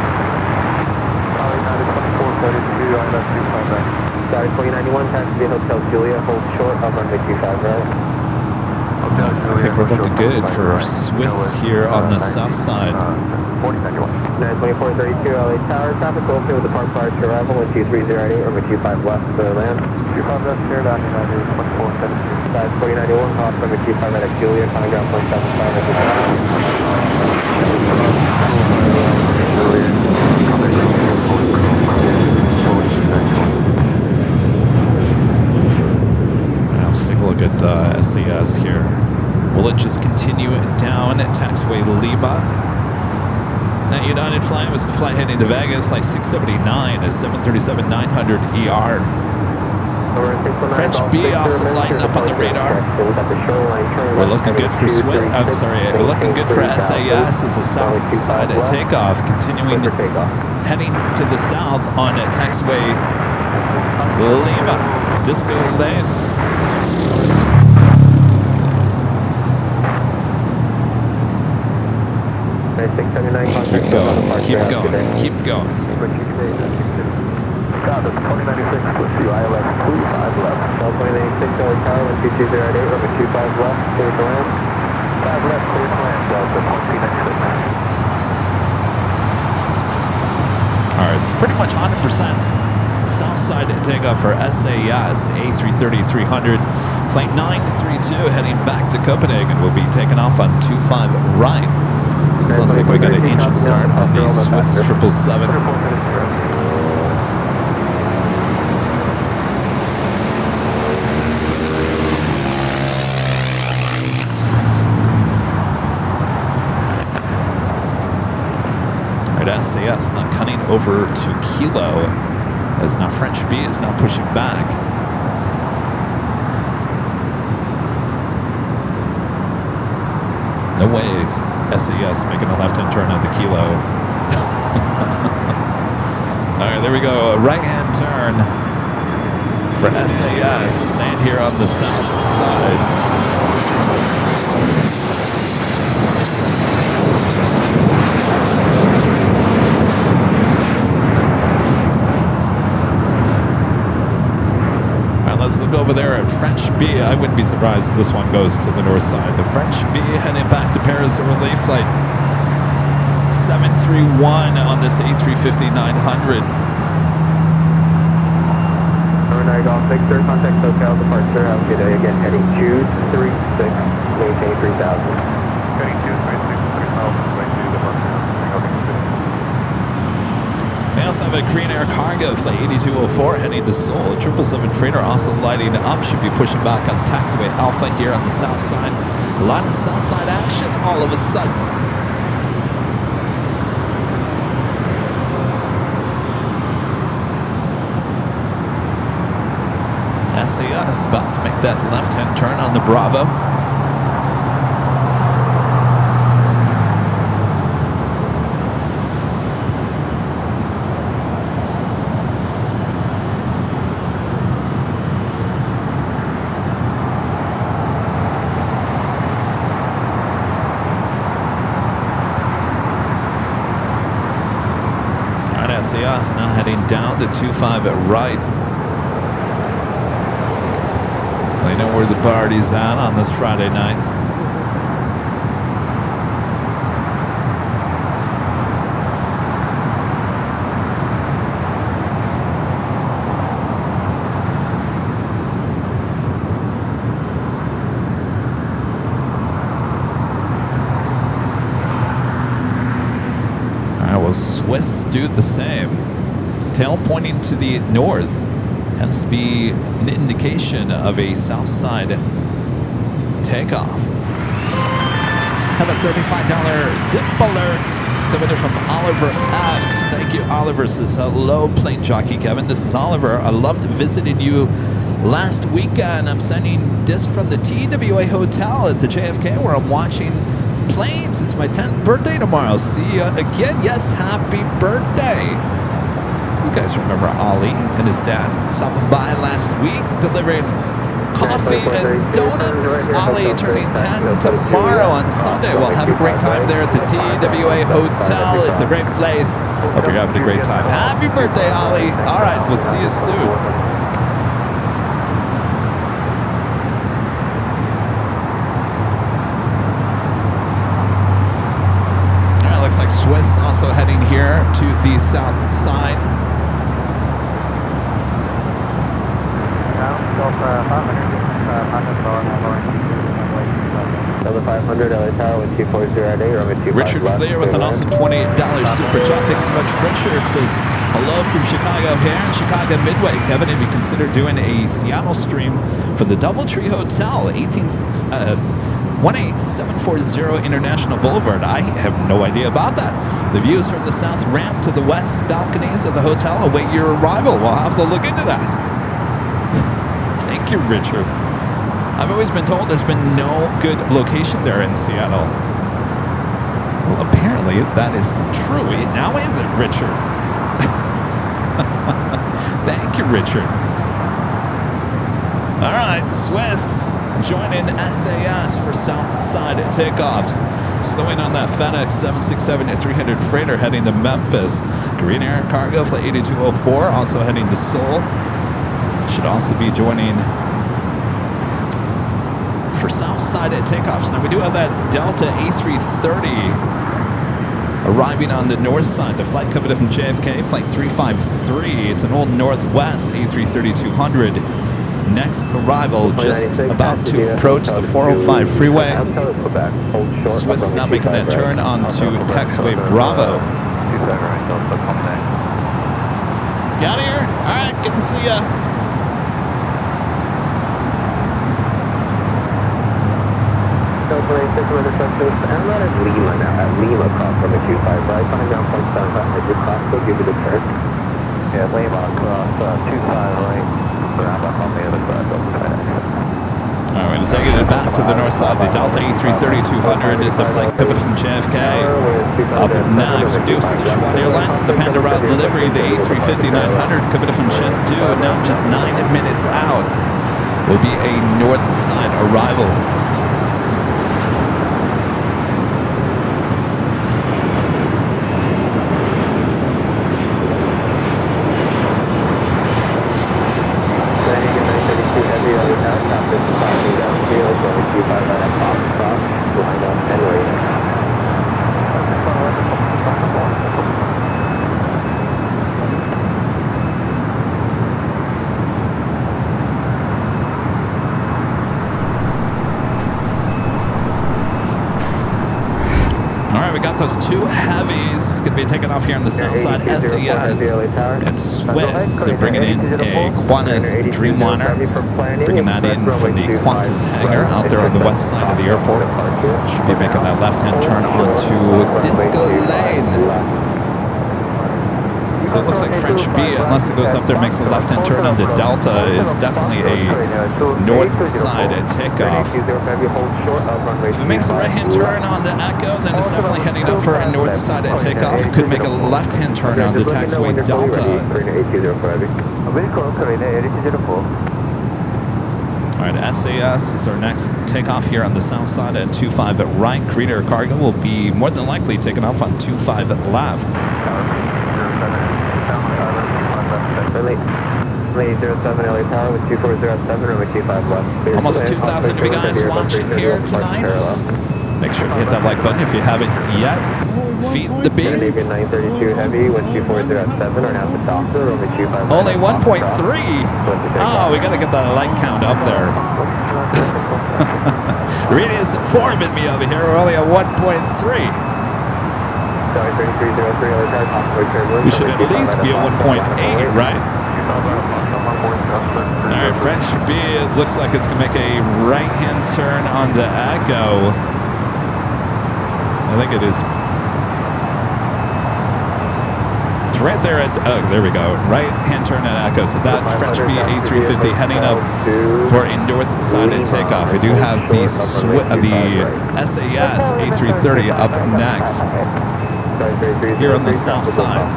Sorry, 2091, taxi Hotel Julia, hold short of runway 25 right. I think we're looking good for Swiss here on the south side. 92432 LA Tower, traffic open with the park prior to arrival, 12308, runway 25 left to land. 25 left here, down United, 2472. Side 2091, off runway 25 right at Julia, calling ground 0.75 at the Let's take a look at SES here. Will it just continue down at taxiway Lima? That United flight was the flight heading to Vegas, flight 679 at 737-900 ER. French B also lighting up on the radar. We're looking good for we're looking good for SAS as the south side at takeoff, continuing heading to the south on taxiway Lima, Disco Lane. Keep going, keep going, keep going. Stop at 2096 with you, ILS 25 left. 2096 LA Tower, 12208, runway 25 left, clear to land. 5 left, clear to land, Delta 2096. All right, pretty much 100% south side takeoff for SAS, A330-300. Flight 932 heading back to Copenhagen. We'll be taking off on 25 right. So looks like we got an ancient start on the Swiss 777. SAS now cutting over to Kilo as now French B is now pushing back. No ways SAS making a left-hand turn on the Kilo. All right, there we go. A right-hand turn for SAS. Stand here on the south side. Let's look over there at French B. I wouldn't be surprised if this one goes to the north side. The French B heading back to Paris over relief flight 731 on this A350-900. Golf Victor, contact SoCal departure. Have a good day. Again, heading 236, maintain 3000. Heading 236, 3000, way to departure. We also have a Korean Air Cargo flight 8204 heading to Seoul. 777 freighter also lighting up. Should be pushing back on taxiway Alpha here on the south side. A lot of south side action all of a sudden. SAS about to make that left-hand turn on the Bravo. SAS now heading down to 25 at right. They know where the party's at on this Friday night. All right, well, Swiss do the same. Tail pointing to the north. Tends to be an indication of a south side takeoff. Have a $35 tip alert coming in from Oliver F. Thank you, Oliver. Says, hello, Plane Jockey Kevin. This is Oliver. I loved visiting you last weekend. I'm sending this from the TWA Hotel at the JFK where I'm watching planes. It's my 10th birthday tomorrow. See you again. Yes, happy birthday. You guys remember Ollie and his dad stopping by last week delivering coffee and donuts. Ollie turning 10 tomorrow on Sunday. Well, have a great time there at the TWA Hotel. It's a great place. Hope you're having a great time. Happy birthday, Ollie. All right, we'll see you soon. All right, looks like Swiss also heading here to the south side. Richard Fleer with an awesome $28 super chat. Thanks so much. Richard says, hello from Chicago here in Chicago Midway. Kevin, have you considered doing a Seattle stream from the Doubletree Hotel, 18740 International Boulevard? I have no idea about that. The views from the south ramp to the west balconies of the hotel await your arrival. We'll have to look into that. Thank you, Richard. I've always been told there's been no good location there in Seattle. Well, apparently that is true. Now is it, Richard? Thank you, Richard. All right, Swiss joining SAS for south side takeoffs. Slowing on that FedEx 767-300 freighter heading to Memphis. Green Air Cargo Flight 8204 also heading to Seoul. Should also be joining for south side takeoffs. Now we do have that Delta A330 arriving on the north side. The flight coming in from JFK, flight 353. It's an old Northwest A330-200. Next arrival just about to approach the 405 freeway. Swiss now making that turn onto taxiway Bravo. You out of here? All right, good to see ya. And let us Lima now. Lima cross from the Q5 right. Find down 0.75 as you cross, so give it a turn. Yeah, Lima cross 25 right. Round up on the other side. All right, we're taking it back to the north side. The Delta A330-200 at the flight pivot from JFK. Up next, we do Sichuan Airlines and the Panda Route delivery. The A350-900 coming from Chengdu. Now just 9 minutes out will be a north side arrival. Those two heavies going to be taking off here on the south side. SAS and Swiss. They're bringing in a Qantas Dreamliner, bringing that in from the Qantas hangar out there on the west side of the airport. Should be making that left-hand turn onto Disco Lane. So it looks like French B, unless it goes up there, makes a left-hand turn on the Delta, is definitely a north side takeoff. If it makes a right-hand turn on the Echo, then it's definitely heading up for a north side takeoff. It could make a left-hand turn on the taxiway Delta. All right, SAS is our next takeoff here on the south side at 25 at right. Green Air Cargo will be more than likely taking off on 25 at left. Lane 07 LA Tower with 2407 or with 25 left. Almost 2,000 of you guys watching here tonight. Make sure to hit that like button if you haven't yet. Feed the beast. 932 heavy with 2407 or now the doctor or with 25. Only 1.3. Oh, we got to get that light count up there. Really is informing me over here. We're only at 1.3. We should at least be at 1.8, right? All right, French B, it looks like it's going to make a right-hand turn on the Echo. I think it is. It's right there at, oh, there we go. Right-hand turn at Echo. So that French B A350 heading up for a north-sided takeoff. We do have the SAS A330 up next here on the south side.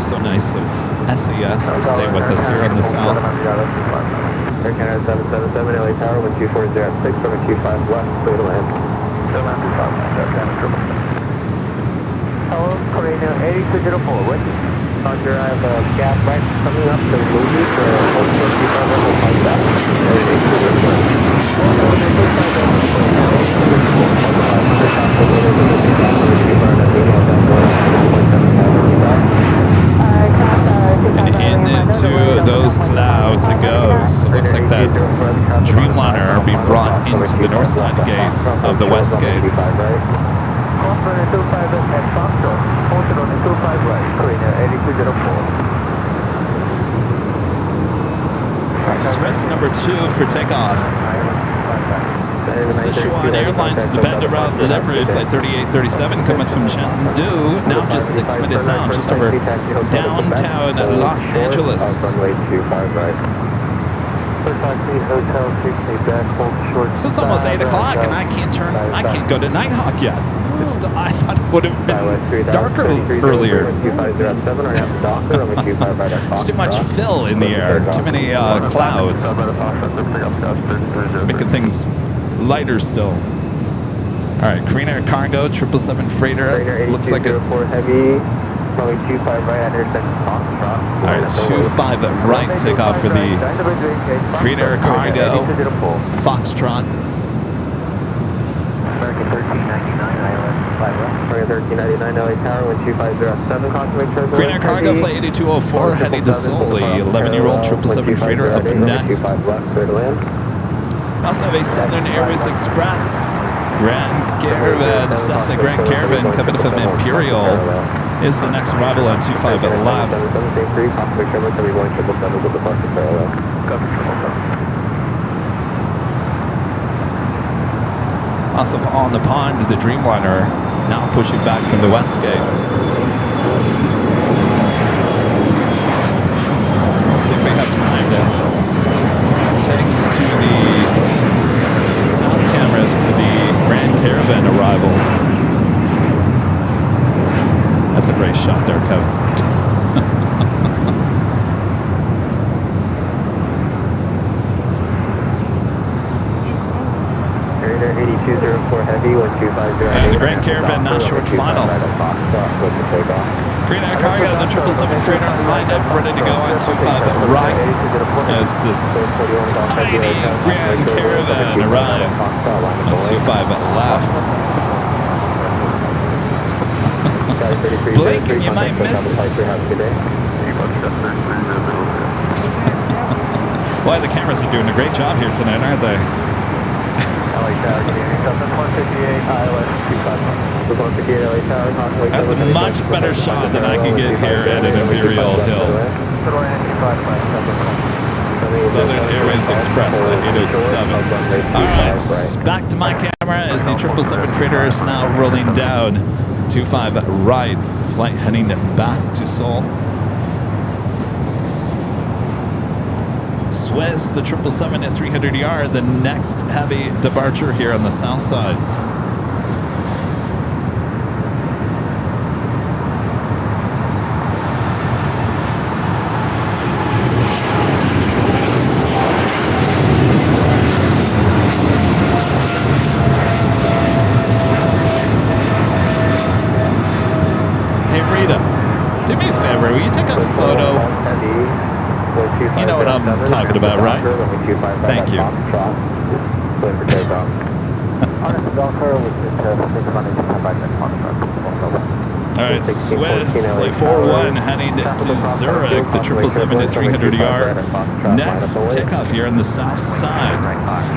So nice of SAS to stay with us here in the south. Air Canada 777, LA Tower, 12406, 725 left, clear to land. Hello, Korea 8204, with Roger, I have a gap right coming up to Louis for hold 25 level 5 back. And into those clouds it goes. It looks like that Dreamliner will be brought into the north side gates of the west gates. Alright, Swiss number 2 for takeoff. Sichuan Airlines in the bend around livery, flight 3837 coming from Chengdu, now just 6 minutes out, just over downtown Los Angeles. So it's almost 8 o'clock and I can't go to Nighthawk yet. It's still, I thought it would have been darker earlier. There's too much fill in the air, too many clouds, making things lighter still. All right, Korean Air Cargo 777 freighter. Looks like it. Heavy, probably 25 right under All right, 25 right takeoff for the Korean Air Cargo Foxtrot. American 1399 ILS 5 left. 1399 LA Tower, 12507, confirmation turbulence. Korean Air Cargo flight 8204 heading to Seoul, the 11-year-old 777 freighter up next. We also have a Southern Airways Express Grand Caravan, Cessna Grand Caravan coming from Imperial is the next arrival on 25 left. Also on the pond, the Dreamliner now pushing back from the west gates. Let's see if we have time to take to the south cameras for the Grand Caravan arrival. That's a great shot there, Kevin. 8204 heavy, 1250. And the Grand Caravan not short final. Korean Air Cargo, the 777 freighter lined up, ready to go on 25 right as this tiny Grand Caravan arrives on 25 left. Blink and you might miss it. Boy, the cameras are doing a great job here tonight, aren't they? That's a much better shot than I can get here at an Imperial Hill. Southern Airways Express, flight 807. All right, back to my camera as the 777 freighter is now rolling down 25 right, flight heading back to Seoul. Swiss, the 777 at 300ER, the next heavy departure here on the south side. Hey Rita, do me a favor, will you take a photo? You know what I'm talking about, right? Thank you. All right, Swiss, flight 41 heading to Zurich, the 777 to 300 ER. Next takeoff here on the south side.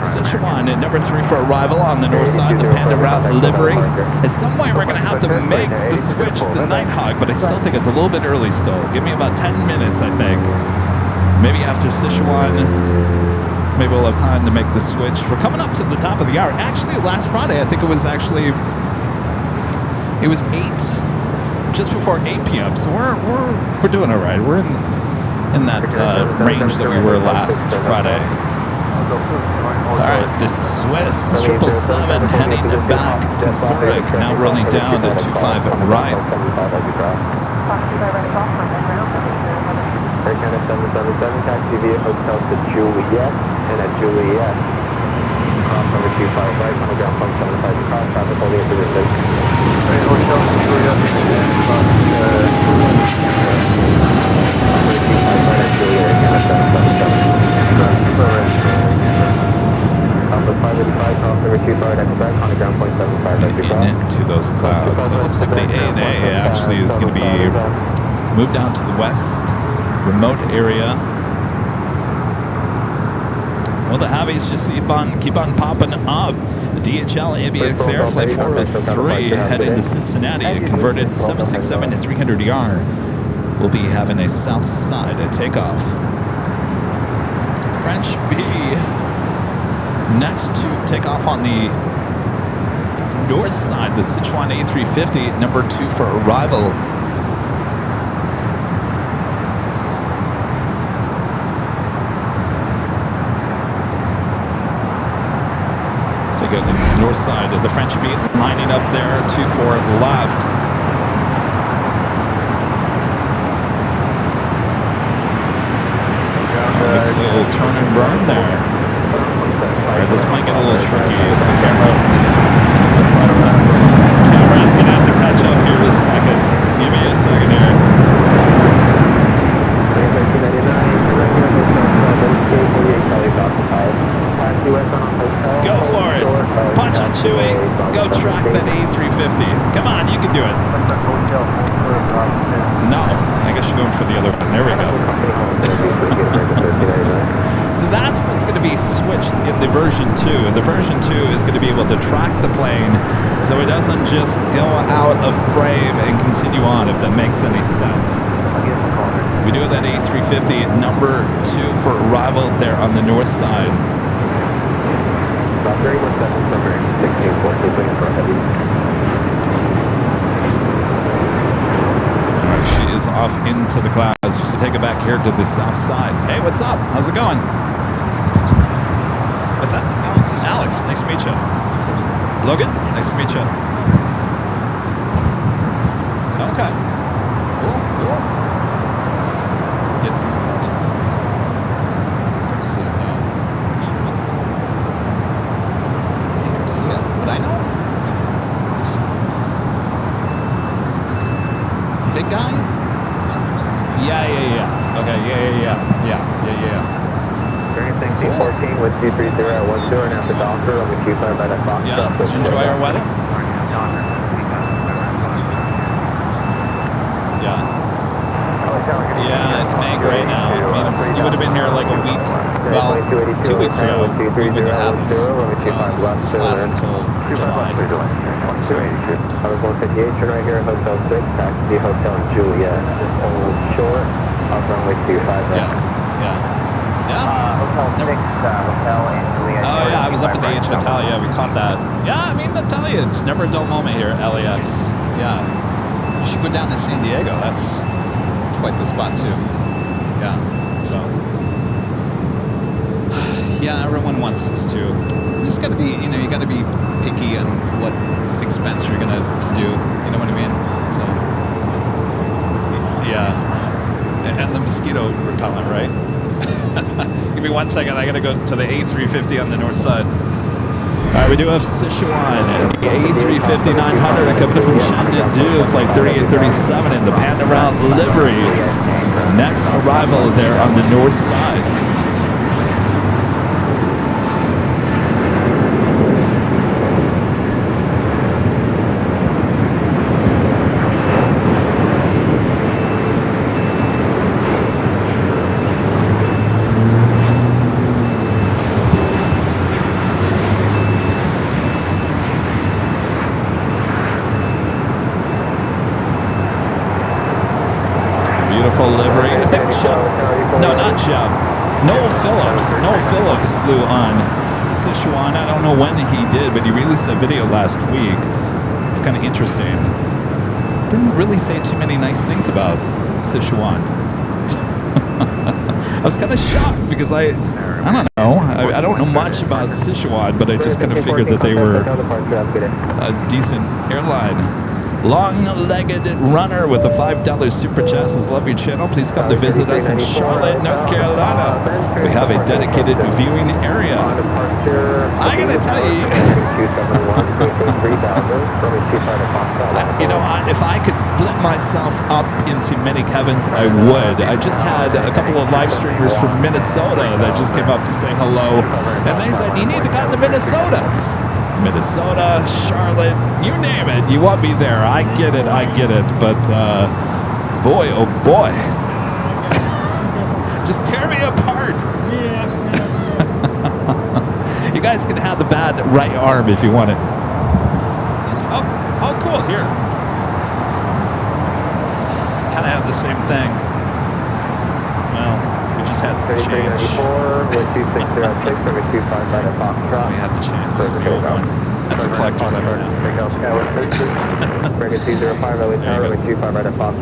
Sichuan at number 3 for arrival on the north side, the Panda Route livery. At some point, we're going to have to make the switch to Nighthawk, but I still think it's a little bit early still. Give me about 10 minutes, I think. Maybe after Sichuan, maybe we'll have time to make the switch. We're coming up to the top of the hour. Actually, last Friday, I think it was 8, just before 8 p.m. So we're doing all right. We're in that range that we were last Friday. All right, the Swiss 777 heading back to Zurich, now rolling down to 25 right. Air Canada 777, taxi via hotel to Juliet, and at Juliet, cross number 25 right, on the ground point 75 across, traffic holding into the station. Hotel to Juliet, cross number 25 right at Juliet, Air Canada 777. Alpha 585, cross number 25 right at Quebec, on the ground point 75 right across. Into those clouds. So it looks like the ANA actually is going to be moved down to the west. Remote area. Well, the heavies just keep on popping up. The DHL ABX Air Flight 403 headed to Cincinnati. A converted 767 to 300 ER. We'll be having a south side takeoff. French B next to take off on the north side. The Sichuan A350, number 2 for arrival. The north side of the French beat lining up there, 24 left. Looks a little turn and burn there. All right, this might get a little tricky as the camera's gonna have to catch up here in a second. Give me a second here. Go for it. Punch and Chewy. Go track that A350. Come on, you can do it. No, I guess you're going for the other one. There we go. So that's what's going to be switched in the version 2. The version 2 is going to be able to track the plane so it doesn't just go out of frame and continue on, if that makes any sense. We do that A350 number 2 for arrival there on the north side. Alright, she is off into the clouds. So take it back here to the south side. Hey, what's up? How's it going? What's that? Alex, nice to meet you. Logan, nice to meet you. Okay. Cool. Big guy? Yeah. Okay, yeah. Experiencing C14 with 230 at 12 and after Docker on the Q5 by that box. Yeah, did you enjoy our weather? Yeah, it's May right now. I mean, you would have been here like a week, well, 2 weeks ago. We wouldn't have had this. So this lasts until July. I was 158, turn right here at Hotel 6, taxi Hotel Juliet. Just hold short, off runway 25. Yeah. Hotel 6, Hotel in Juliet. Oh yeah, I was up at the H Hotel. Yeah, we caught that. Yeah, I mean, I tell you, it's never a dull moment here at LAX. Yeah, you should go down to San Diego. That's quite the spot too. Yeah. So. Yeah, everyone wants this too. You just got to be, you got to be picky on what expense you're gonna do. You know what I mean? So. Yeah. And the mosquito repellent, right? Give me 1 second. I gotta go to the A350 on the north side. All right, we do have Sichuan, the A350-900 coming from Chengdu, flight 3837 in the Panda Route livery. Next arrival there on the north side. Yeah. Noel Phillips flew on Sichuan. I don't know when he did, but he released a video last week. It's kind of interesting. Didn't really say too many nice things about Sichuan. I was kind of shocked because I don't know. I don't know much about Sichuan, but I just kind of figured that they were a decent airline. Long-legged runner with a $5 super chat says, love your channel. Please come to visit us in Charlotte, North Carolina. We have a dedicated viewing area. I gotta tell you, if I could split myself up into many Kevins, I would. I just had a couple of live streamers from Minnesota that just came up to say hello, and they said, you need to come to Minnesota, Charlotte, you name it. You want me there. I get it. But boy, oh boy. Just tear me apart. You guys can have the bad right arm if you want it. Oh, cool. Here. Kind of have the same thing. Well, we just had to change. We had to change the old one. That's a collector's item now.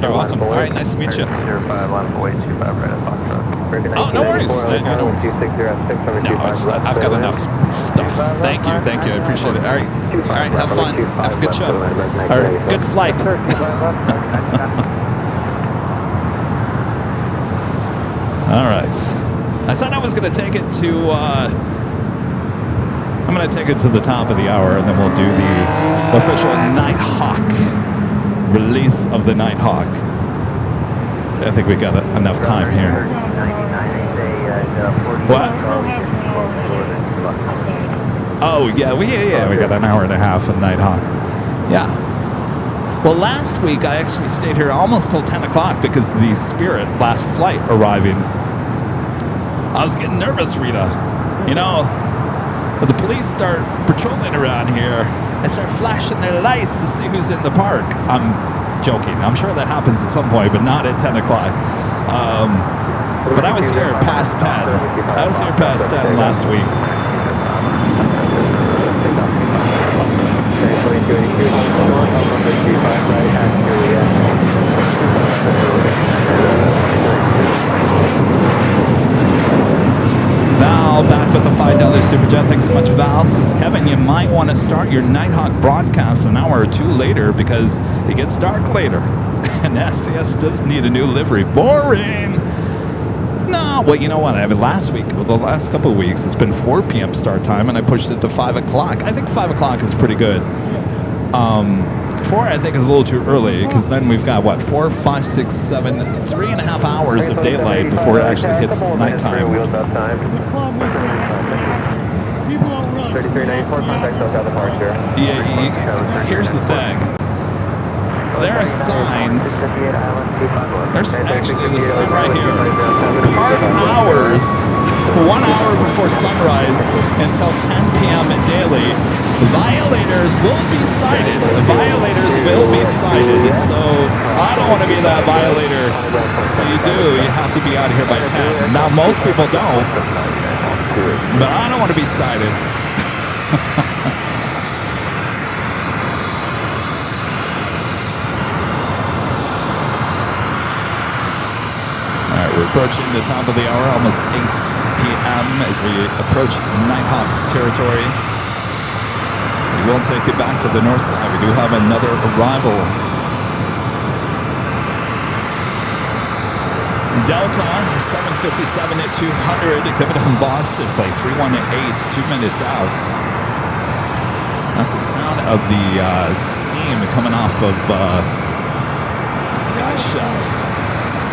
You're welcome. All right, nice to meet you. Oh, no worries. No, I've got enough stuff. Thank you. I appreciate it. All right, have fun. Have a good show. All right, good flight. All right. I said I was going to take it to... I'm going to take it to the top of the hour, and then we'll do the official Nighthawk release of the Nighthawk. I think we got enough time here. What? Oh, yeah, we got an hour and a half of Nighthawk. Yeah. Well, last week I actually stayed here almost till 10 o'clock because the Spirit last flight arriving. I was getting nervous, Rita. You know, when the police start patrolling around here, they start flashing their lights to see who's in the park. I'm joking. I'm sure that happens at some point, but not at 10 o'clock. But I was here past 10. I was here past 10 last week. Val back with the $5 super chat. Thanks so much, Val. Says, Kevin, you might want to start your Nighthawk broadcast an hour or two later because it gets dark later. And SCS does need a new livery. Boring. No, well, you know what? I mean, last week, well, the last couple of weeks, it's been 4 p.m. start time, and I pushed it to 5 o'clock. I think 5 o'clock is pretty good. 4, I think, is a little too early, because then we've got, what, 4, 5, 6, 7, 3.5 hours of daylight before it actually hits nighttime. Yeah, here's the thing. There are signs. There's actually the sign right here. Park hours, 1 hour before sunrise until 10 p.m. daily. Violators will be cited. Violators will be cited. So I don't want to be that violator. So you have to be out of here by 10. Now most people don't, but I don't want to be cited. We're approaching the top of the hour, almost 8 p.m. as we approach Nighthawk territory. We will take it back to the north side. We do have another arrival. Delta 757 at 200, coming from Boston, flight 318, 2 minutes out. That's the sound of the steam coming off of sky shafts.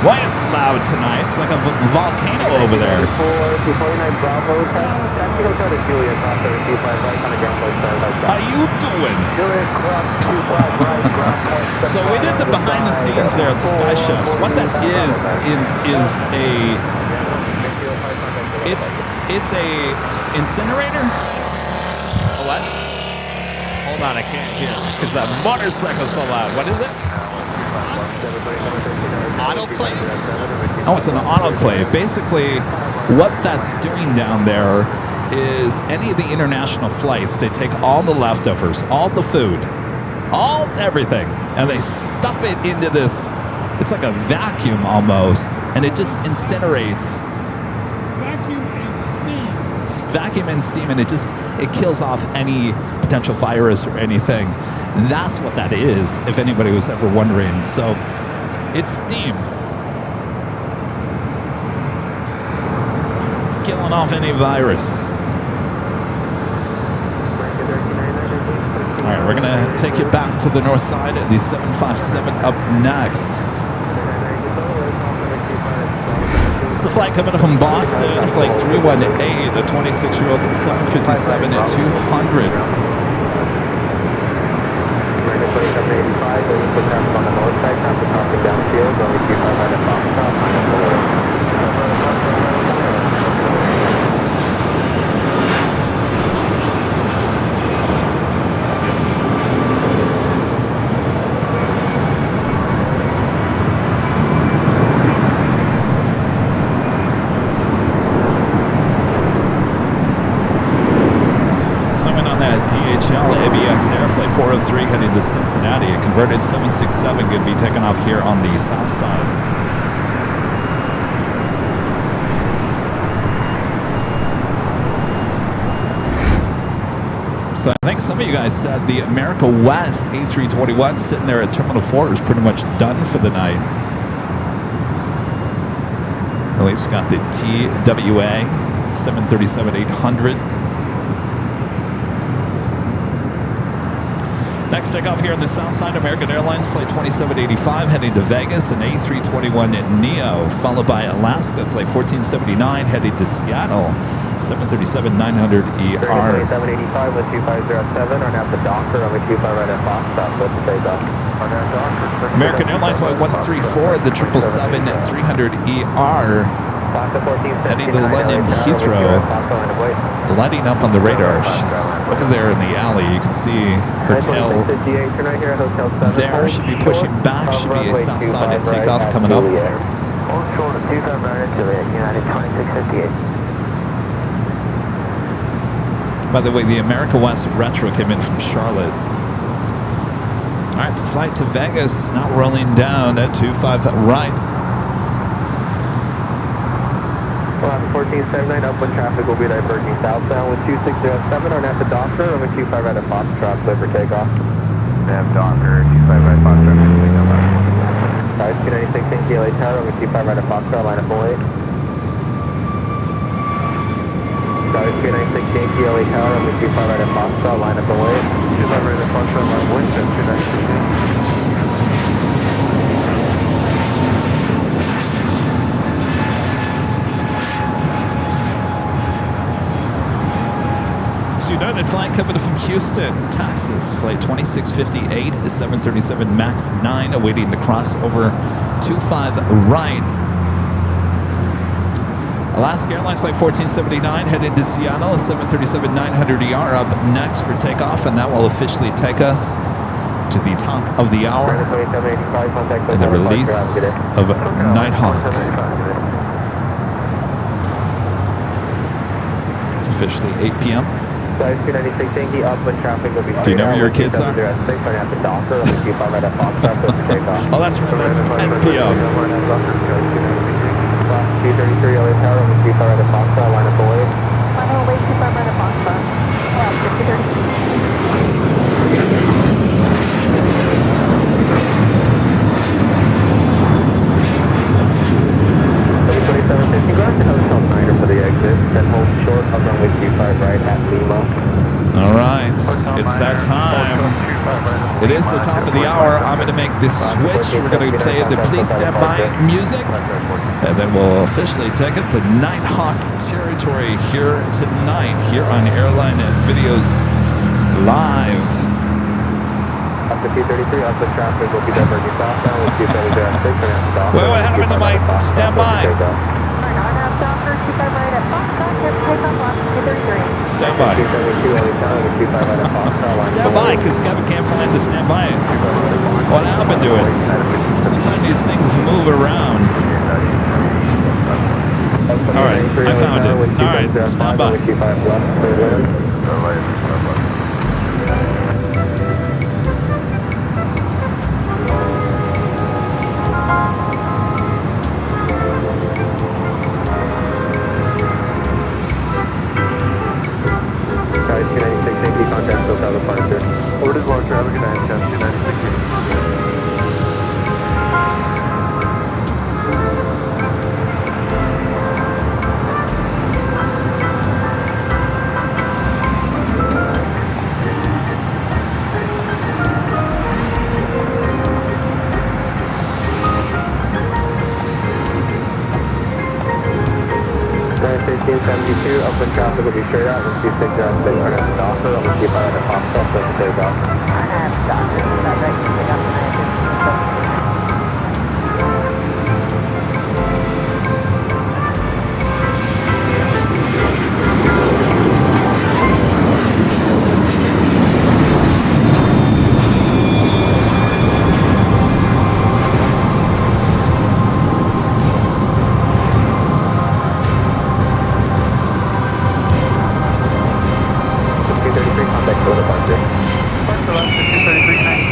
Why it's loud tonight? It's like a volcano over there. How you doing? So we did the behind the scenes there at the Sky Chefs. What that is a it's a incinerator. What? Hold on, I can't hear because that motorcycle's so loud. What is it? Autoclave? A Oh, it's an autoclave. Basically, what that's doing down there is any of the international flights, they take all the leftovers, all the food, everything, and they stuff it into this. It's like a vacuum almost, and it just incinerates. Vacuum and steam, and it kills off any potential virus or anything. That's what that is, if anybody was ever wondering. So it's steam. It's killing off any virus. All right, we're gonna take you back to the north side. The 757 up next. It's the flight coming up from Boston, flight 318, the 26-year-old 757 at 200. Flight 403 heading to Cincinnati. A converted 767 going to be taken off here on the south side. So I think some of you guys said the America West A321 sitting there at Terminal 4 is pretty much done for the night. At least we got the TWA 737-800. Next takeoff here on the south side, American Airlines flight 2785 heading to Vegas, an A321 Neo, followed by Alaska flight 1479 heading to Seattle, 737-900ER. 2785 with 2507 on at the Docker on the 25 right at Foxtrot, let's take off. American Airlines flight 134, the 777-300ER. Heading to London Heathrow, lighting up on the radar. She's over there in the alley. You can see her tail there. Should be pushing back. Should be a south side at takeoff coming up. By the way, the America West Retro came in from Charlotte. All right, the flight to Vegas now rolling down at 25 right. 1479 upwind traffic will be diverging southbound with 2607 on at the Docker and with 25 right at Foxtrot, clear for takeoff. Nav Docker, 25 right at Foxtrot, Sorry, 296 Yankee LA Tower with 25 right at Foxtrot, line up 08. Sorry, 296 Yankee LA Tower with 25 right at Foxtrot, line up 08. 25 right at Foxtrot, line up 08, 296. United flight coming from Houston, Texas, flight 2658, the 737 MAX 9 awaiting the crossover 25 right. Alaska Airlines flight 1479 headed to Seattle, a 737-900ER up next for takeoff, and that will officially take us to the top of the hour and the release of Nighthawk. It's officially 8 p.m. Do you know where your kids are? Oh, that's right. That's 10 p.m. 233 LA Tower, we keep our Foxtrot, line up away. Final away, keep our Foxtrot. 2750 ground to Hotel Niner for the exit, then hold short of runway 25 right at Lima. All right, it's that time. It is the top of the hour. I'm going to make this switch. We're going to play the Please Stand By music, and then we'll officially take it to Nighthawk territory here tonight, here on Airline Videos Live. Up to 233, up the traffic will be diverging southbound with 230 What happened to my standby? Standby. Standby, because Kevin can't find the standby. What happened to it? Sometimes these things move around. All right, I found it. All right, stand by. Ordered launcher, have a good night, 296. Upwind traffic will be straight out. Let's see 606 turn at the docker. I'm going to keep out at the pop stop, so it's a take off. I have doctor. I'd like to pick up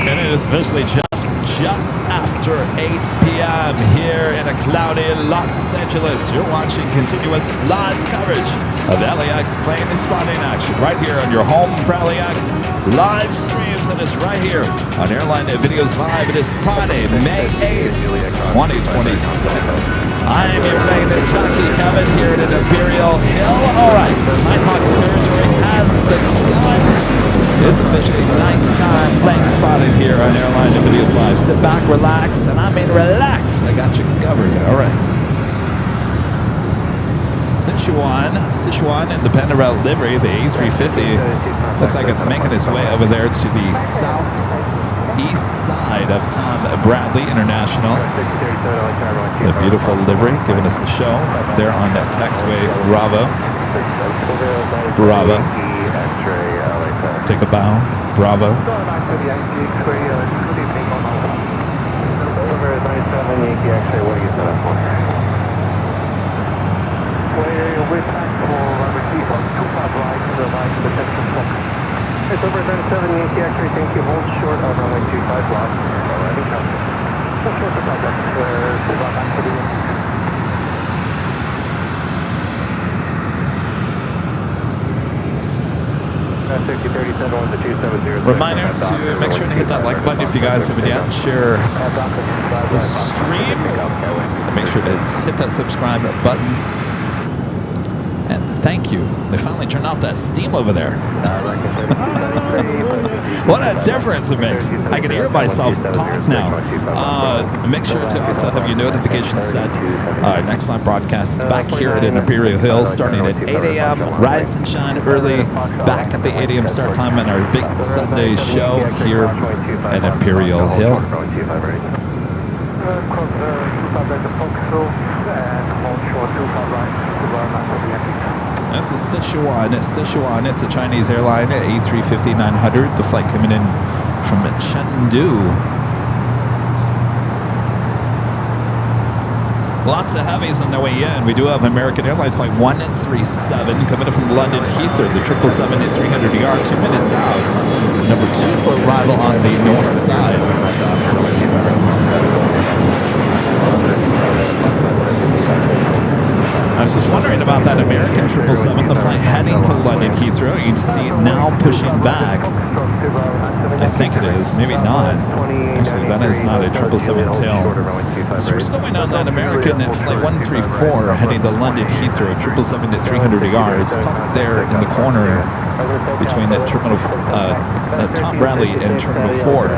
And it is officially just after 8 p.m. here in a cloudy Los Angeles. You're watching continuous live coverage of LAX plane spotting action right here on your home for LAX live streams, and it's right here on Airline Videos Live. It is Friday, May 8th, 2026. I am your Plane Jockey Kevin here at Imperial Hill. All right, Nighthawk territory has begun. It's officially nighttime plane spotting here on Airline Videos Live. Sit back, relax, and I mean relax. I got you covered. All right. Sichuan Independent Route livery, the A350, looks like it's making its way over there to the southeast side of Tom Bradley International. The beautiful livery giving us a show up there on that taxiway Bravo. Take a bow. Bravo. It's over 97 Yankee X-ray, thank you. Hold short on runway 25 block. Alrighty, copy. Hold short for contact. Back to the Reminder to make sure to hit that like button if you guys haven't yet. Share the stream. Make sure to hit that subscribe button. And thank you. They finally turned out that steam over there. What a difference it makes. I can hear myself talk now. Make sure to also have your notifications set. Next live broadcast is back here at Imperial Hill starting at 8 a.m. Rise and shine early. Back at the 8 a.m. start time on our big Sunday show here at Imperial Hill. This is Sichuan. It's a Chinese airline at A350-900. The flight coming in from Chengdu. Lots of heavies on their way in. We do have American Airlines flight 137 coming in from London Heathrow. The 777 at 300ER, 2 minutes out. Number 2 for arrival on the north side. I was just wondering about that American 777, the flight heading to London Heathrow. You can see it now pushing back. I think it is, maybe not. Actually, that is not a 777 tail. So we're still waiting on that American flight 134 heading to London Heathrow, 777 at 300ER. It's tucked there in the corner between the terminal, Tom Bradley and Terminal 4.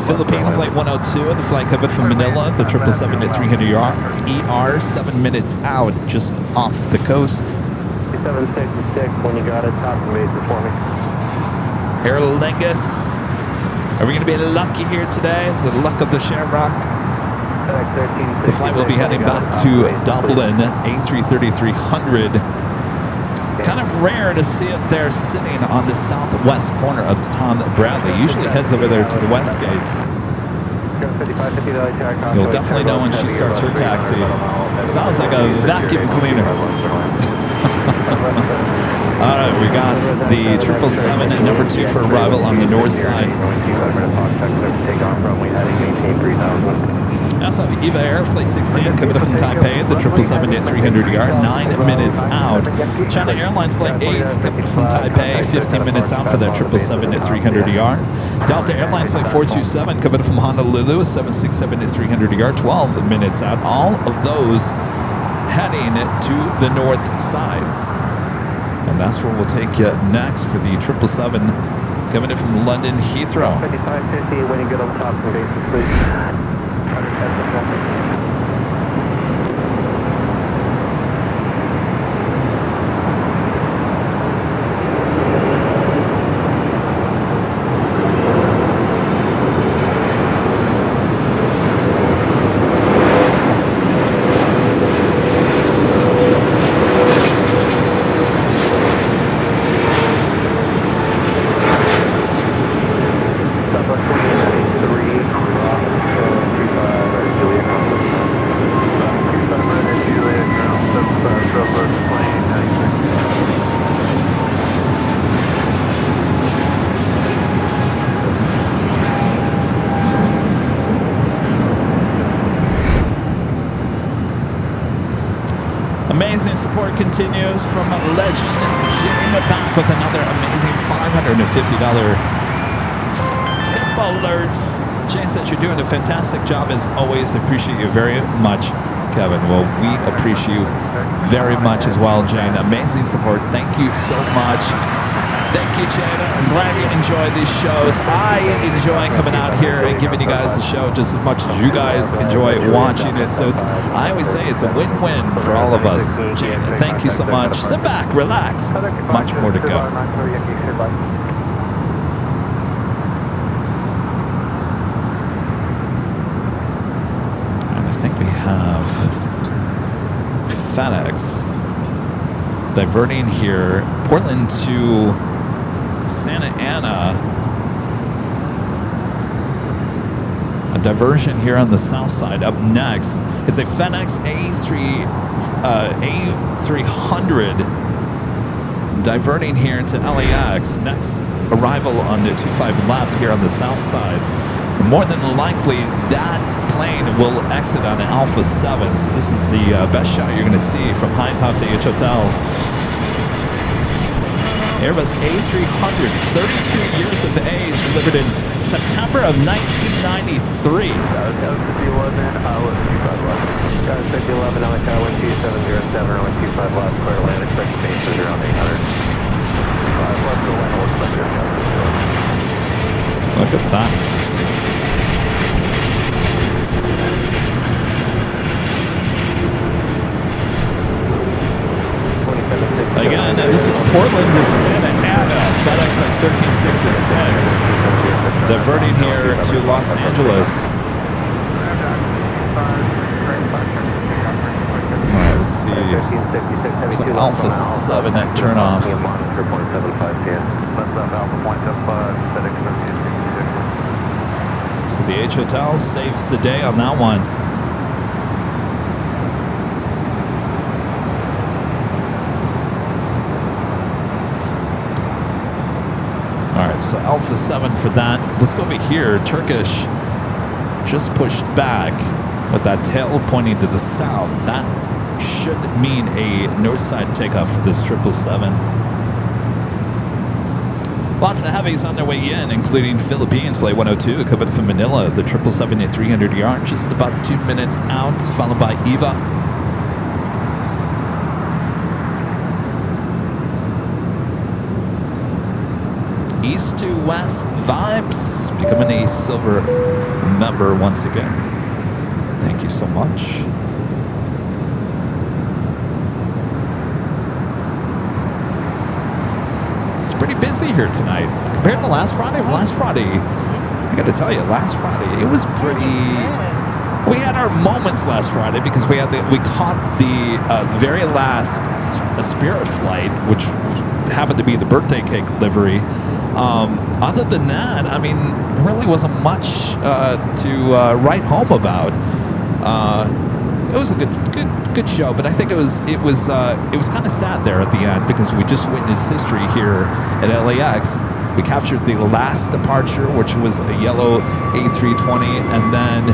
Philippine flight 102, the flight coming from Manila, the 777 at 300ER, 7 minutes out, just off the coast. 766, when you got it, top of bases for me. Aer Lingus. Are we going to be lucky here today? The luck of the Shamrock? The flight will be heading back to Dublin, A330-300. Kind of rare to see it there sitting on the southwest corner of Tom Bradley. Usually heads over there to the west gates. You'll definitely know when she starts her taxi. Sounds like a vacuum cleaner. All right, we got the 777 at number 2 for arrival on the north side. We also have EVA Air Flight 16 coming up from Taipei at the 777 at 300 yard, 9 minutes out. China Airlines Flight 8 coming up from Taipei, 15 minutes out for that 777 at 300 yard. Delta Airlines Flight 427 coming up from Honolulu, 767 at 300 yard, 12 minutes out. All of those heading to the north side. And that's where we'll take you next for the 777 coming in from London Heathrow. 5550, when you get on top of the bases, please. Amazing support continues from legend Jane back with another amazing $550 tip alerts. Jane says you're doing a fantastic job as always. Appreciate you very much, Kevin. Well, we appreciate you very much as well, Jane. Amazing support. Thank you so much. Thank you, Jane. I'm glad you enjoy these shows. I enjoy coming out here and giving you guys the show just as much as you guys enjoy watching it. So I always say it's a win-win for all of us. Jane, thank you so much. Sit back, relax. Much more to go. And I think we have FedEx diverting here, Portland to Santa Ana. A diversion here on the south side. Up next, it's a FedEx A300 diverting here to LAX. Next arrival on the 25 left here on the south side. And more than likely, that plane will exit on an Alpha 7. So this is the best shot you're going to see from high top to H Hotel. Airbus A300, 32 years of age, delivered in September of 1993. Look at that. Again, this is Portland to Santa Ana, FedEx Flight 13666, diverting here to Los Angeles. All right, let's see. It's like Alpha 7 at turnoff. So the H Hotel saves the day on that one. So Alpha 7 for that. Let's go over here. Turkish just pushed back with that tail pointing to the south. That should mean a north side takeoff for this 777. Lots of heavies on their way in, including Philippines Flight 102 coming from Manila. The 777 at 300 yard, just about 2 minutes out, followed by EVA. East to west vibes, becoming a silver member once again. Thank you so much. It's pretty busy here tonight compared to last Friday. I got to tell you, last Friday it was pretty. We had our moments last Friday because we caught the very last Spirit flight, which happened to be the birthday cake livery. Other than that, I mean, there really wasn't much to write home about. It was a good show, but I think it was kind of sad there at the end because we just witnessed history here at LAX. We captured the last departure, which was a yellow A320, and then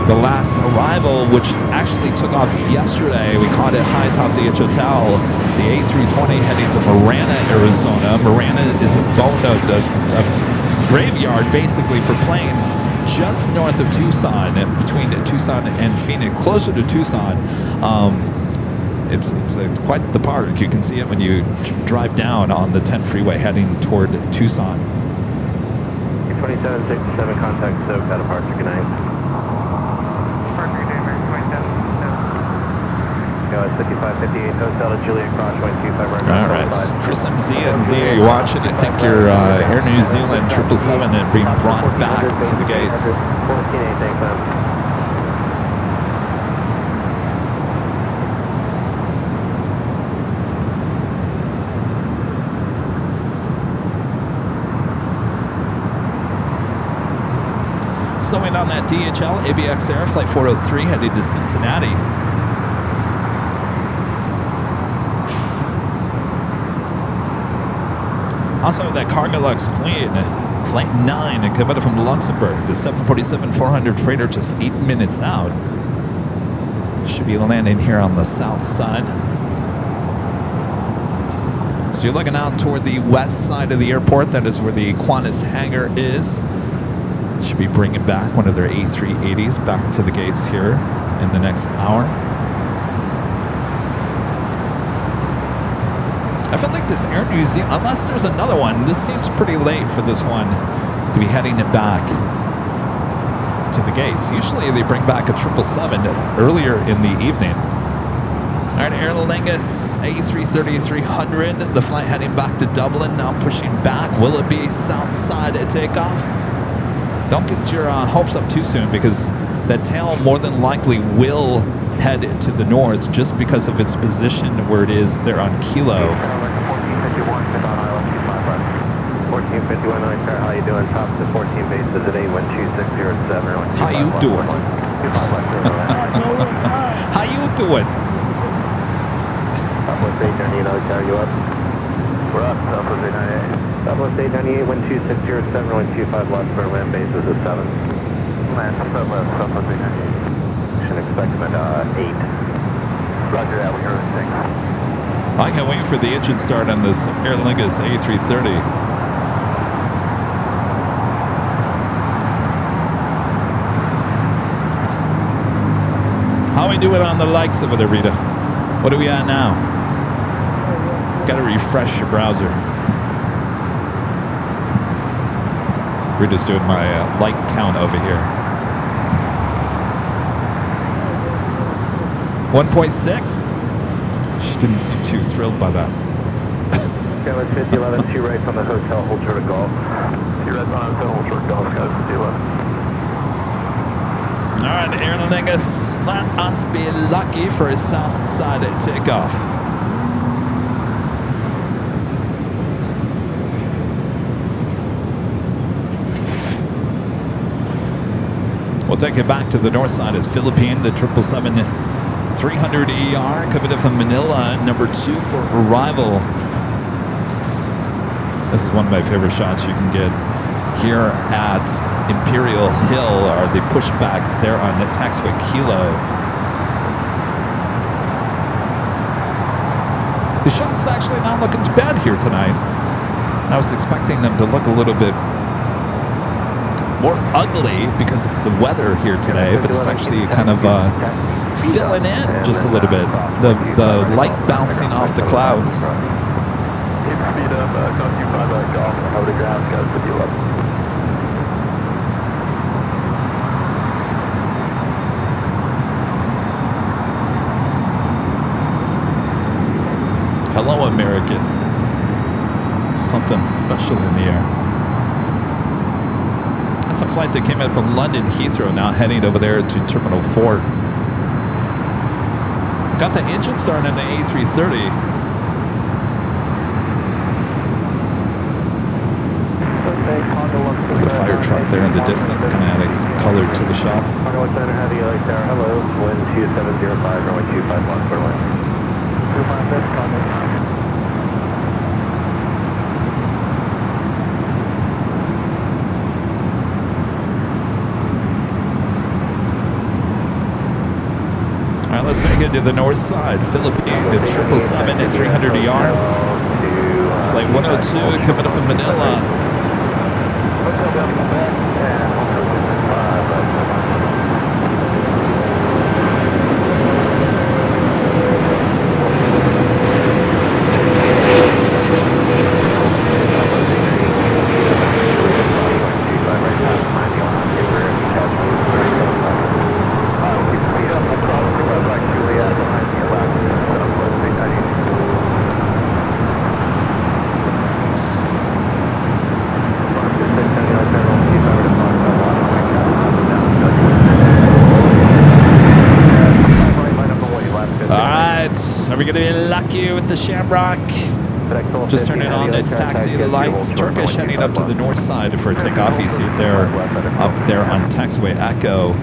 the last arrival, which actually took off yesterday. We caught it high atop the hotel. The A320 heading to Marana, Arizona. Marana is a graveyard basically for planes just north of Tucson, between Tucson and Phoenix, closer to Tucson. It's quite the park. You can see it when you drive down on the 10 freeway heading toward Tucson. 2767, contact SoCal departure, good night. Go at 5558, Hotel to Julia Cross, 125 right. All right, Chris MZ and Z, are you watching? I think you're Air New Zealand 777 and being brought back to the gates. 14-8, thanks, man. Slowing on that DHL, ABX Air, Flight 403, headed to Cincinnati. Also, that Cargolux Queen, Flight 9, coming from Luxembourg, the 747-400 freighter, just 8 minutes out. Should be landing here on the south side. So you're looking out toward the west side of the airport. That is where the Qantas hangar is. Should be bringing back one of their A380s back to the gates here in the next hour. I feel like this Air New Zealand, unless there's another one, this seems pretty late for this one to be heading it back to the gates. Usually they bring back a 777 earlier in the evening. All right, Aer Lingus A330-300, the flight heading back to Dublin, now pushing back. Will it be south side at takeoff? Don't get your hopes up too soon because that tail more than likely will head to the north just because of its position where it is there on Kilo. 1451, how you doing? Top to 14 base, visit 812-607. How you doing? How you doing? Southwest 898, I'll carry you up. We're up, Southwest 898. Southwest 898, 12607, 125 left for land base, visit 7. Land, Southwest 898. Should expect them at 8. Roger that, we heard 6. I can't wait for the engine start on this Aer Lingus A330. How are we doing on the likes over there, Rita? What are we at now? Got to refresh your browser. We're just doing my like count over here. 1.6? She didn't seem too thrilled by that. Skyline 5011, 2 right on the hotel, hold short of golf. 2 right on the hotel, hold short of golf, guys, 5011. All right, Aer Lingus, let us be lucky for a south side takeoff. We'll take it back to the north side as Philippine, the 777-300ER, coming in from Manila, number 2 for arrival. This is one of my favorite shots you can get here at Imperial Hill, are the pushbacks there on the taxiway Kilo. The shot's actually not looking too bad here tonight. I was expecting them to look a little bit more ugly because of the weather here today, but it's actually kind of filling in just a little bit. The light bouncing off the clouds. Hello, American. Something special in the air. That's a flight that came in from London Heathrow, now heading over there to Terminal 4. Got the engine started in the A330. The fire truck there in the distance kind of adding some color to the shot. Runway Center, heavy LAX tower, hello, wind 2705, runway 25 left, clear line. 256, copy. All right, let's take it to the north side. Philippine, the 777 at 300 ER. Flight 102 coming up from Manila. Are we going to be lucky with the Shamrock? Just turning on its taxi lights. Turkish heading up to the north side for a takeoff. You see it there, up there on taxiway Echo.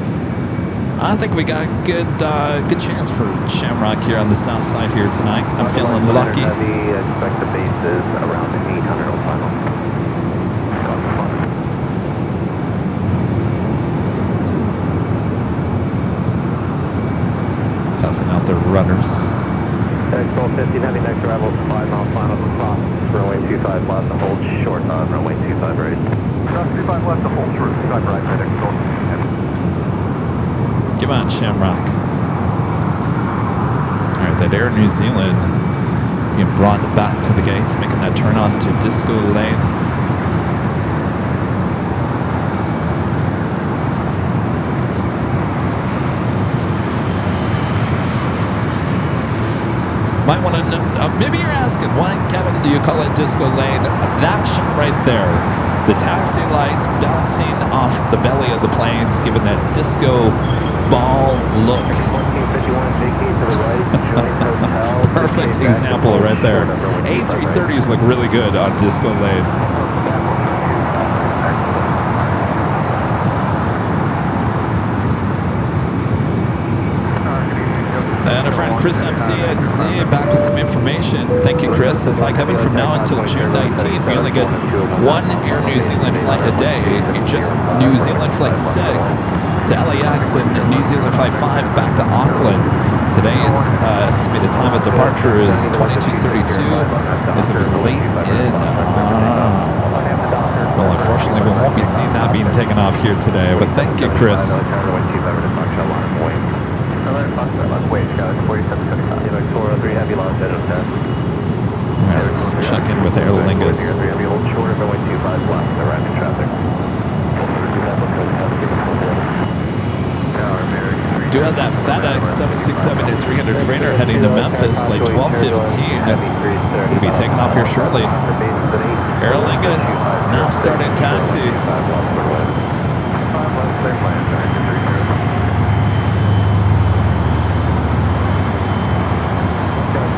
I think we got a good chance for Shamrock here on the south side here tonight. I'm feeling lucky. Expect the base is around 800 on final. Testing out their runners. X-Gold 15 heavy, next arrival 5 mile final cross, runway 25 left, and hold short on runway 25 right. Cross 25 left, and hold short, 25 right, X-Gold. Come on, Shamrock. All right, that Air New Zealand being brought back to the gates, making that turn on to Disco Lane. Might want to know, maybe you're asking, why, Kevin, do you call it Disco Lane? That shot right there, the taxi lights bouncing off the belly of the planes, giving that disco ball look. 1451, vacate to the right, join hotel. Perfect example right there. A330s look really good on Disco Lane. And our friend Chris MCNZ back with some information. Thank you, Chris. Says, hi, Kevin. From now until June 19th, we only get one Air New Zealand flight a day. Just New Zealand Flight 6 to LAX, then New Zealand Flight 5 back to Auckland. Today, its estimated time of departure is 22:32, as it was late in. Well, unfortunately, we won't be seeing that being taken off here today. But thank you, Chris. Alright, let's check in with Aer Lingus. Do have that FedEx 767 to 300 freighter heading to Memphis, flight 1215. Going to be taking off here shortly. Aer Lingus now starting taxi.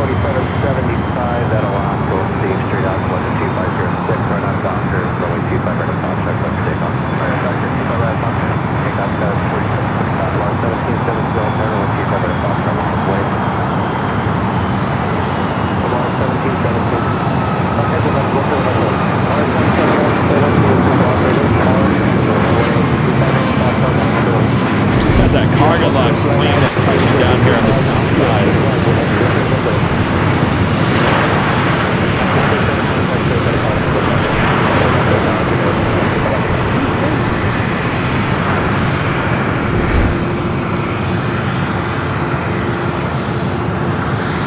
2775 at Alaska, Steve Street out, 12506, run on Doctor, runway 25 right on top, check left take off. Right on Doctor, 25 right on top, take off, guys, 1770, runway 25 right on top, cover way. 1770. Okay, so let's look at the Just had that cargo locks clean and touching down here on the south side.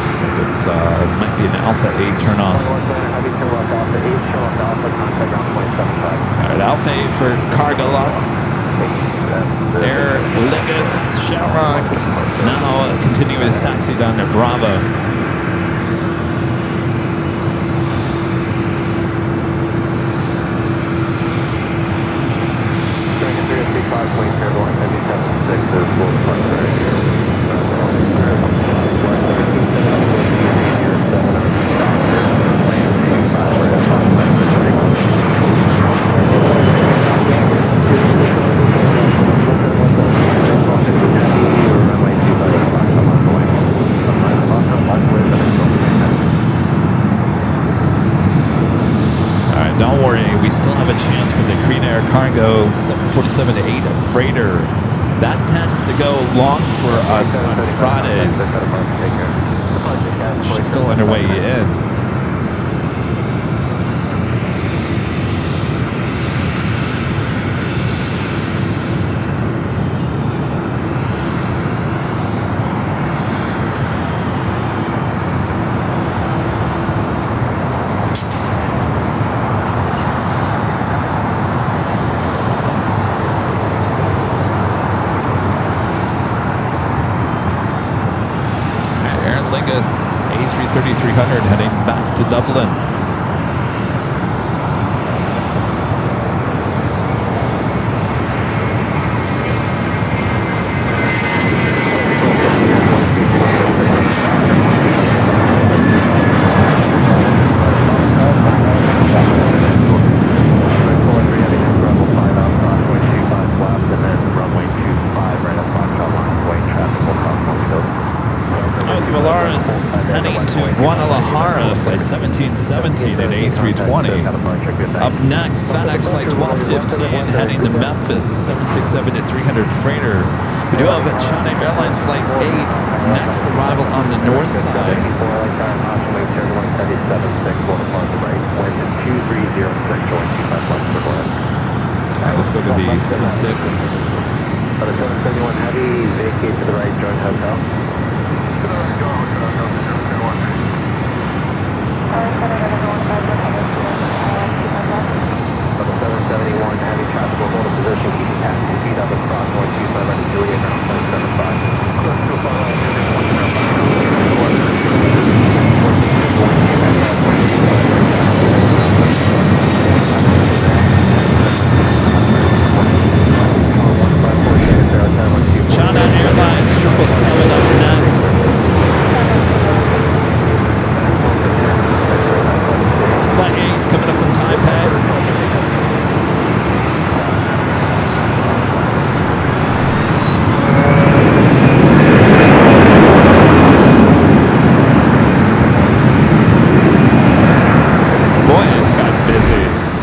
Looks like it might be an Alpha 8 turnoff. Alright, Alpha 8 for cargo locks. Aer Lingus Shamrock now continuing his taxi down to Bravo. still have a chance for the Korean Air Cargo 747-8 freighter. That tends to go long for us on Fridays. She's still on her way in. A330-300 heading back to Dublin. Flight 1717 at A320. Up next, FedEx Flight 1215 heading to Memphis, a 767-300 freighter. We do have a China Airlines Flight 8, next arrival on the north side. Alright, let's go to the 76. 771 Heavy, vacate to the right, join hotel. 771 Heavy, traffic will hold a position, keep passing speed up across 125 under Juliet, now 775. Close to a follow China Airlines 777 up next. Flight 8 coming up from Taipei.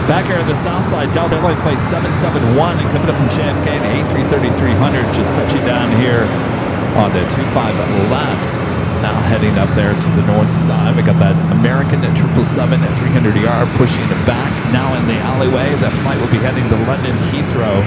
Back here on the south side, Delta Airlines Flight 771 and coming up from JFK and A330-300 just touching down here on the 25 left. Now heading up there to the north side. We got that American 777-300ER pushing it back. Now in the alleyway, that flight will be heading to London Heathrow.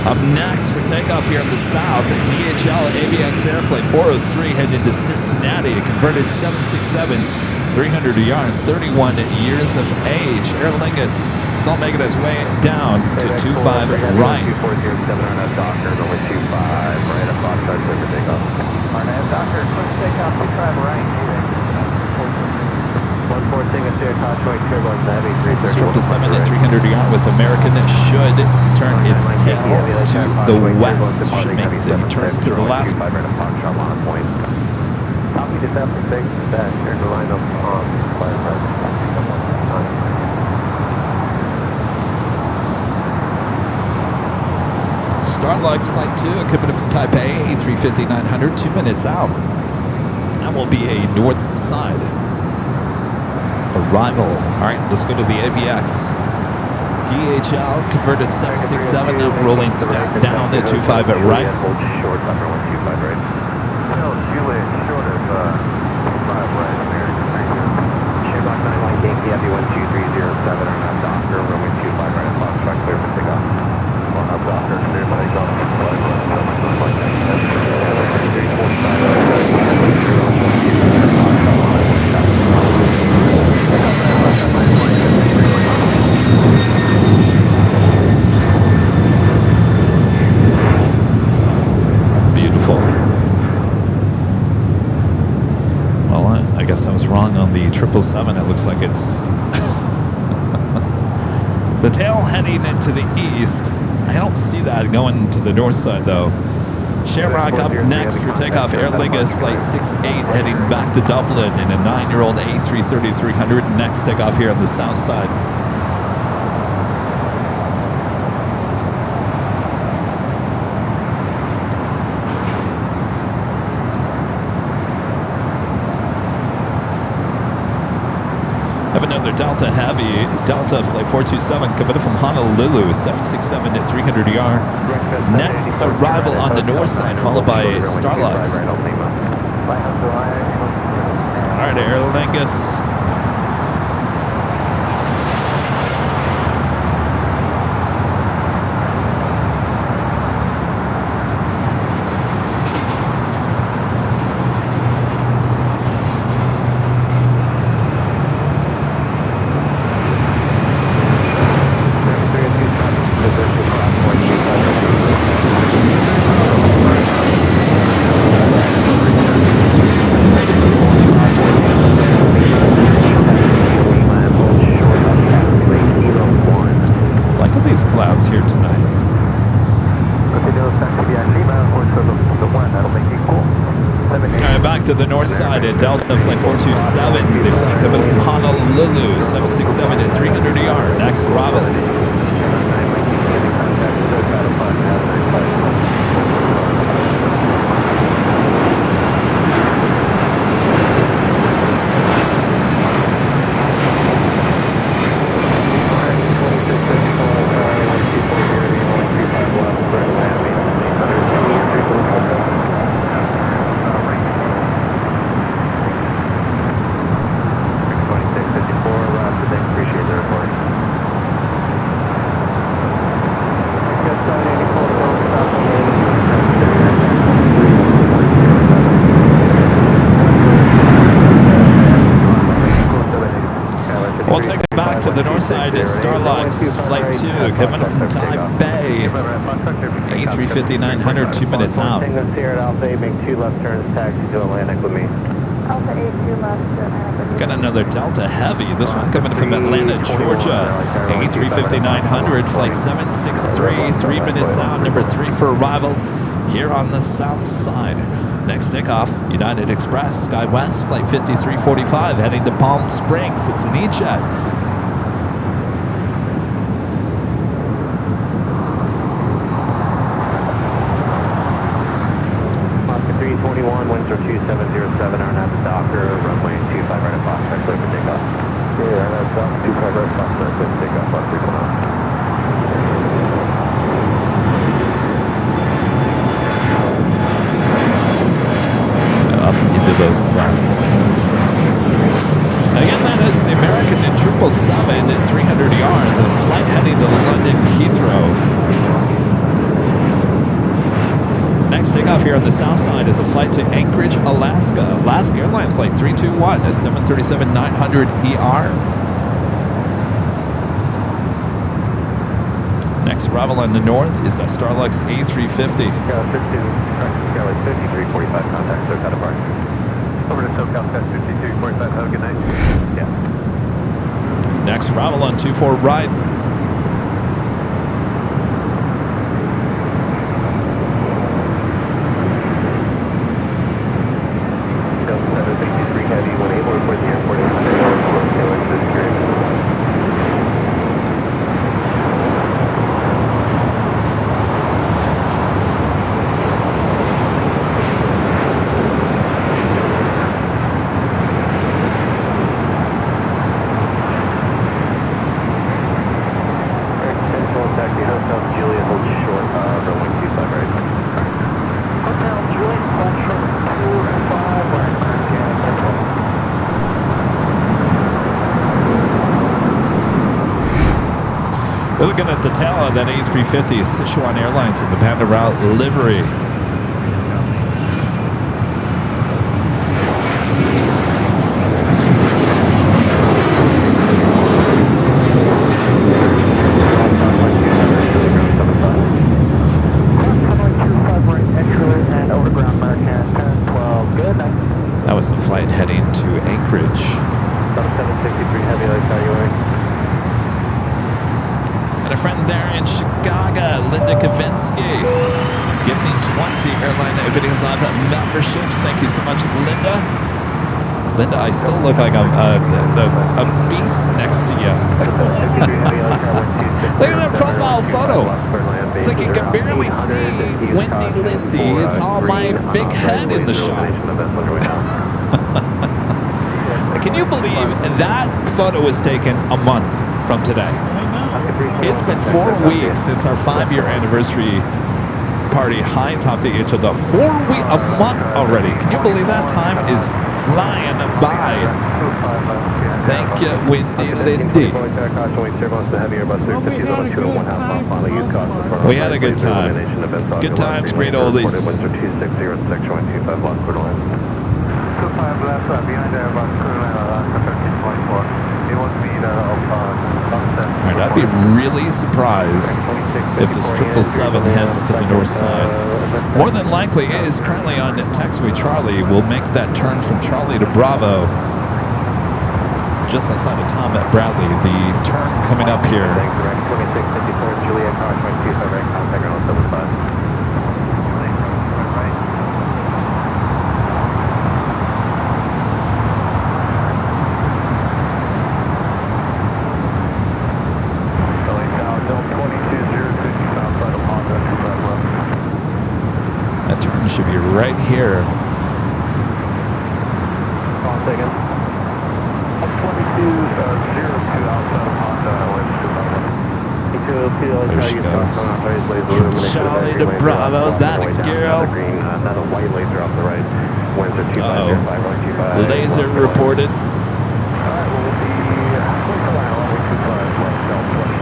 Up next for takeoff here in the south, DHL ABX Air Flight 403 heading to Cincinnati, a converted 767-300ER, 31 years of age. Aer Lingus still making its way down to 25 right. 2407 RNF Doctor, runway 25 right, at Foxtrot, clear for takeoff. RNF Doctor, clear for takeoff, 25 right. 14 Singapore, Caution, Turbo, Heavy, 777-300ER with American should turn its tail to the west. Should make the turn to the left. Copy to 76, that turn the line up on flight right. Starlux Flight 2, coming from Taipei, A350-900, 2 minutes out. That will be a north side arrival. All right, let's go to the ABX. DHL converted 767, now rolling down to 25 at right. Short, number 125 right. Juliet, short of 25 right, American, thank you. Shamrock 91, Yankee, Heavy 12307, RNF Doctor, runway 25 right, at Foxtrot, clear for takeoff. RNF Doctor, clear for takeoff, 25 right, flight 93, Beautiful. Well, I guess I was wrong on the 777. It looks like it's the tail heading into the east. I don't see that going to the north side though. Shamrock up next for takeoff. Aer Lingus Flight 68 heading back to Dublin in a 9-year-old A330-300. Next takeoff here on the south side. Have another Delta Heavy, Delta Flight 427 coming in from Honolulu, 767 at 300 ER. Next arrival on the north side, followed by Starlux. All right, Aer Lingus. Clouds here tonight. All right, back to the north side at Delta Flight 427. They fly coming from Honolulu, 767 at 300 ER. Next arrival. We'll take it back to the north side at Starlux, Flight 2, coming from Taipei. A350-900, 2 minutes out. Tango Sierra Alpha 8, make 2 left turns, taxi to Atlantic with me. Alpha 8, 2 left to Atlantic. Got another Delta Heavy, this one coming from Atlanta, Georgia. A350-900, Flight 763, 3 minutes out, number 3 for arrival here on the south side. Next takeoff, United Express, SkyWest, Flight 5345, heading to Palm Springs. It's an E-Jet. Oscar 321, Windsor 2707, Arnett Docker, runway 25 right at Foxtrot, clear for takeoff. Yeah, Arnett Docker, 25 right at Foxtrot, clear for takeoff, Fox 321. Into those clouds. Again, that is the American at 777 at 300 ER, the flight heading to London Heathrow. Next takeoff here on the south side is a flight to Anchorage, Alaska. Alaska Airlines Flight 321 is 737-900 ER. Next arrival on the north is the Starlux A350. Skyline 5345, contact SoCal departure. Over to SoCal, 5345, have a good night. Yeah. Next arrival on 24 right. Delta 763 Heavy, 18, report the airport, 800 We're looking at the tail of that A350 Sichuan Airlines in the Panda Route livery. That was the flight heading to Anchorage. 763 Heavy, lights, how you wearing? And a friend there in Chicago, Linda Kavinsky, gifting 20 Airline Videos Live memberships. Thank you so much, Linda. Linda, I still look like I'm a beast next to you. Look at that profile photo. It's like you can barely see Wendy Lindy. It's all my big head in the shot. Can you believe that photo was taken a month from today? It's been 4 weeks since our 5-year anniversary party high top the HLW. 4 weeks, a month already. Can you believe that? Time is flying by. Thank you, Windy Lindy. We had a good time. Good times, great oldies. 25 left behind Airbus Dreamliner 13.4. It was speed of sunset. All right, I'd be really surprised if this 777 heads to the north side. More than likely, it is currently on taxiway Charlie. We'll make that turn from Charlie to Bravo. Just outside of Tom at Bradley. The turn coming up here. 2654 Juliet car 225 right contact ground 75. That turn should be right here. One second. 2202 outside of Honda. There she goes. From Charlie to Bravo, that a girl. Not a white laser off the right. Winds are 250. Laser reported. Alright, well, we'll be North Carolina, level 25, left belt 22.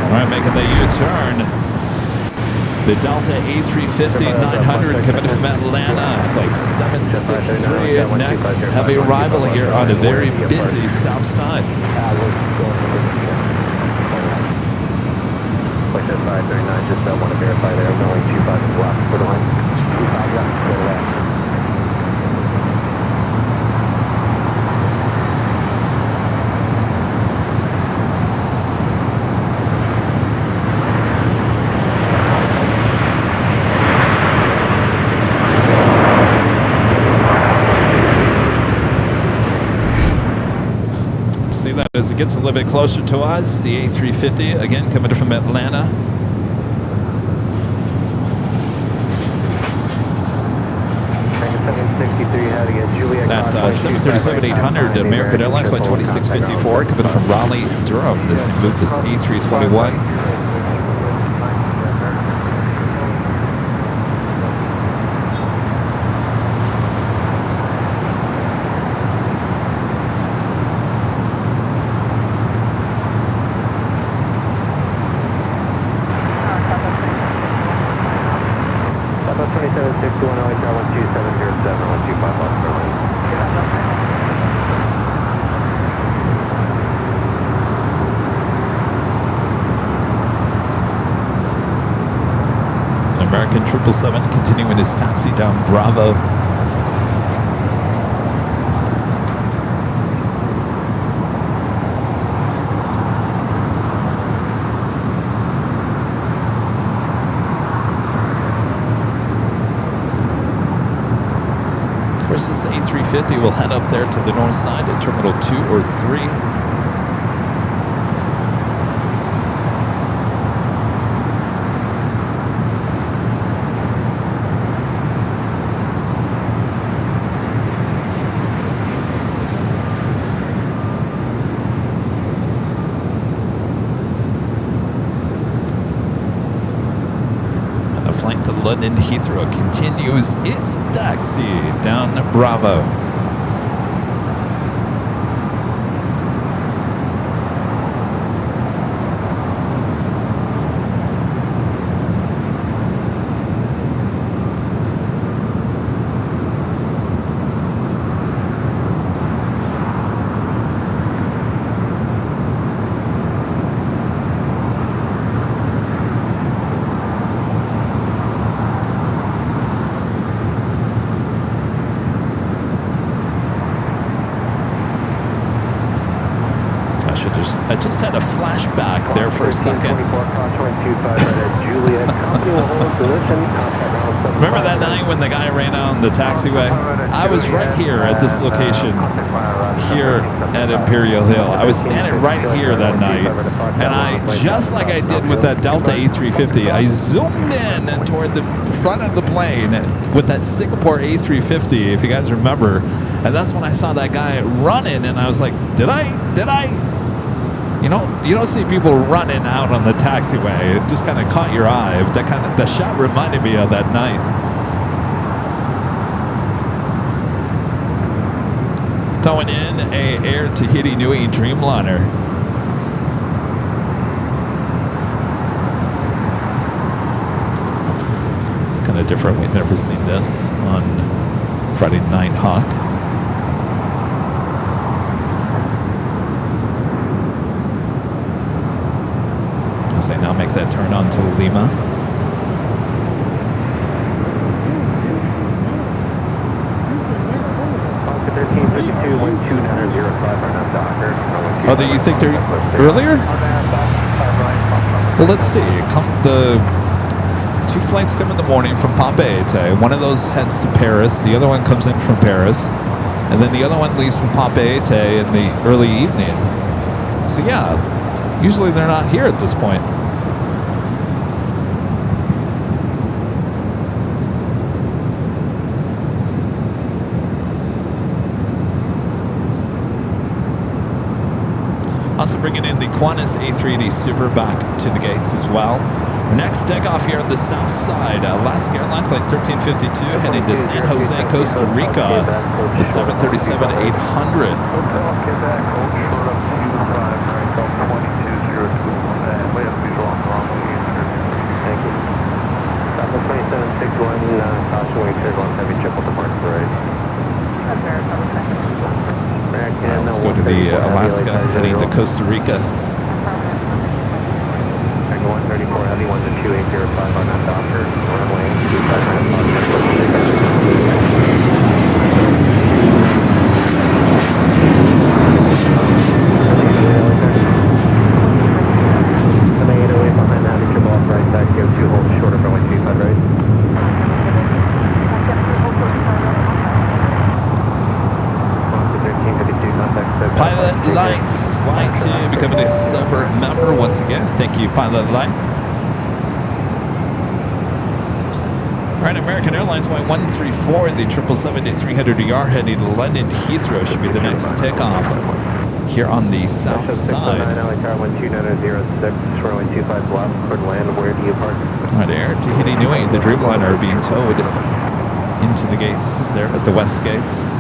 All right, making the U-turn. The Delta A350-900 coming from Atlanta, flight 763. Next, heavy arrival here on a very busy south side. Like that 539, just want to verify there. I'm only 25 left for the line. 25 left for the left. See that as it gets a little bit closer to us. The A350, again, coming from Atlanta. That 737-800 American Airlines flight 2654 coming from Raleigh, Durham. This thing moved this A321. American 777 continuing his taxi down Bravo. Of course, this A350 will head up there to the north side at Terminal 2 or 3. Flight to London Heathrow continues its taxi down Bravo. I just had a flashback there for a second. 24 crosswind 25 right at Juliet. Company will hold position. Remember that night when the guy ran out on the taxiway? I was right here at this location, here at Imperial Hill. I was standing right here that night, and I, just like I did with that Delta A350, I zoomed in toward the front of the plane with that Singapore A350, if you guys remember, and that's when I saw that guy running, and I was like, did I? You don't see people running out on the taxiway. It just kind of caught your eye. The shot reminded me of that night. Towing in a Air Tahiti Nui Dreamliner. It's kind of different. We've never seen this on Friday Night Hawk. As they now make that turn on to Lima. Oh, you think they're earlier? Well, let's see. The two flights come in the morning from Papeete. One of those heads to Paris. The other one comes in from Paris. And then the other one leaves from Papeete in the early evening. So, yeah, usually they're not here at this point. Also bringing in the Qantas A380 Super back to the gates as well. Next takeoff here on the south side, Alaska Airlines Flight 1352 heading to San Jose, Costa Rica, the 737-800. Let's go to the Alaska heading to Costa Rica. 134 heavy 12805 on that doctor. Runway 808 behind that, it's your off right side, go 2 hold short of runway 25 right. Pilot Lights, flight 2, becoming a silver member once again. Thank you, Pilot Light. All right, American Airlines flight 134, the 777-300ER heading to London Heathrow should be the next takeoff here on the south side. All right, Air Tahiti Nui, the Dreamliner, are being towed into the gates there at the west gates.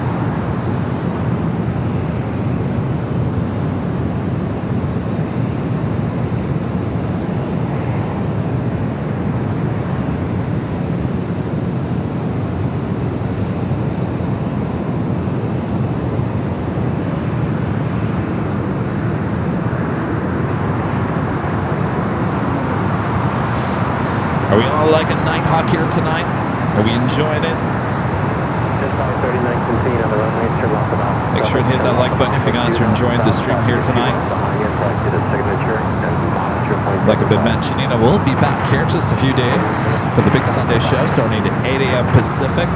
Are we all liking Night Hawk here tonight? Are we enjoying it? Make sure to hit that like button if you guys are enjoying the stream here tonight. Like I've been mentioning, I will be back here in just a few days for the big Sunday show starting at 8 a.m. Pacific.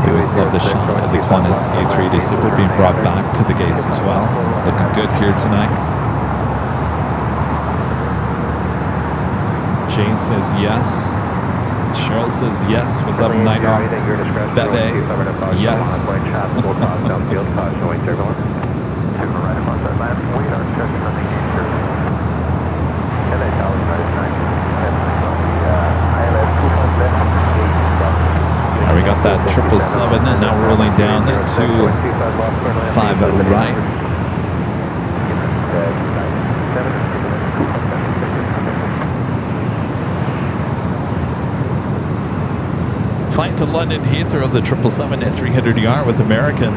We always love the shot of the Qantas A380 Super being brought back to the gates as well. Looking good here tonight. Jane says yes. Cheryl says yes for Love Night Hawk. Bebe, yes. We got that 777 and now rolling down to 5 right. Flight to London Heathrow, the 777-300ER with American.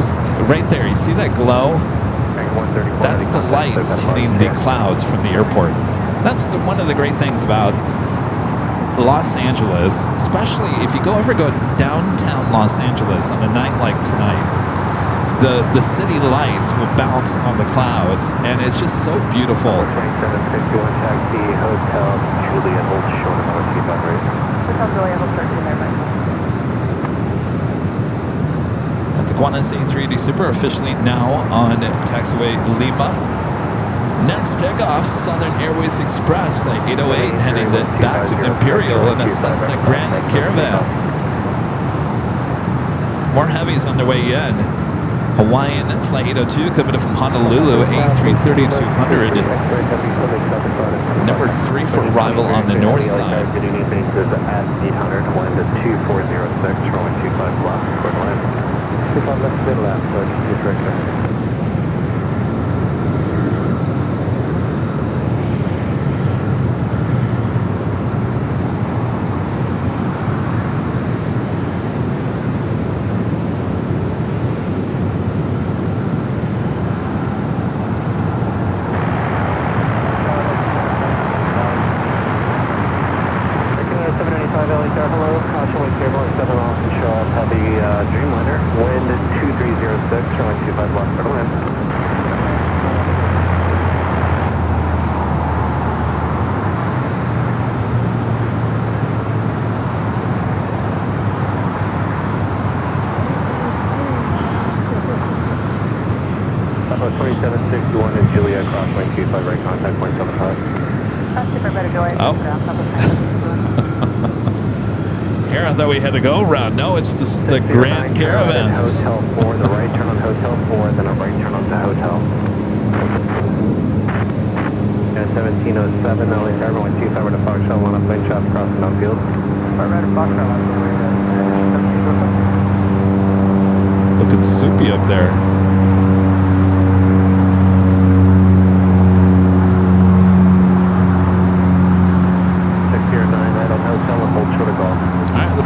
is right there. You see that glow? That's the lights hitting the clouds from the airport. That's one of the great things about Los Angeles, especially if you ever go downtown Los Angeles on a night like tonight. The city lights will bounce on the clouds, and it's just so beautiful. 2761 taxi, Hotel Juliet, hold short of our 25 rate. Hotel Juliet, hold 13 there, bye. At the Qantas A380 Super, officially now on taxiway Lima. Next takeoff, Southern Airways Express, flight 808, heading back to Imperial in a Cessna Grand Caravan. More heavies on their way in. Hawaiian flight 802 coming in from Honolulu, A330-200. Number 3 for arrival on the north side. Good evening, bases at 800, wind at 2406, runway 25 left, clear to land. 25 left, clear to land, so just discretion. Dreamliner, wind 2306, runway 25 left, clear to land. Bravo 2761 is Juliet, crosswind 25 right, contact 0.75. That's super better going. Oh. Here, I thought we had to go around. No, it's just the Grand Caravan. Hotel 4, the right turn on Hotel 4, then a right turn on the hotel. And 1707, LA driver 125 with a Foxtrot, line up plane shop, crossing downfield. Looking soupy up there.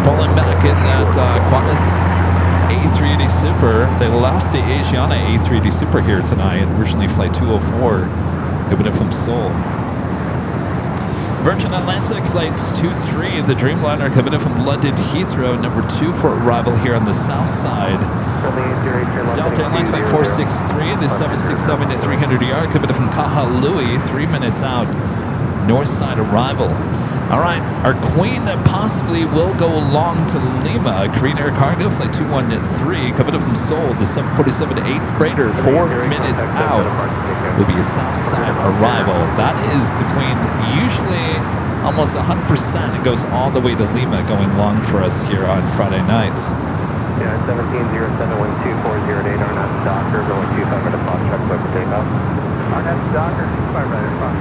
Pulling back in that Qantas A380 Super. They left the Asiana A380 Super here tonight. Originally flight 204, coming in from Seoul. Virgin Atlantic flights 23, the Dreamliner coming in from London Heathrow, number 2 for arrival here on the south side. Delta Airlines flight 463, the 767 at 300ER coming in from Kahului, 3 minutes out, north side arrival. All right, our queen that possibly will go along to Lima, Korean Air Cargo, flight 213, coming up from Seoul, the 747-8 freighter, 4 minutes out, will be a south side arrival. That is the queen, usually almost 100%. It goes all the way to Lima, going long for us here on Friday nights. Yeah, 1707124008, Arnett Docker, going 25 minutes off, check for takeoff. Arnett Docker, 25 minutes off.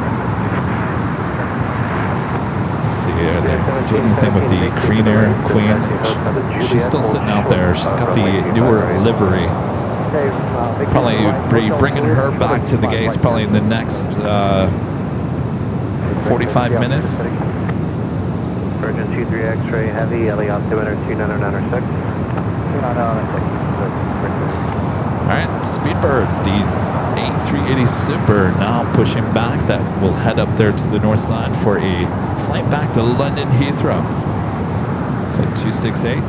Let's see, are they doing anything with the Korean Air Queen? She's still sitting out there. She's got the newer livery. Probably bringing her back to the gates probably in the next 45 minutes. Virgin 23 X-ray heavy, LA altimeter 29906. All right, Speedbird, the A380 Super, now pushing back. That will head up there to the north side for a flight back to London Heathrow. Flight 268.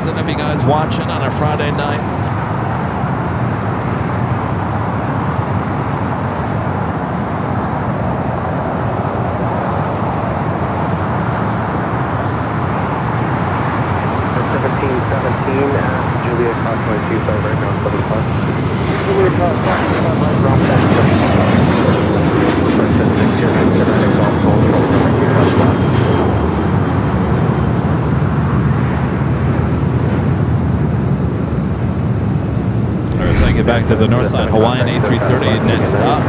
Of you guys watching on a Friday night. Juliet Crossway 25 right ground 75. Juliet Crossway 25 right ground 75. Take it back to the north side. Hawaiian A330 next up.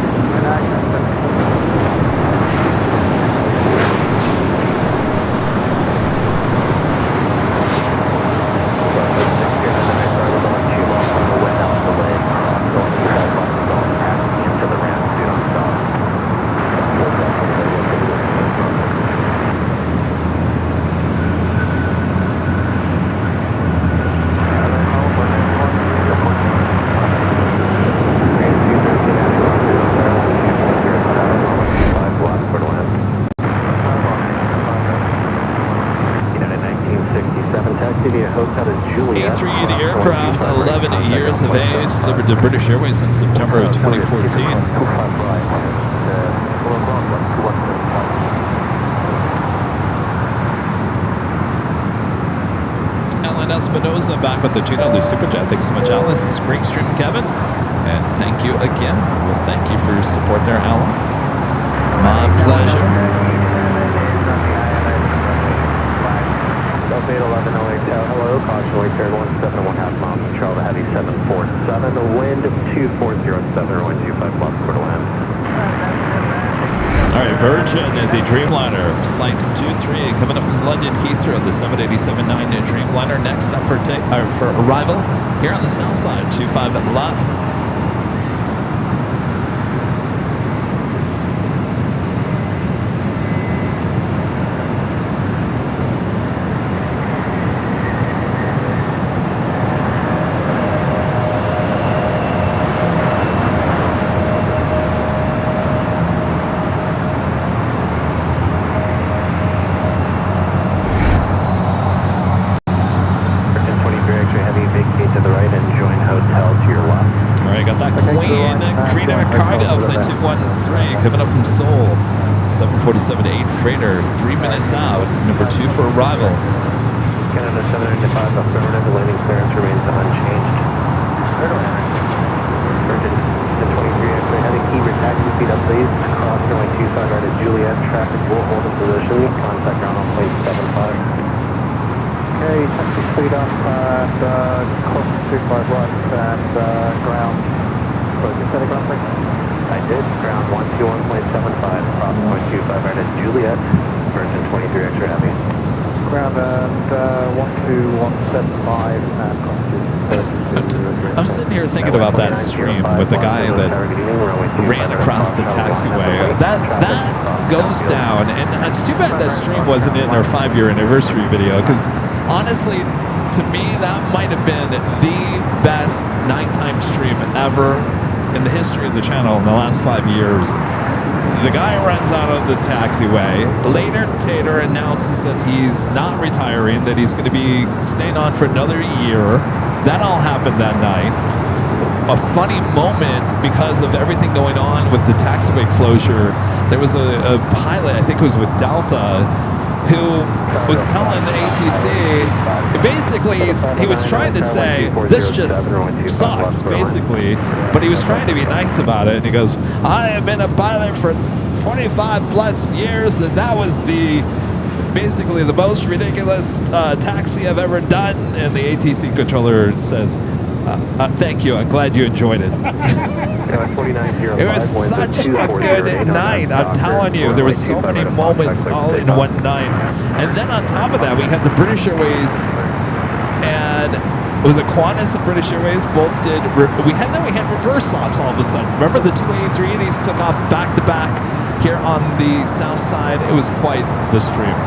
LAX A380 aircraft, 11 years of age, delivered to British Airways in September of 2014. Alan Espinoza back with the $2 Super Chat. Thanks so much, Alan. This is great stream, Kevin. And thank you again. Well, thank you for your support there, Alan. My pleasure. Delta 1108, hello, caution, turn 17.5 miles from Charles, heavy 747, the wind 2407, runway 25 plus, quarter land. All right, Virgin at the Dreamliner, flight 23, coming up from London Heathrow, the 787-9 Dreamliner, next up for arrival here on the south side, 25 at left. Coming up from Seoul, 747-8 freighter, 3 minutes out, number 2 for arrival. Canada 795, affirmative, landing clearance remains unchanged. Virgin 1023, X-ray heading, keep your taxi speed up please. Cross runway 25 right at Juliet, traffic will hold in position, contact ground on plane 75. Okay, taxi speed up and cross 25 right and ground. So you set a ground break? I did, ground 121.75, cross 0.25 right at Juliet, Virgin 23 extra heavy. Ground and 12175 and cross I'm sitting here thinking about that stream with the guy that ran across the taxiway. That goes down, and it's too bad that stream wasn't in our 5-year anniversary video, because honestly, to me, that might have been the best nighttime stream ever in the history of the channel in the last 5 years. The guy runs out on the taxiway. Later, Tater announces that he's not retiring, that he's going to be staying on for another year. That all happened that night. A funny moment because of everything going on with the taxiway closure. There was a pilot, I think it was with Delta, who was telling the ATC, basically he was trying to say, this just sucks, basically, but he was trying to be nice about it, and he goes, I have been a pilot for 25 plus years, and that was basically the most ridiculous taxi I've ever done, and the ATC controller says, thank you, I'm glad you enjoyed it. It was such a good night, I'm telling you. There was so many moments all in one night. And then on top of that, we had the British Airways, and it was a Qantas and British Airways both did. We had reverse stops all of a sudden. Remember the two A380s took off back to back here on the south side. It was quite the stream.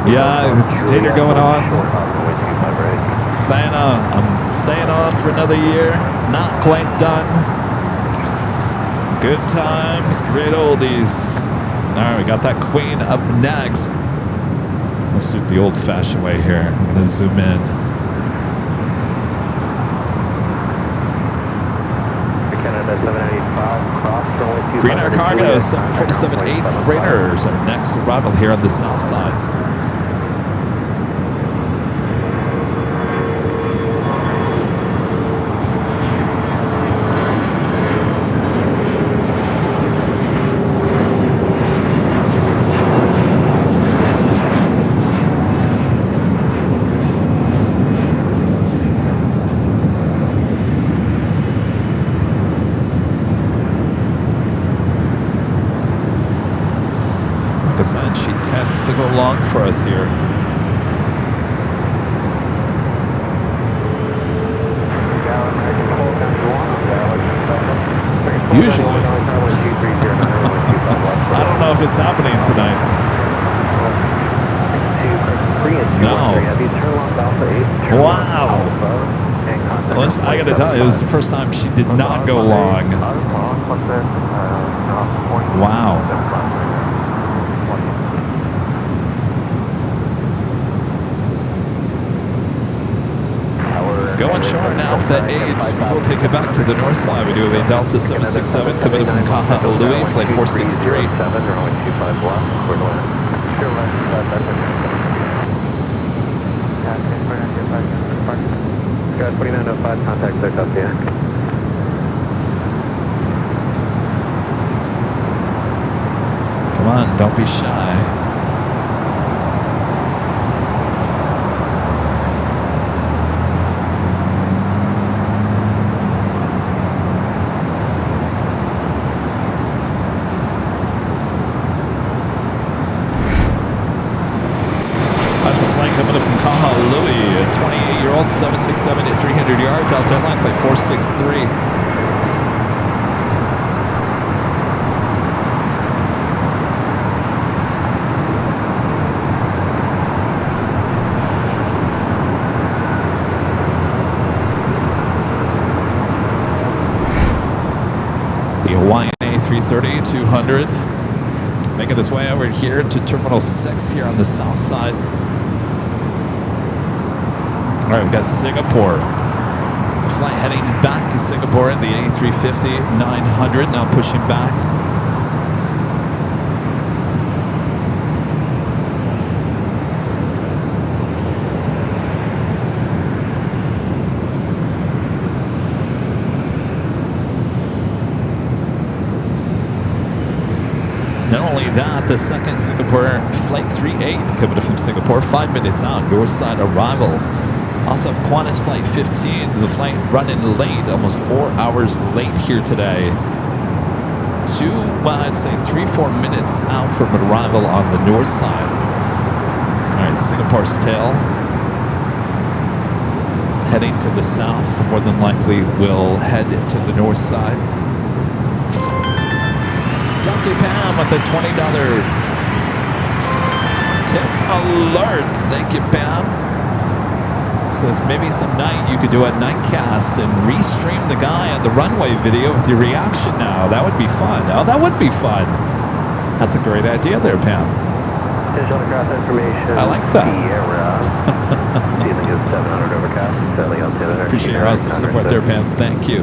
Yeah, it's Tater going on. Saying, I'm staying on for another year. Not quite done. Good times, great oldies. All right, we got that Queen up next. Let's do it the old-fashioned way here. I'm going to zoom in. Green Air Cargo, 747-8 freighters are next arrival here on the south side. She tends to go long for us here. Usually. I don't know if it's happening tonight. No. Wow. Angeles. I got to tell you, it was the first time she did not go long. Wow. Going short now, Alpha 8. We'll take it back to the north side. We do have a Delta 767 coming in from Kahului, flight 463. Sky 2905, contact clear, copy. Come on, don't be shy. That's a flight coming up from Kahului, a 28-year-old 767 at 300 yards, Delta Airlines flight 463. The Hawaiian A330-200 making its way over here to Terminal 6 here on the south side. All right, we've got Singapore. A flight heading back to Singapore in the A350-900, now pushing back. Not only that, the second Singapore Flight 38 coming from Singapore, 5 minutes out, north side arrival. Also have Qantas Flight 15, the flight running late, almost 4 hours late here today. I'd say 3-4 minutes out from arrival on the north side. All right, Singapore's tail heading to the south, so more than likely we'll head to the north side. Donkey Pam with a $20 tip alert. Thank you, Pam. Says maybe some night you could do a nightcast and restream the guy on the runway video with your reaction now. That would be fun. Oh, that would be fun. That's a great idea there, Pam. Digital aircraft information. I like that. Sierra. Ceiling is 700 overcast. Sailing on 700. Appreciate your awesome support there, Pam. Thank you.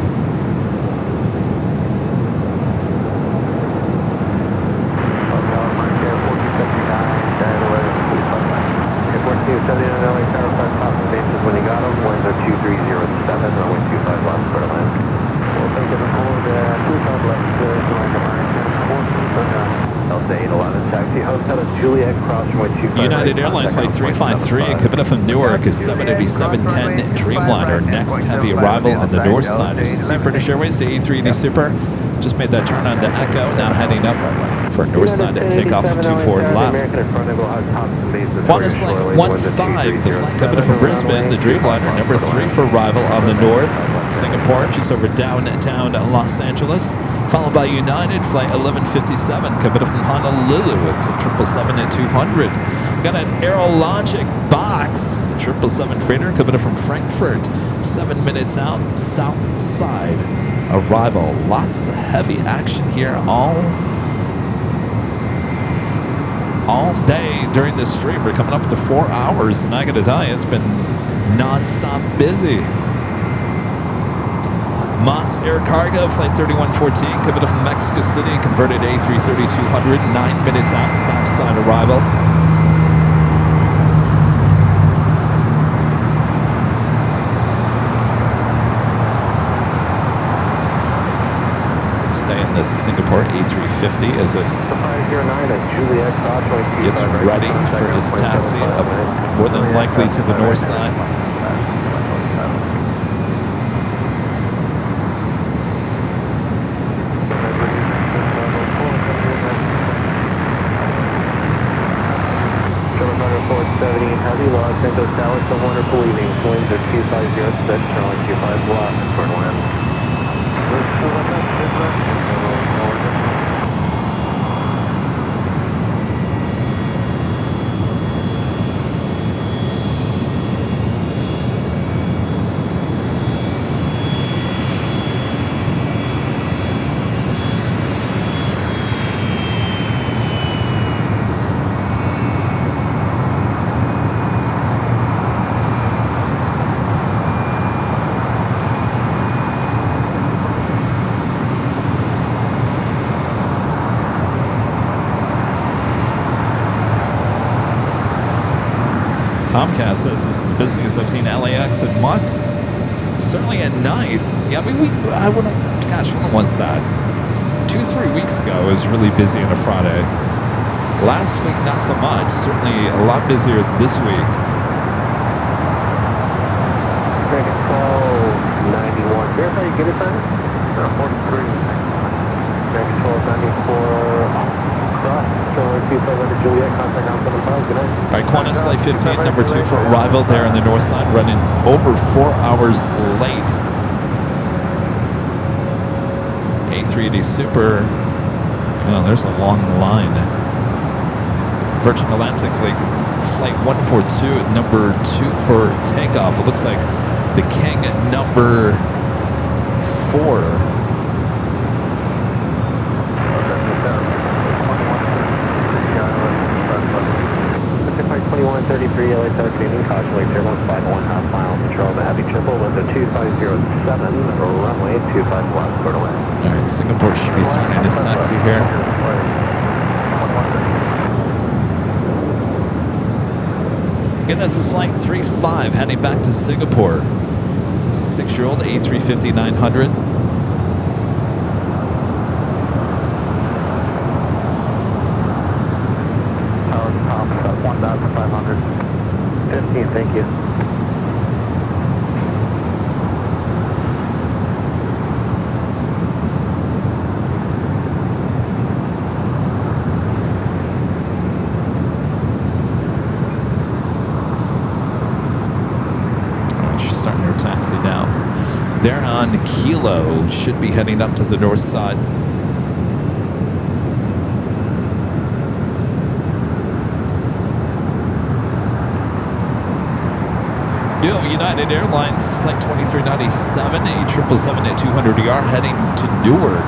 When you got them, winds are 2307, runway 25 left, clear to land. We'll take it forward, 25 left, Delta 811, taxi hotel at Juliet, cross runway 25. United Airlines Flight 353 coming up from Newark is 787-10 Dreamliner. Next heavy arrival on the north side. As you see, British Airways, the A380 Super just made that turn on the Echo, now heading up for north side to take off 24 left. Qantas Flight 15, the flight coming from Brisbane, the Dreamliner, number 3 for arrival on the north. Singapore, just over downtown Los Angeles, followed by United Flight 1157 coming from Honolulu. It's a 777-200. We've got an Aerologic box, the 777 freighter coming from Frankfurt, 7 minutes out, south side arrival. Lots of heavy action here all day during this stream. We're coming up to 4 hours, and I gotta tell you, it's been non-stop busy. Moss Air Cargo, Flight 3114, coming up from Mexico City, converted A330-200, 9 minutes out, south side arrival. Stay in the Singapore A350 as it gets ready for his taxi up more than likely to the north side. Heavy Los Santos Dallas, a wonderful evening. Winds are 2506, runway 25 block, turn land. Tomcast says this is the busiest I've seen LAX in months. Certainly at night. Yeah, I mean, I wouldn't, gosh, when was that? 2-3 weeks ago, it was really busy on a Friday. Last week, not so much. Certainly a lot busier this week. Dragon 1291. Verify your give it time? 43. Dragon 1294. Cross. Controller 2700 Juliet. Contact on 75. Good night. All right, Qantas Flight 15, number 2 for arrival there on the north side, running over 4 hours late. A380 Super. Oh, there's a long line. Virgin Atlantic Flight 142, number 2 for takeoff. It looks like the King number 4. 2133 LA South Canadian, caution late turbulence, 5.5 miles, control the heavy triple, winds of 2507, runway 25 left, quarter away. All right, Singapore should be starting to taxi here. Again, this is Flight 35 heading back to Singapore. It's a 6-year-old A350-900. Top 1,500. 15, thank you. She's starting her taxi now. They're on Kilo, should be heading up to the north side. United Airlines Flight 2397, A777 at 200ER heading to Newark.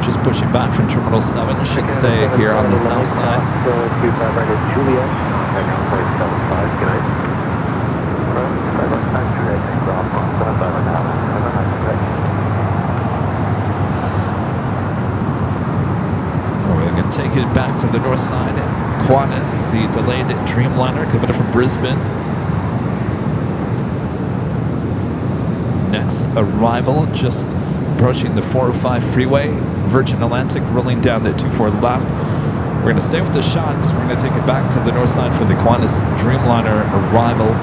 Just pushing back from Terminal 7. Should stay here on the south side. 25 right at Juliet. Contact on 75. Good night. We're going to take it back to the north side. Qantas, the delayed Dreamliner coming up from Brisbane. Next arrival, just approaching the 405 freeway. Virgin Atlantic rolling down the 24 left. We're going to stay with the shot because we're going to take it back to the north side for the Qantas Dreamliner arrival.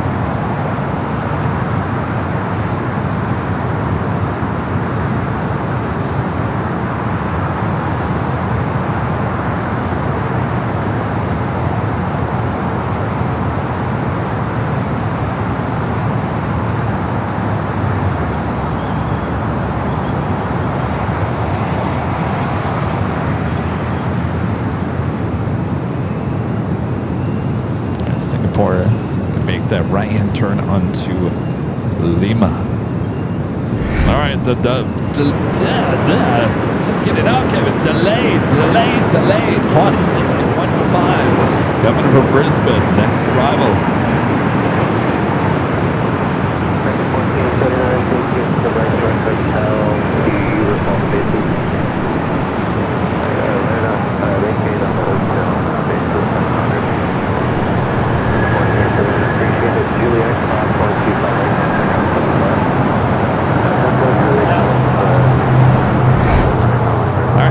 Singapore can make that right-hand turn onto Lima. All right, just get it out, Kevin. Delayed. Qantas 15 coming from Brisbane. Next arrival.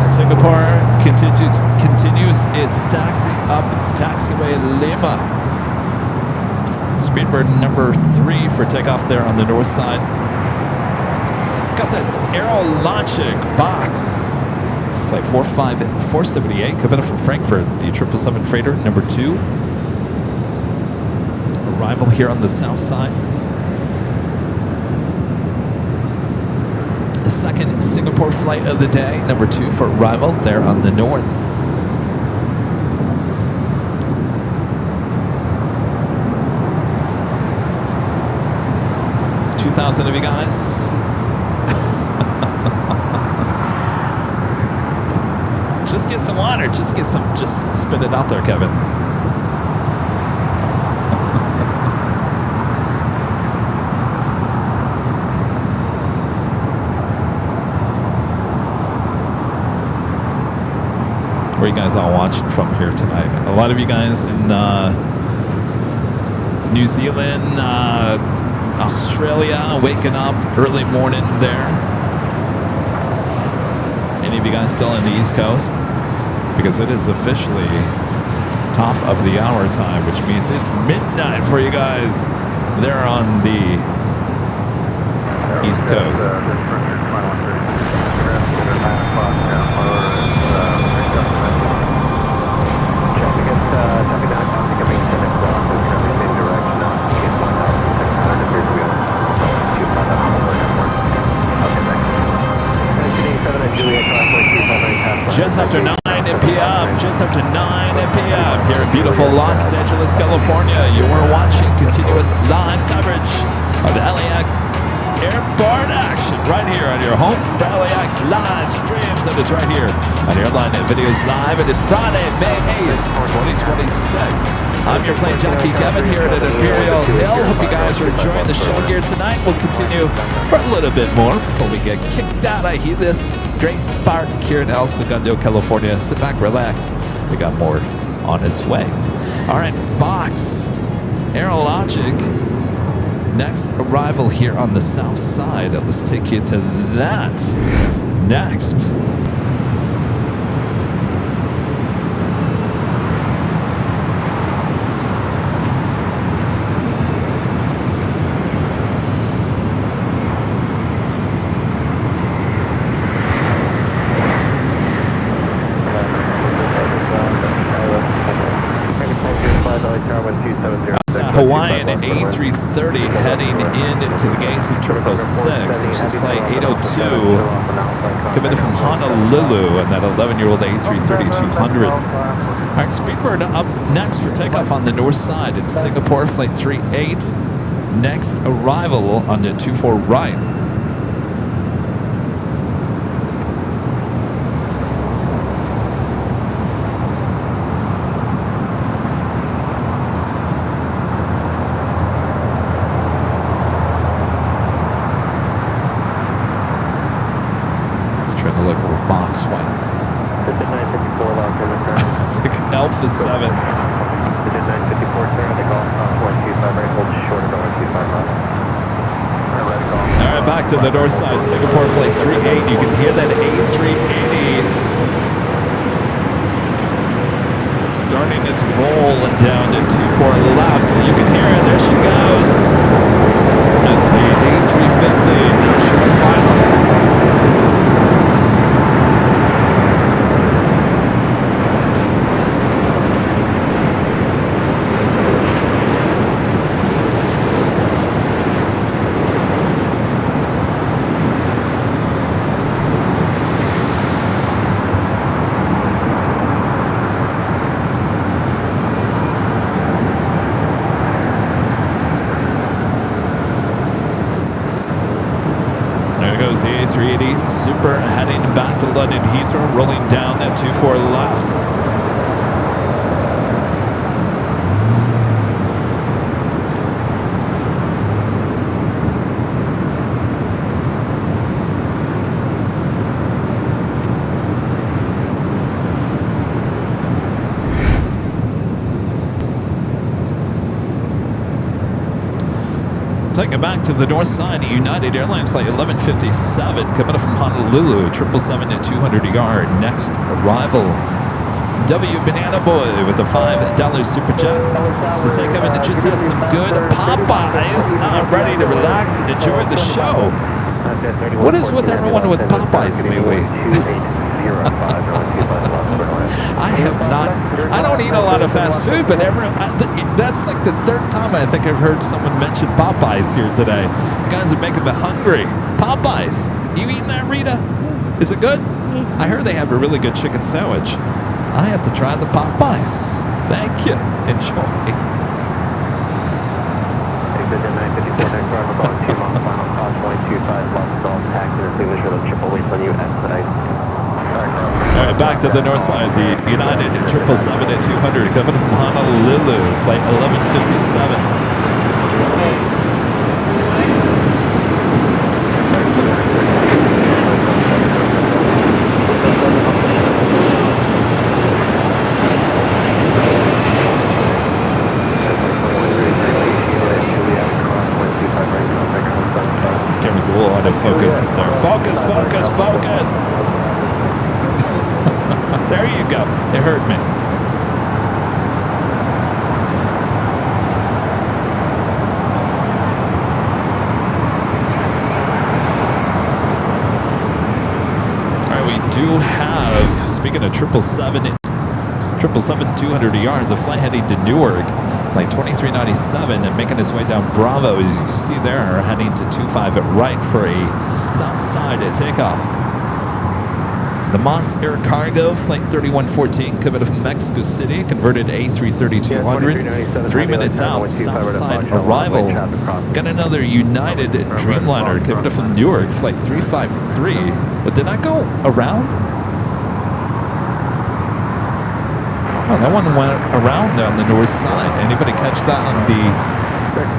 Singapore continues its taxi up taxiway Lima. Speedbird number 3 for takeoff there on the north side. Got that Aerologic box. It's like 478 coming up from Frankfurt. The 777 freighter number 2. Arrival here on the south side. The second Singapore flight of the day, number 2 for arrival there on the north. $2,000 of you guys. Just get some water. Just spit it out there, Kevin. Where are you guys all watching from here tonight? A lot of you guys in New Zealand, Australia, waking up early morning there. Any of you guys still on the East Coast? Because it is officially top of the hour time, which means it's midnight for you guys there on the East Coast. Just after 9 p.m., just after 9 p.m. here in beautiful Los Angeles, California, you are watching continuous live coverage of LAX airport action right here on your home for LAX live streams. That is right here on Airline Videos Live. It is Friday, May 8th, 2026. I'm your plane jockey Kevin here at Imperial Hill. Hope you guys are enjoying the show here tonight. We'll continue for a little bit more before we get kicked out. I hear this great park here in El Segundo, California. Sit back, relax. We got more on its way. All right, Box, Aerologic. Next arrival here on the south side. Let's take you to that next. Hawaiian A330 heading into the gates of Terminal 6. This is flight 802 coming in from Honolulu and that 11-year-old A330-200. All right, Speedbird up next for takeoff on the north side. It's Singapore, flight 38. Next arrival on the 24 right. Alpha 7. Digit 954, sir. The golf 125 right, hold short of 125 All right, back to the north side. Singapore flight 38. You can hear that A380 starting its roll down to 24 left. You can hear her. There she goes. That's the A350. Not short final. The A380 Super heading back to London Heathrow, rolling down that 24 left. Taking it back to the north side, United Airlines flight 1157 coming up from Honolulu, 777-200 next arrival. W Banana Boy with a $5 super jet. So say Kevin, it just had some good Popeyes. Now I'm ready to relax and enjoy the show. What is with everyone with Popeyes lately? I don't eat a lot of fast food, but that's like the third time I think I've heard someone mention Popeyes here today. You guys are making me hungry. Popeyes. You eating that, Rita? Is it good? I heard they have a really good chicken sandwich. I have to try the Popeyes. Thank you. Enjoy. All right, back to the north side. The United 777-200 coming from Honolulu, flight 1157. a little out of focus up there. Focus, focus, focus. There you go. It hurt me. All right, we do have, speaking of 777, 200 yard, the flight heading to Newark, flight 2397, and making his way down Bravo, as you see there, heading to 25 at right for a south side takeoff. The Moss Air Cargo, flight 3114, coming from Mexico City, converted A330-200, 3 minutes out, south side arrival. Got another United Dreamliner, coming from Newark, flight 353. But did that go around? Oh, that one went around on the north side. Anybody catch that on the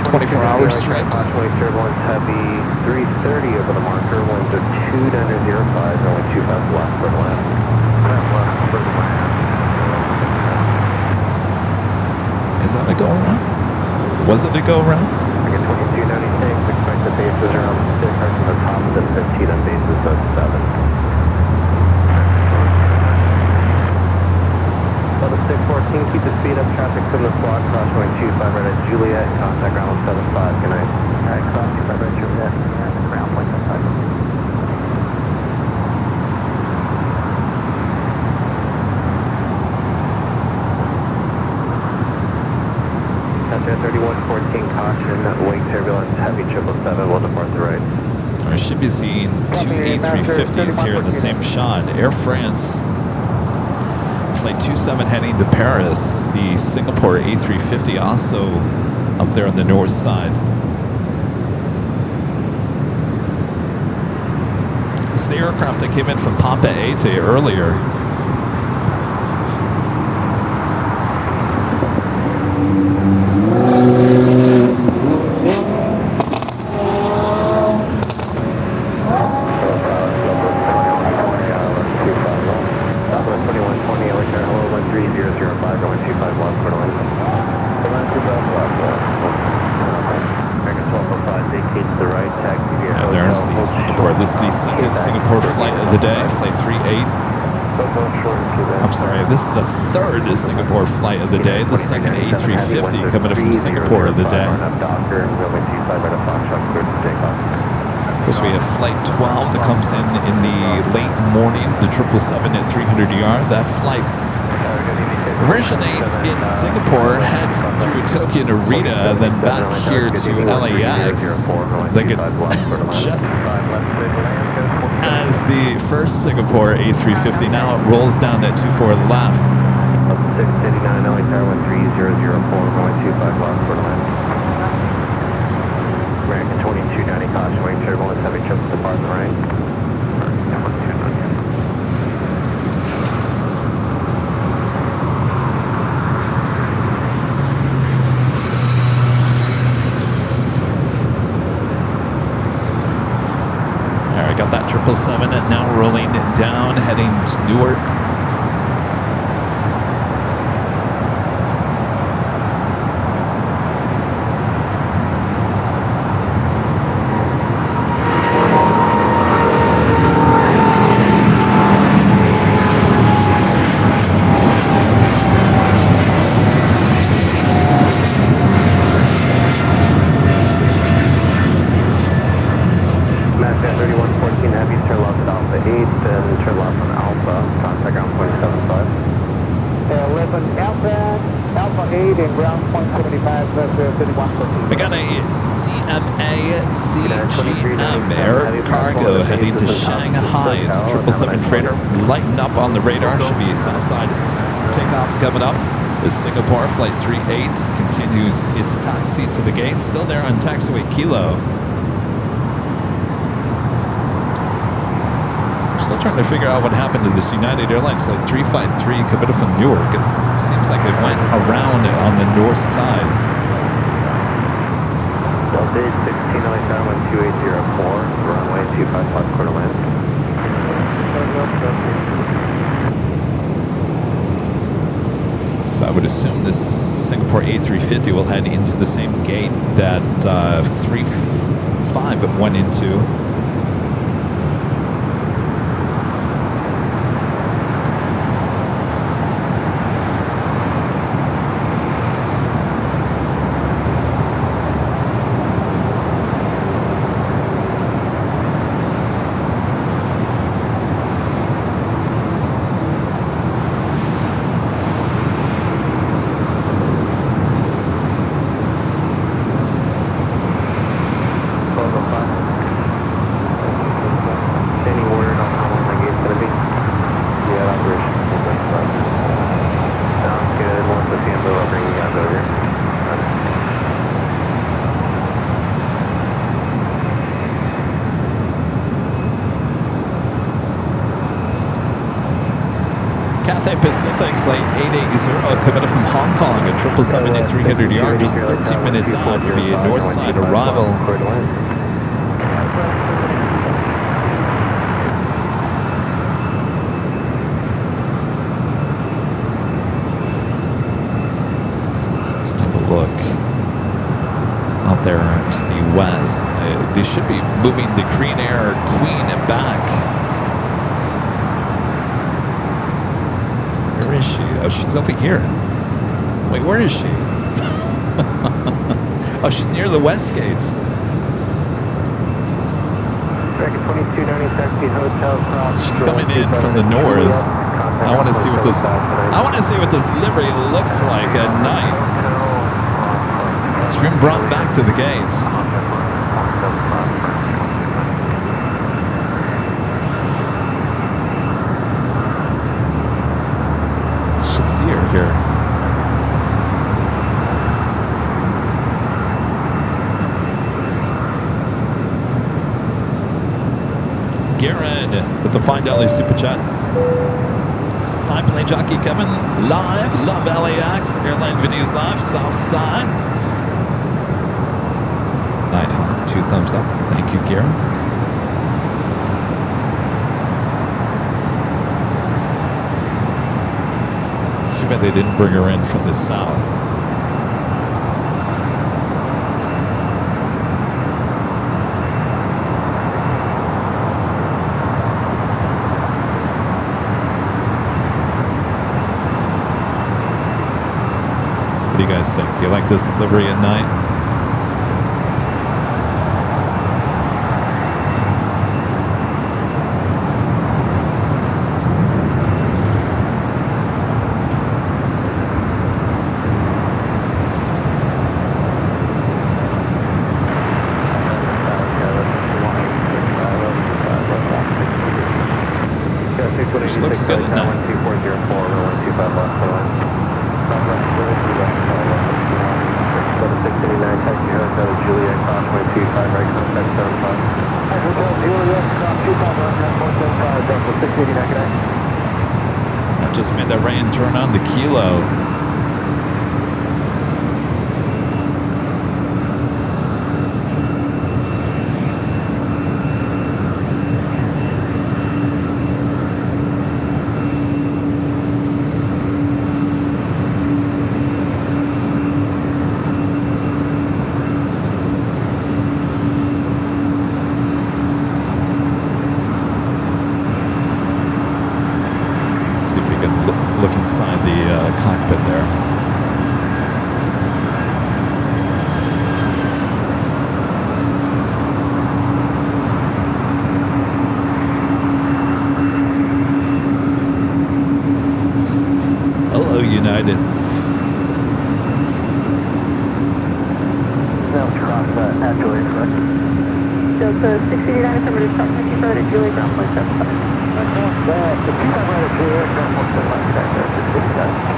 24-hour strips? Turbulence heavy 330 over the marker, winds are 2905, only 25 left for the land. Is that a go around? Was it a go around? I get 2296, expect the bases around 6 from the top of the 15 on bases of 7. Level 614, keep the speed up, traffic from the squad, crosswind 25 right at Juliet, contact ground 75, good night. Alright, cross 25 right at Juliet, and ground 175. Cessna 3114, caution, wake turbulence, heavy 777, will depart the right. I should be seeing two A350s here in the same shot. Air France, flight 27 heading to Paris. The Singapore A350 also up there on the north side. It's the aircraft that came in from Papa Ete earlier. This is the second Singapore flight of the day, flight 38. I'm sorry, this is the third Singapore flight of the day, the second A350 coming in from Singapore of the day. Of course, we have flight 12 that comes in the late morning, the 777 at 300 yard. That flight originates in Singapore, heads through Tokyo Narita, then back here to LAX. They get just as the first Singapore A350. Now it rolls down at 24 left. 689, LA Tower 13004, going 25 left for the land. American 2290, caution, wake turbulence, heavy trips depart the right. Number 290. Got that 777 now rolling down, heading to Newark. We got a CMA CGM Air Cargo heading to Shanghai. It's a 777 freighter. Lighten up on the radar. Should be Southside takeoff coming up. The Singapore Flight 38 continues its taxi to the gate. Still there on taxiway Kilo. Still trying to figure out what happened to this United Airlines Flight 353 coming from Newark. It seems like it went around on the north side. Delta 16 LA 2804, runway 25 left, quarter land. So I would assume this Singapore A350 will head into the same gate that 35 went into. Cathay Pacific Flight 880 coming up from Hong Kong at 777 300 yard, just 13 minutes out. Will be a north side arrival. Let's take a look out there to the west. They should be moving the Korean Air Queen back. Where is she? Oh, she's over here. Wait, where is she? Oh, she's near the west gates. She's coming in from the north. I want to see what this livery looks like at night. She's been brought back to the gates. Should see her here. Garen with the $5 super chat. This is hi, Plane Jockey Kevin, live, love LAX, Airline videos live, south side. Nighthawk, 2 thumbs up. Thank you, Garen. Too bad they didn't bring her in from the south. What do you guys think? You like this livery at night? She looks good at night. I just made that rain turn on the kilo. Look inside the cockpit there. Hello, United. Now cross at Julie, correct? Delta 689 affirmative, cross country road at Julie, ground point 75. The 25 right at Julie, ground point 75, back there, 689.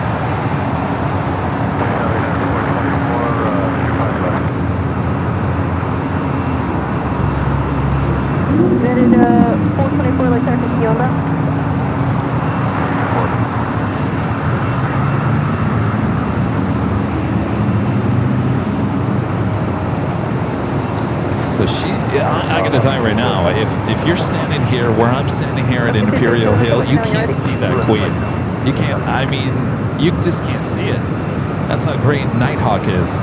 United 424, like that, can you on that? So I gotta tell you right now, if you're standing here where I'm standing here at Imperial Hill, you can't see that queen. You can't, I mean, you just can't see it. That's how great Nighthawk is.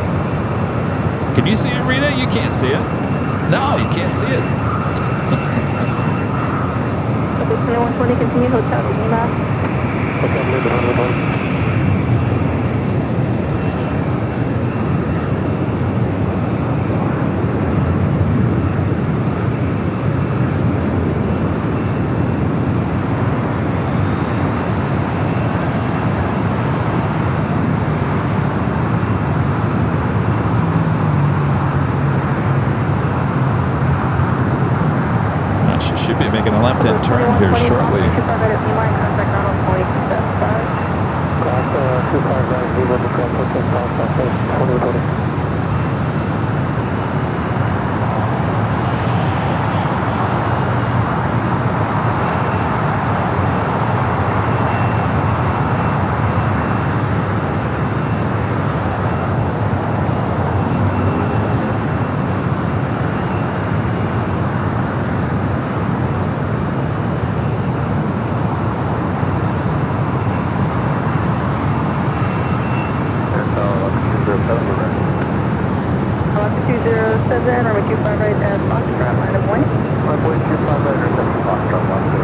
Can you see it, Rita? You can't see it. No, you can't see it. Okay, 120, continue, hotel, map. Should be making a left-hand turn here shortly. 207, runway 25 right at Foxtrot, line of point. Runway 25 right, intercept Foxtrot, line of point.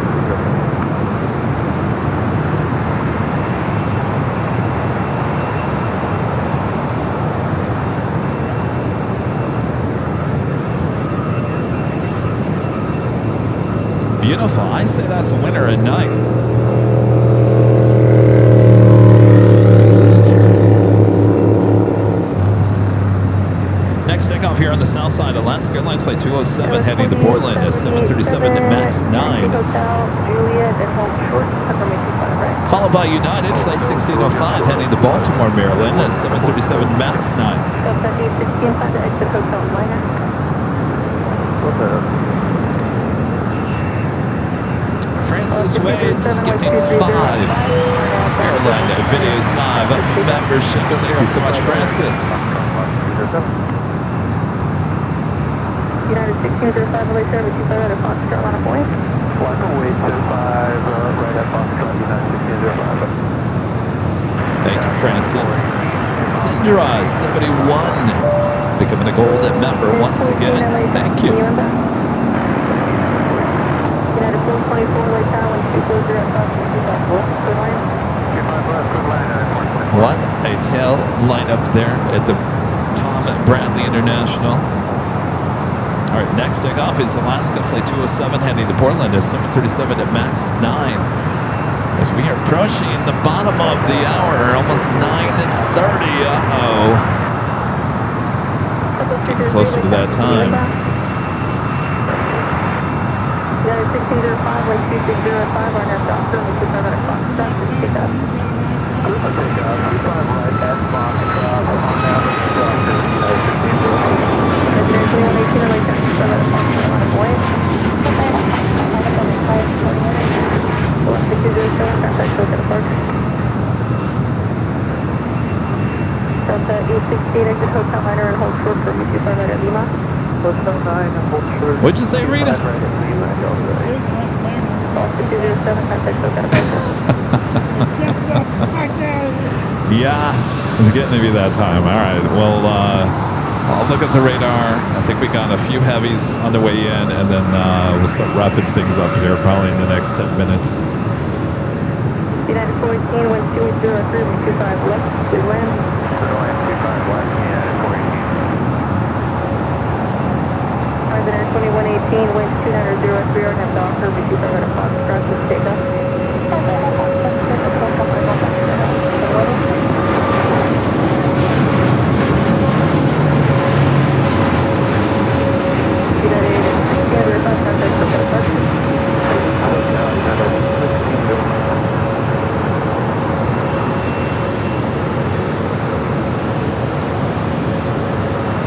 Beautiful. I say that's a winner at night. Next takeoff here on the south side, Alaska Airlines Flight 207 heading to Portland at 737 to MAX 9. Followed by United Flight 1605 heading to Baltimore, Maryland at 737 to MAX 9. Francis Wade, skipping 5. Airline videos live memberships. Thank you so much, Francis. United 1605, relay 725 at Foxtrot, line of point. Runway 25 right at Foxtrot, United 1605. Thank you, Francis. Syndra 71, becoming a golden member once again. Thank you. United 424, late tower, 1240 at Foxtrot, good line. 25 left, good line, What a tail lineup there at the Tom Bradley International. All right, next takeoff is Alaska Flight 207 heading to Portland at 737 at MAX 9. As we are approaching the bottom of the hour, almost 9:30. Getting closer to that time. United 1605, late 2605, line at Doctor, 25 at Foxtrot, please take up. Good takeoff, 25 right at Foxtrot, on out of Doctor, United 1605. Delta 868, exit Hotel Liner and hold short for U25 right at Lima. Hotel 9 and hold short. What'd you say, Rita? Right at Lima, Delta 207, contact Hotel Liner. Yeah, it's getting to be that time. All right, well, I'll look at the radar. I think we got a few heavies on the way in, and then we'll start wrapping things up here probably in the next 10 minutes. United 14, wind 2803, 25 left, good land. Good line, 25 left, United 14. President 2118, wind 2903, right at Doctor, 25 at Foxtrot, please take up.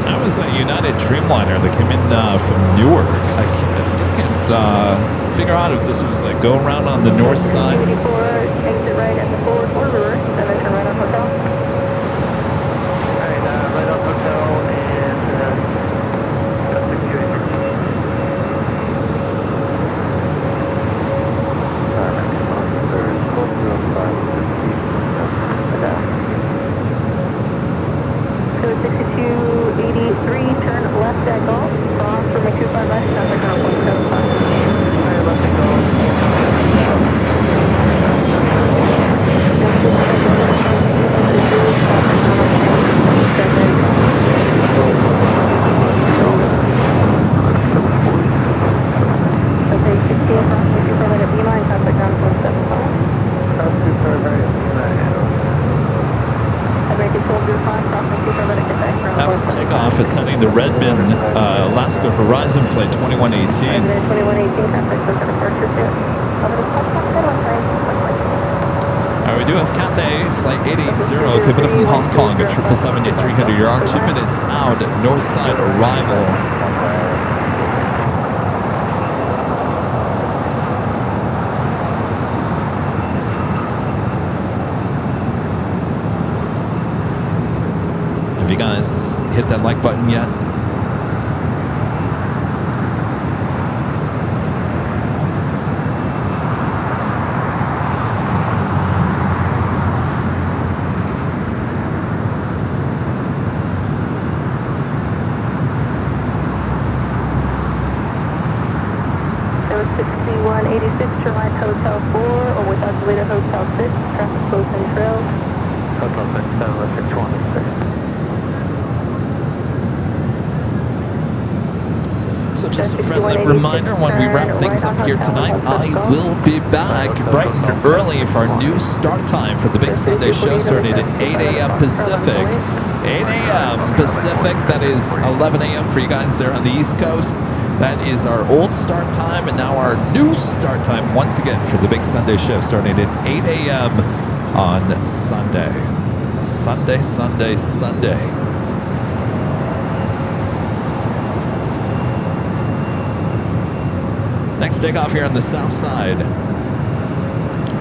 That was a United Dreamliner that came in from Newark. I still can't figure out if this was like go around on the north side. 84, exit right at the forward border, then I turn right on hotel. Alright, right on hotel and got 68. So 6283, turn left at Golf, cross from 25 left, traffic on 175. Alright, left and go. Okay, 16 across 25 at Lima and contact on 175. Cross 25 right at Lima and American 1205, cross 25 at Quebec. After takeoff, it's heading to Redmond, Alaska Horizon Flight 2118. President 2118, contact with the departure set. Over the All right, we do have Cathay Flight 880 coming up from Hong Kong at 777 300. You are 2 minutes out, north side arrival. Have you guys hit that like button yet? 6186, turn right Hotel 4 or with oscillator Hotel 6, traffic close and trail. Hotel 6, 70626. So just a friendly reminder, when we wrap things up here tonight, I will be back bright and early for our new start time for the big Sunday show, starting at 8 a.m. Pacific. 8 a.m. Pacific, that is 11 a.m. for you guys there on the East Coast. That is our old start time, and now our new start time once again for the big Sunday show, starting at 8 a.m. on Sunday. Sunday. Next takeoff here on the south side.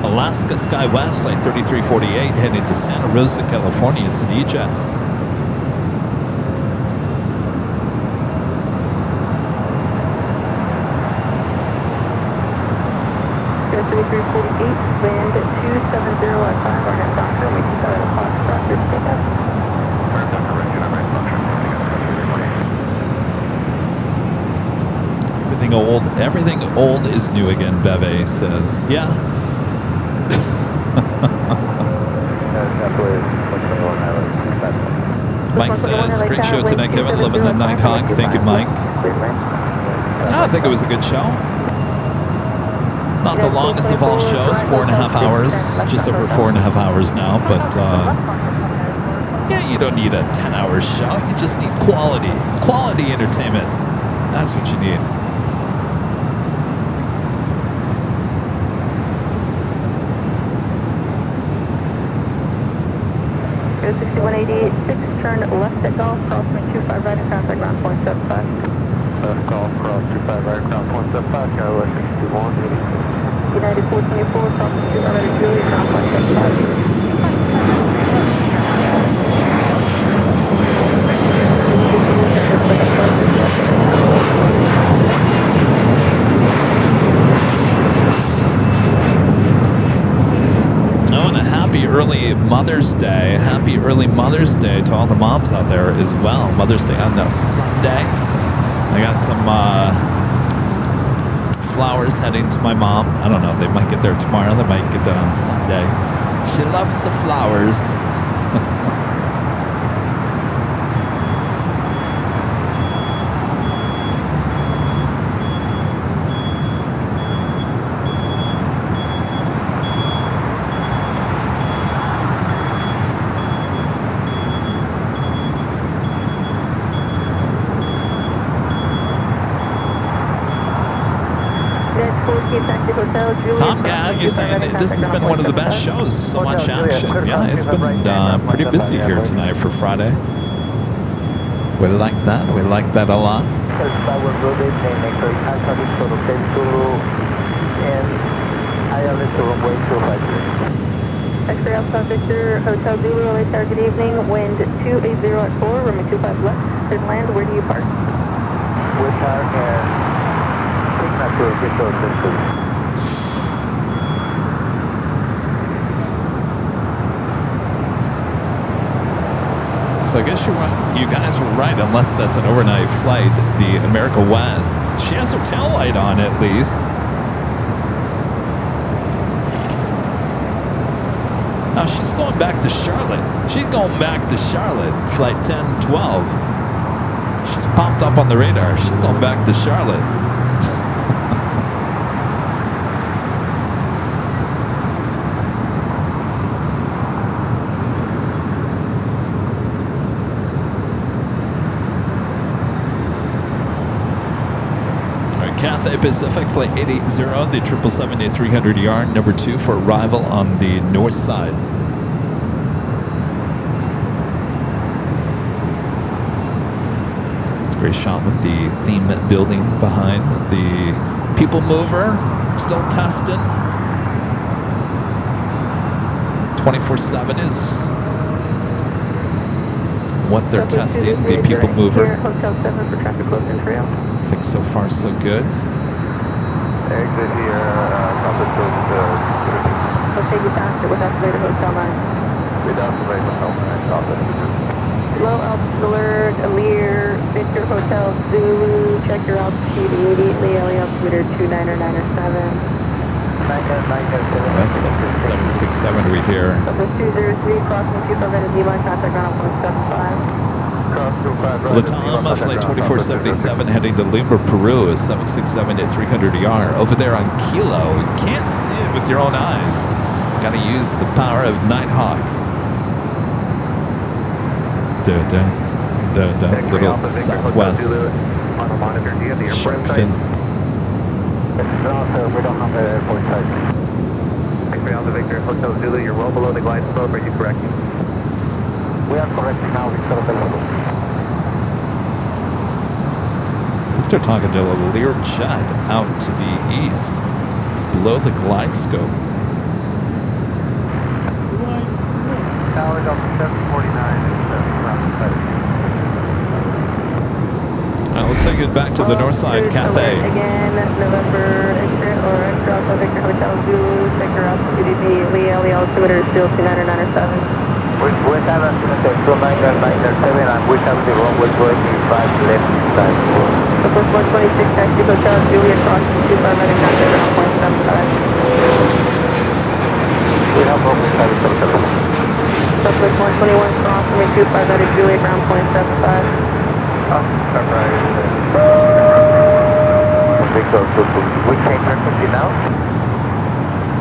Alaska SkyWest, flight 3348, heading to Santa Rosa, California. It's an E-Jet. Air 3348, wind 270 at 5, our head doctor, making that at a Foxtrot, your takeoff. Everything old is new again, Beve says. Yeah. Mike says, great show tonight, Kevin. Loving the Nighthawk. Thank you, Mike. I think it was a good show. Not the longest of all shows, 4.5 hours. Just over 4.5 hours now, but yeah, you don't need a 10-hour show. You just need quality entertainment. That's what you need. Air 6186, turn left at Golf, crossing 25 right and contact ground point 75. Left Golf, cross 25 right, ground point 75, Skywest 6180. United 1484, crossing 25 right at Julia, ground point 75. Early Mother's Day. Happy early Mother's Day to all the moms out there as well. Mother's Day on Sunday. I got some flowers heading to my mom. I don't know. They might get there tomorrow. They might get there on Sunday. She loves the flowers. Tom Gal, you're saying that this has been one of the best shows. So much action. Yeah, it's been pretty busy here tonight for Friday. We like that. We like that a lot. X-ray Alpha Victor, Hotel Zulu, LA Tower, good evening. Wind 280 at 4, runway 25 left. Cleared land, where do you park? We're parking to official distance. So I guess you guys were right, unless that's an overnight flight. The America West, she has her tail light on at least. Now she's going back to Charlotte. She's going back to Charlotte, flight 1012. She's popped up on the radar. She's going back to Charlotte. Cathay Pacific, flight 880, the 777-300ER, number 2 for arrival on the north side. It's a great shot with the theme building behind. The people mover, still testing. 24/7 is what they're testing, the people mover. Hotel 7 for traffic close and trail. I think so far so good. Exit here, compass goes to... We'll take you past it with oscillator Hotel 9. Without the rate Hotel 9, Low altitude alert, Alir, Victor Hotel Zulu, check your altitude immediately. LA altimeter 29907. That's the 767 we hear. Number 203, crossing 25 at D-line, contact ground on 175. Latam flight 2477 heading to Lima, Peru is 767 at 300 ER. Over there on Kilo, you can't see it with your own eyes. Gotta use the power of Nighthawk. Little southwest On the monitor, do you have the shark airport fin. No, sir, we don't have the airport site. Victor Alpha Victor Hotel Zulu, you're well below the glide slope. Are you correct? We are correct now, Victor Hotel Zulu. As if they're talking to a Learjet out to the east, below the glide scope. Tower Delta 749 is around All right, let's take it back to the north side, Cathay. Again, November exit or extra Alpha Victor Hotel Zulu, check your altitude immediately. LA altimeter is still 29907. We have a 29997 and we have the runway 25 left side. Southwest 126, taxi Hotel Zulu, crossing 25 at contact ground 175. We have runway 5 Southwest 121, crossing 25 at Juliet, ground 0.75. Victor, we change frequency now?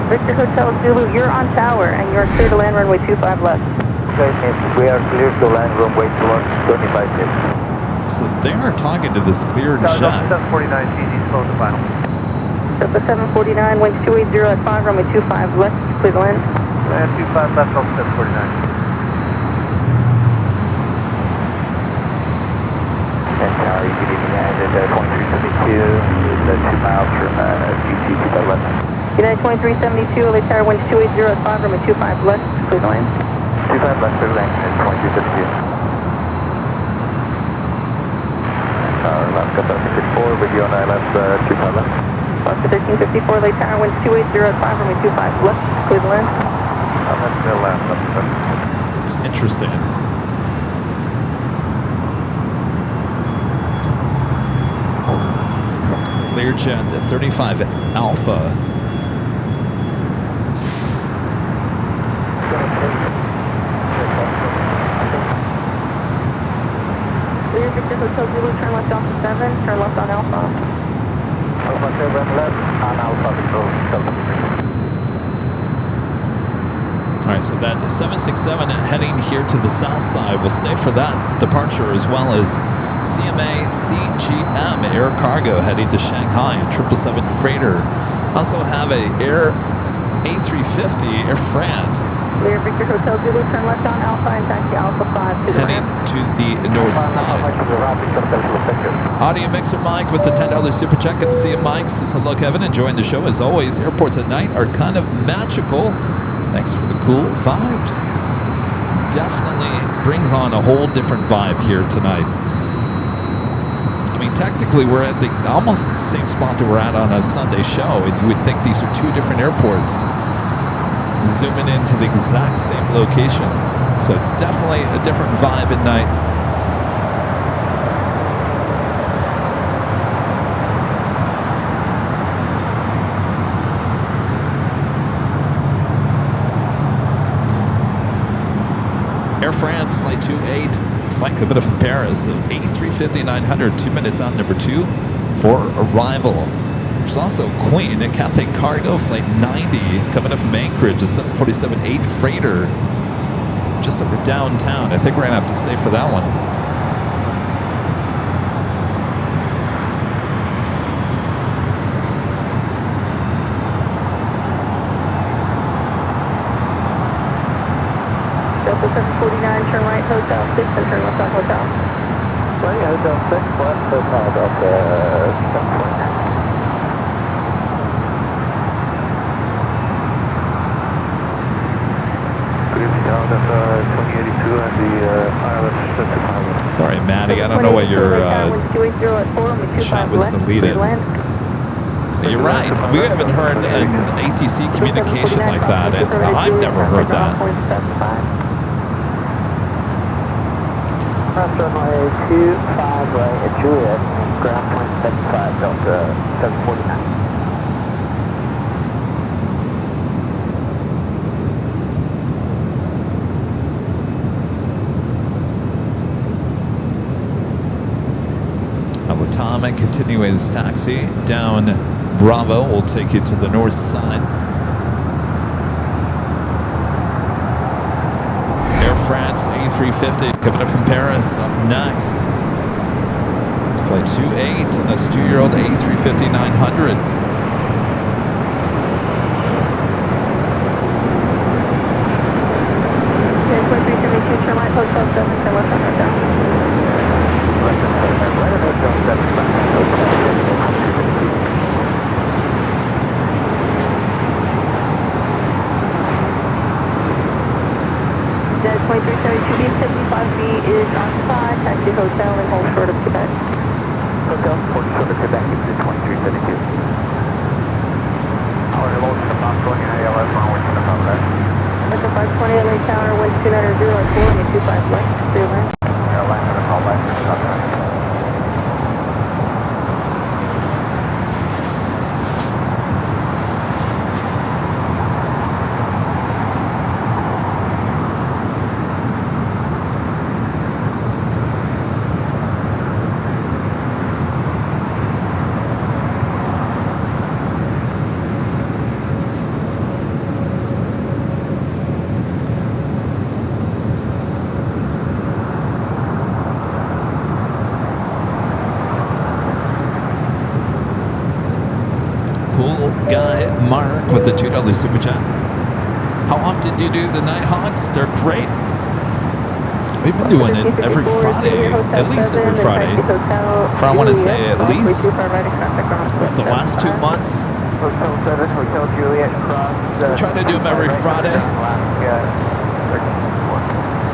Victor Hotel Zulu, you're on tower and you're clear to land runway 25 left. Okay, we are clear to land runway 25 left. So they are talking to this Learjet. 749 CZ, slow to final. Delta 749, winds 280 at 5, runway 25 left, clear to land. Land 25 left, Delta 749. And now you can even land at 2372, is 2 miles from GT 25 left. United 2372, LA Tower, winds 280 at 5, runway 25 left, clear to land. 25 left, clear land at 2372. Tower left, got 1354, with you on left, 25 left. Delta 1354, LA Tower, winds 280 at 5, runway 25 left, clear to land. That's the last one. It's interesting. Learjet 35 Alpha. Clear Victor Hotel Zulu, turn left off 7, turn left on Alpha. Alpha 7 left, and Alpha Victor. All right, so that 767 heading here to the south side will stay for that departure, as well as CMA CGM Air Cargo heading to Shanghai, a 777 freighter. Also have a Air A350 Air France Clear Victor Hotel Zulu, turn left on Alpha and taxi Alpha 5 to the heading ramp. to the north side. Audio mixer Mike with the $10 super check and CM Mike says hello Kevin, enjoying the show as always. Airports at night are kind of magical. Thanks for the cool vibes. Definitely brings on a whole different vibe here tonight. I mean, technically, we're at almost at the same spot that we're at on a Sunday show, and you would think these are two different airports zooming into the exact same location. So definitely a different vibe at night. Air France, flight 28, flight Quebec from Paris, so A350-900, 2 minutes out, number 2 for arrival. There's also Queen at Cathay Cargo, flight 90, coming up from Anchorage, a 747-8 freighter, just over downtown. I think we're going to have to stay for that one. Delta 749, turn right, Hotel 6, and turn left on Hotel. Right, Hotel 6, left, Hotel Delta 749. Good evening, down at 2082 and the ILS 55. Sorry, Maddie, I don't know what your chat was deleted. You're right. We haven't heard an ATC communication like that. I've never heard that. Runway 25 right at Juliet, ground point 75, Delta 749. Atomic continuing his taxi down Bravo. We'll take you to the north side. Air France A350 coming up from Paris up next. It's flight 28 and that's 2-year-old A350-900. Turn right, Hotel 7, turn left on down. That 2372B, 75 feet is occupied. Taxi hotel and hold short of Quebec. Hotel, hold short of Quebec, into 2372. Our load to the box going in ALS, onward to the front left. With the 520 LA Tower, wind 290 at 4 and 25 left, clear land. Airline to the front left, to the front left. Guy Mark with the $2 super chat. How often do you do the Nighthawks? They're great. We've been doing it every Friday, at least every Friday. For I want to say at least the last 2 months. Hotel 7, Hotel Juliet, cross. We try to do them every Friday.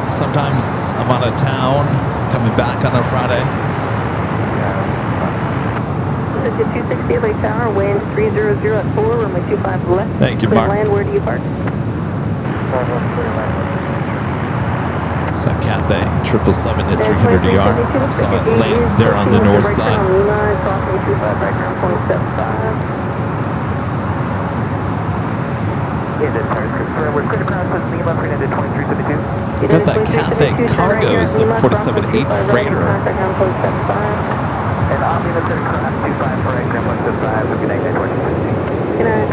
Sometimes I'm out of town, coming back on a Friday. 260 LA Tower, wind 300 at 4, runway 25 left. Thank you, Clear Mark. land, where do you park? It's that Cathay 777 at 300ER. Saw it land there on the north side. Got that Cathay Cargo 747-8 freighter. And I'll be the third class 25 for exit 175. We'll connect at 2050. Good night.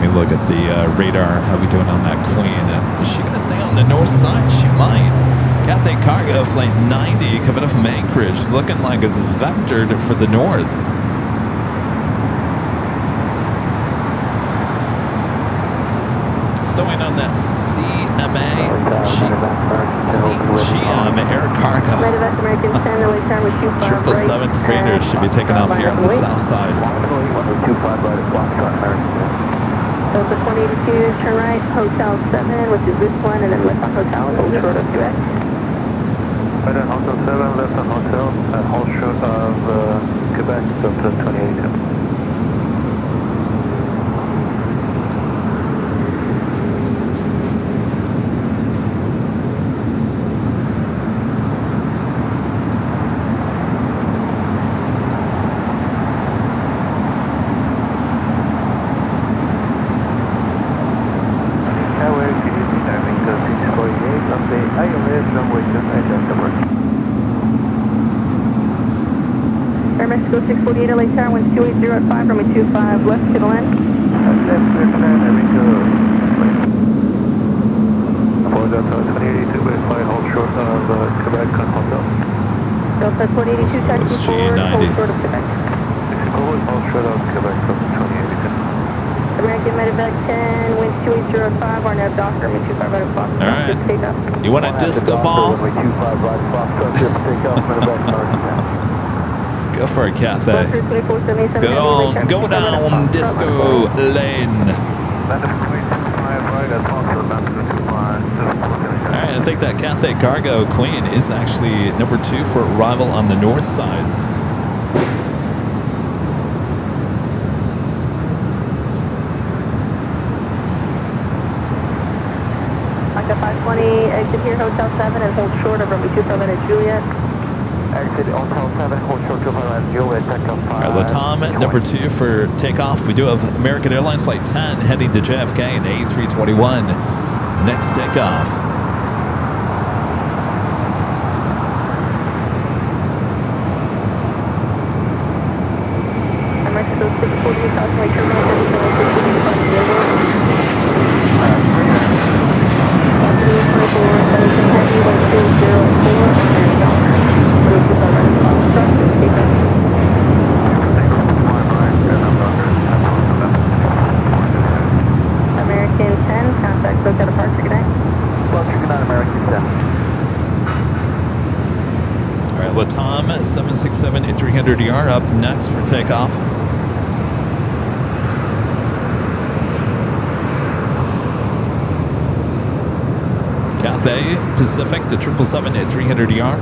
Look at the radar. How we doing on that Queen? Is she going to stay on the north side? She might. Cathay Cargo flight 90 coming up from Anchorage, looking like it's vectored for the north. Stowing on that CGM Air Cargo. 777 freighter should be taking off here on the south side. Delta 2082, turn right, Hotel 7, which is this one, and then left on Hotel, and hold short of Quebec. Right on Hotel 7, left on Hotel, and hold short of Quebec, Delta 2082. Air Mexico 648 LA Tower, winds 280 at 5, runway 25 left to the land. Delta 2082, but flight hold short of Quebec on Hotel. Delta 2082, taxi forward, hold short of Quebec. Hold short of Quebec, Delta 2082. American Medevac 10, winds 280 at 5, RNAV Docker, runway 25 right of Fox. All right. Take off. You want a disco ball? Runway 25 right Fox, take off, Medevac north. Go for it, Cathay. Go down disco lane. like that Cathay Cargo Queen is actually number 2 for arrival on the north side. Octa 520, exit here, Hotel 7, and hold short of runway 25 at Juliet. Exit Hotel 7, hold short to Airlines, Juliet, takeoff 5. All right, Latam, number 2 for takeoff. We do have American Airlines Flight 10 heading to JFK and A321. Next takeoff. American 640, approximately terminal American 10, contact book at departure, good night. Good night, American 10. All right, Latam 767 300ER up next for takeoff. Cathay Pacific, the 777-300ER,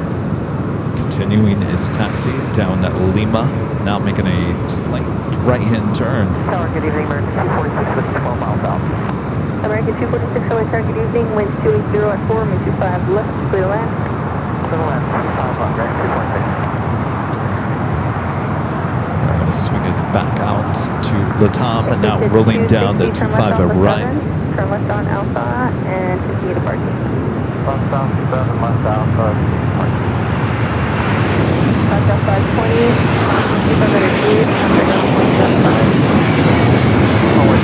continuing its taxi down at Lima, now making a slight right-hand turn. Tower, good evening, American 246 with 12 miles out. American 246, Charlie Tower, good evening, wind 280 at 4, wind 25 left, clear to land. To the left, 5 on right, 246. We're going to swing it back out to Latam, and now rolling down the 25 right. Turn left on Alpha and continue to parking. Left south, 7, left alpha, parking. Octa 520, 25 at Juliet, contact on 175. Forward,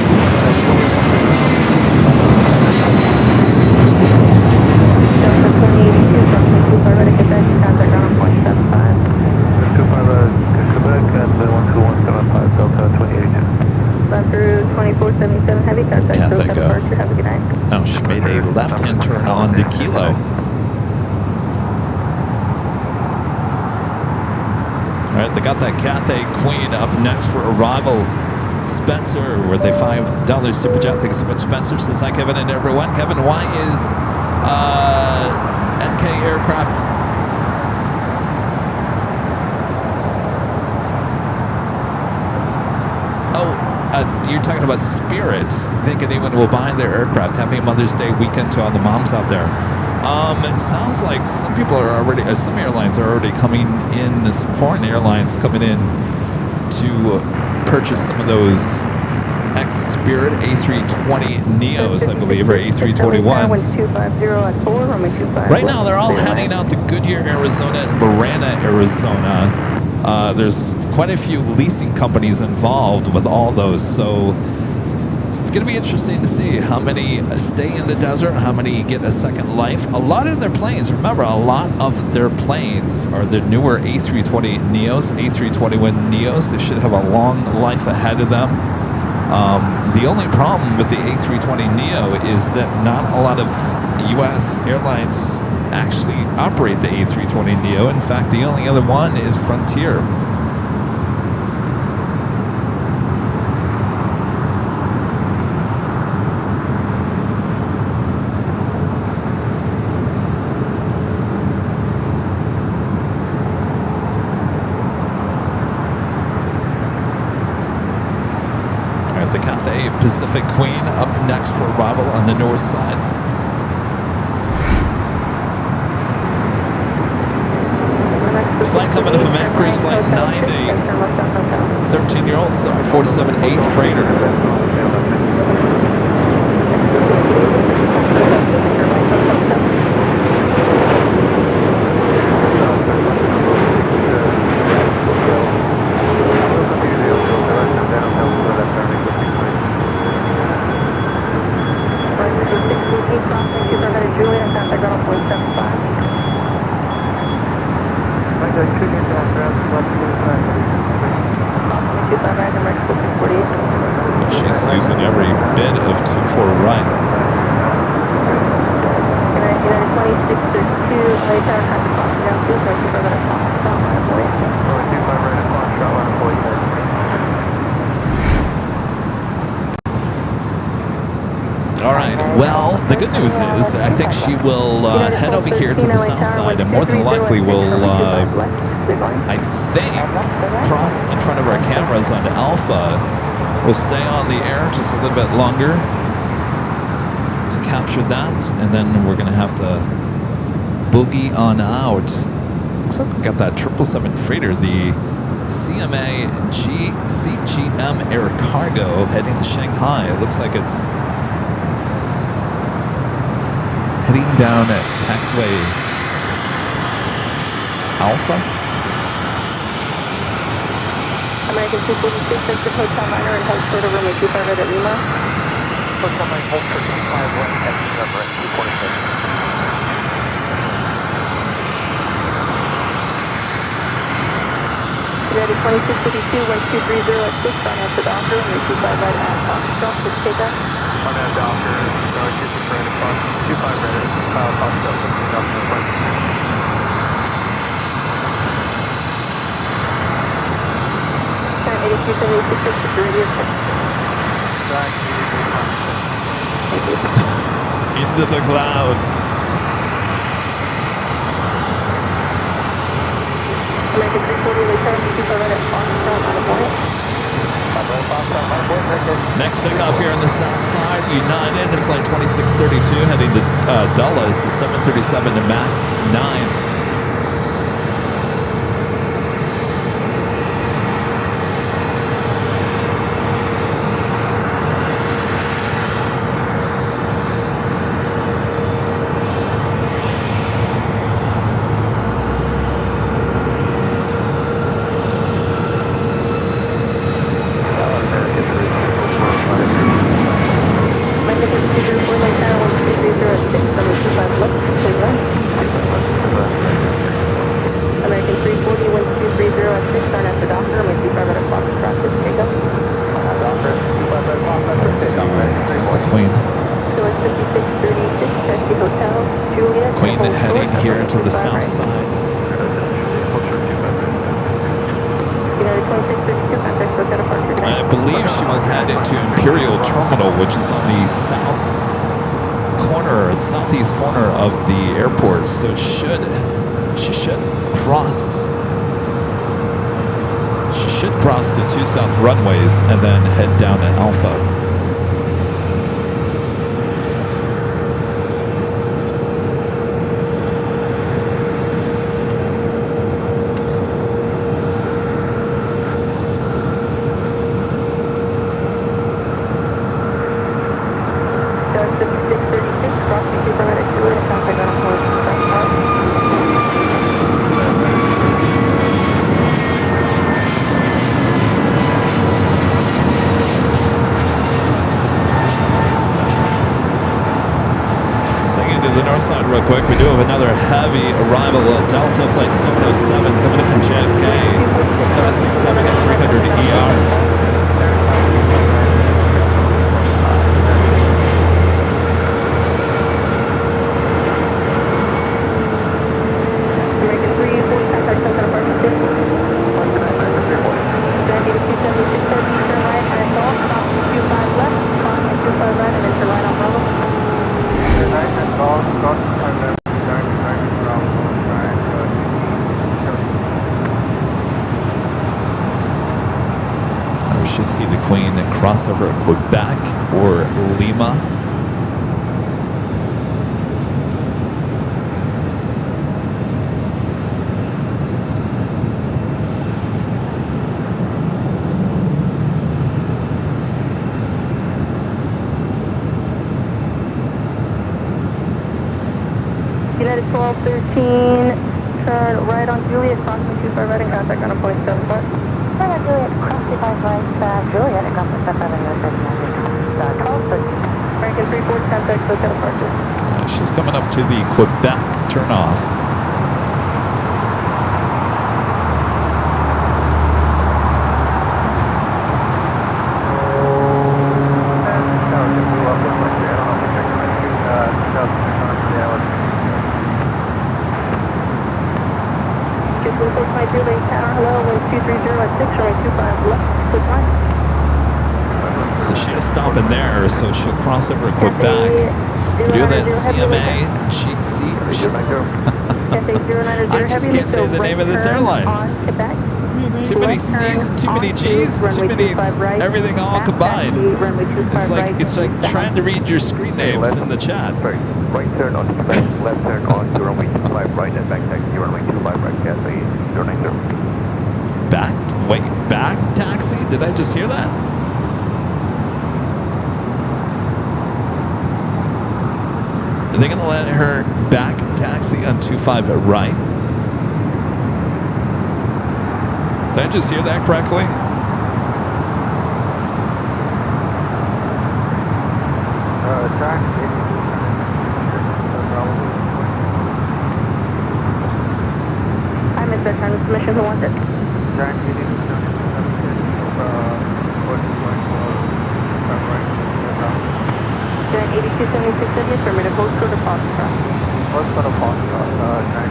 Delta 2082, approximately 25 at Quebec, contact on 175. 25 Quebec and 12175 Delta 2082. Left through 2477 heavy, contact Cathay Boca go. departure, have a good night. Now she made a left-hand turn on the Kilo. All right, they got that Cathay Queen up next for arrival. Spencer, with a $5 super chat. Thanks so much, Spencer. Says hi, Kevin and everyone. Kevin, why is NK Aircraft you're talking about Spirit? You think anyone will buy their aircraft? Happy Mother's Day weekend to all the moms out there. It sounds like some people are already, some airlines are already coming in, some foreign airlines coming in to purchase some of those ex-Spirit A320 Neos, I believe, or A321s. Right now, they're all heading out to Goodyear, Arizona and Marana, Arizona. There's quite a few leasing companies involved with all those, so it's going to be interesting to see how many stay in the desert, how many get a second life. A lot of their planes, remember, a lot of their planes are the newer A320 Neos, A321 Neos. They should have a long life ahead of them. The only problem with the A320 Neo is that not a lot of U.S. airlines actually operate the A320 Neo. In fact, the only other one is Frontier. All right, the Cathay Pacific Queen up next for arrival on the north side. Flight coming in from Anchorage, flight 90. 13-year-old 747-8 freighter. She's using every bit of 24 right. All right, well, Well, the good news is I think she will head over here to the south side and more than likely will, I think, cross in front of our cameras on Alpha. We'll stay on the air just a little bit longer to capture that, and then we're going to have to boogie on out. Looks like we got that 777 freighter, the CGM Air Cargo, heading to Shanghai. It looks like it's heading down at taxiway Alpha. American 246, that's the Hotel Liner and holds short of runway 25 right at Lima. Hotel 9, hold for 25 right at number 246. United 2652, 1230 at 6 on after Docker, runway 25 right at Foxtrot, please take off. On that Docker, Houston for 25 right at Foxtrot, Time 8276, it's the radio check. Thank you. Into the clouds. American 340, late time, 25 right at Foxtrot, on a point. Next takeoff here on the south side, United, flight 2632, heading to Dulles, 737 to Max 9. Which is on the southeast corner of the airport, so she should cross the 2 south runways and then head down to Alpha. Real quick, we do have another heavy arrival at Delta Flight 707 coming in from JFK, 767 at 300 ER. American 340, contact Delta Departure 6. Sandy to 276, turn right, high golf, stop 25 left, cross 25 right, and enter line on Bravo. We should see the Queen cross over at Quebec or Lima. United 1213, turn right on Juliet, crossing 25 right and contact on a point 75. Right on Juliet, cross 25 right, Juliet, and crossing 75 right, 1213. American 340, contact Hotel Departure. She's coming up to the Quebec turnoff. So she is stopping there, so she'll cross over at Quebec. Do that CMA cheat seat. I just can't say the name of this airline. Too many C's and too many G's, too many everything all combined. It's like trying to read your screen names in the chat. Sorry, right turn on left turn on to runway 25 right and back taxi runway 25 right, Cathay 090. Back taxi? Did I just hear that? Are they gonna let her back taxi on 25 right? Did I just hear that correctly? Track. Hi, Mr. Transmission, who wants it? Track. Jan 8276 affirmative, postcode of Foxtrot. Postcode of Foxtrot. Track.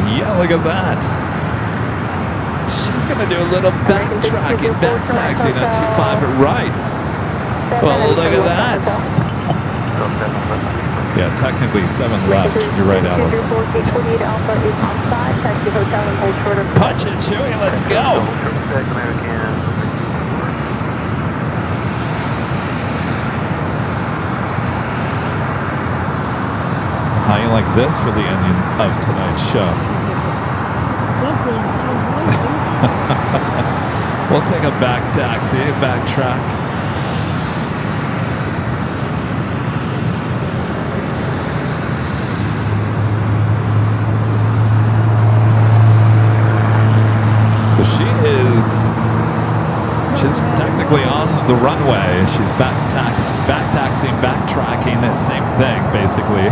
Yeah, look at that. She's gonna do a little backtracking, back taxiing on 25 right. Well, look at that. Yeah, technically 7 left. You're right, Alice. Punch it, Chewy. Let's go. How you like this for the ending of tonight's show? We'll take a back taxi, backtrack. So she's technically on the runway. She's back taxiing, backtracking, same thing basically.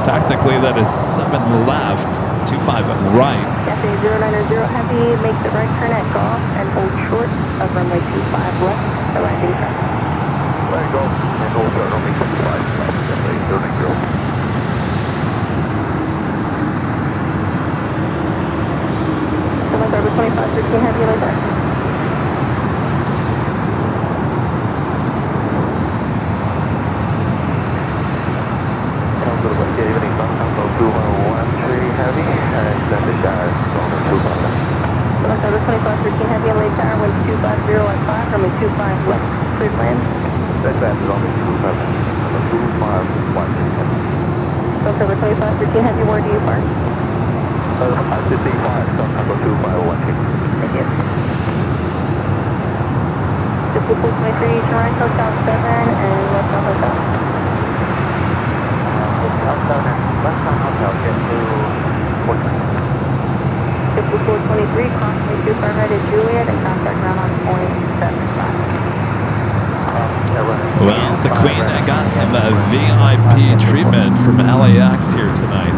Technically, that is 7 left, 25 right. Cathay 090 Heavy, make the right turn at Golf and hold short of runway 25 left, the landing track. Let go and hold short runway 25 left, Cathay 090. November 25, 13 Heavy, like that. Good evening, Tango 2113 Heavy, and then the shot on the 25. November 25, 13 Heavy, late tower, wind 250 at 5, runway 25 left, cleared land. That's on the 25, November 25, 13 Heavy, where do you park? I should see 5, Tango 2513. Thank you. 5423, turn right, hotel 7, and left on hotel. Left on hotel, get to 5423, crossway 25 right at Juliet, and contact ground on point 75. Well, the Queen got some VIP treatment from LAX here tonight.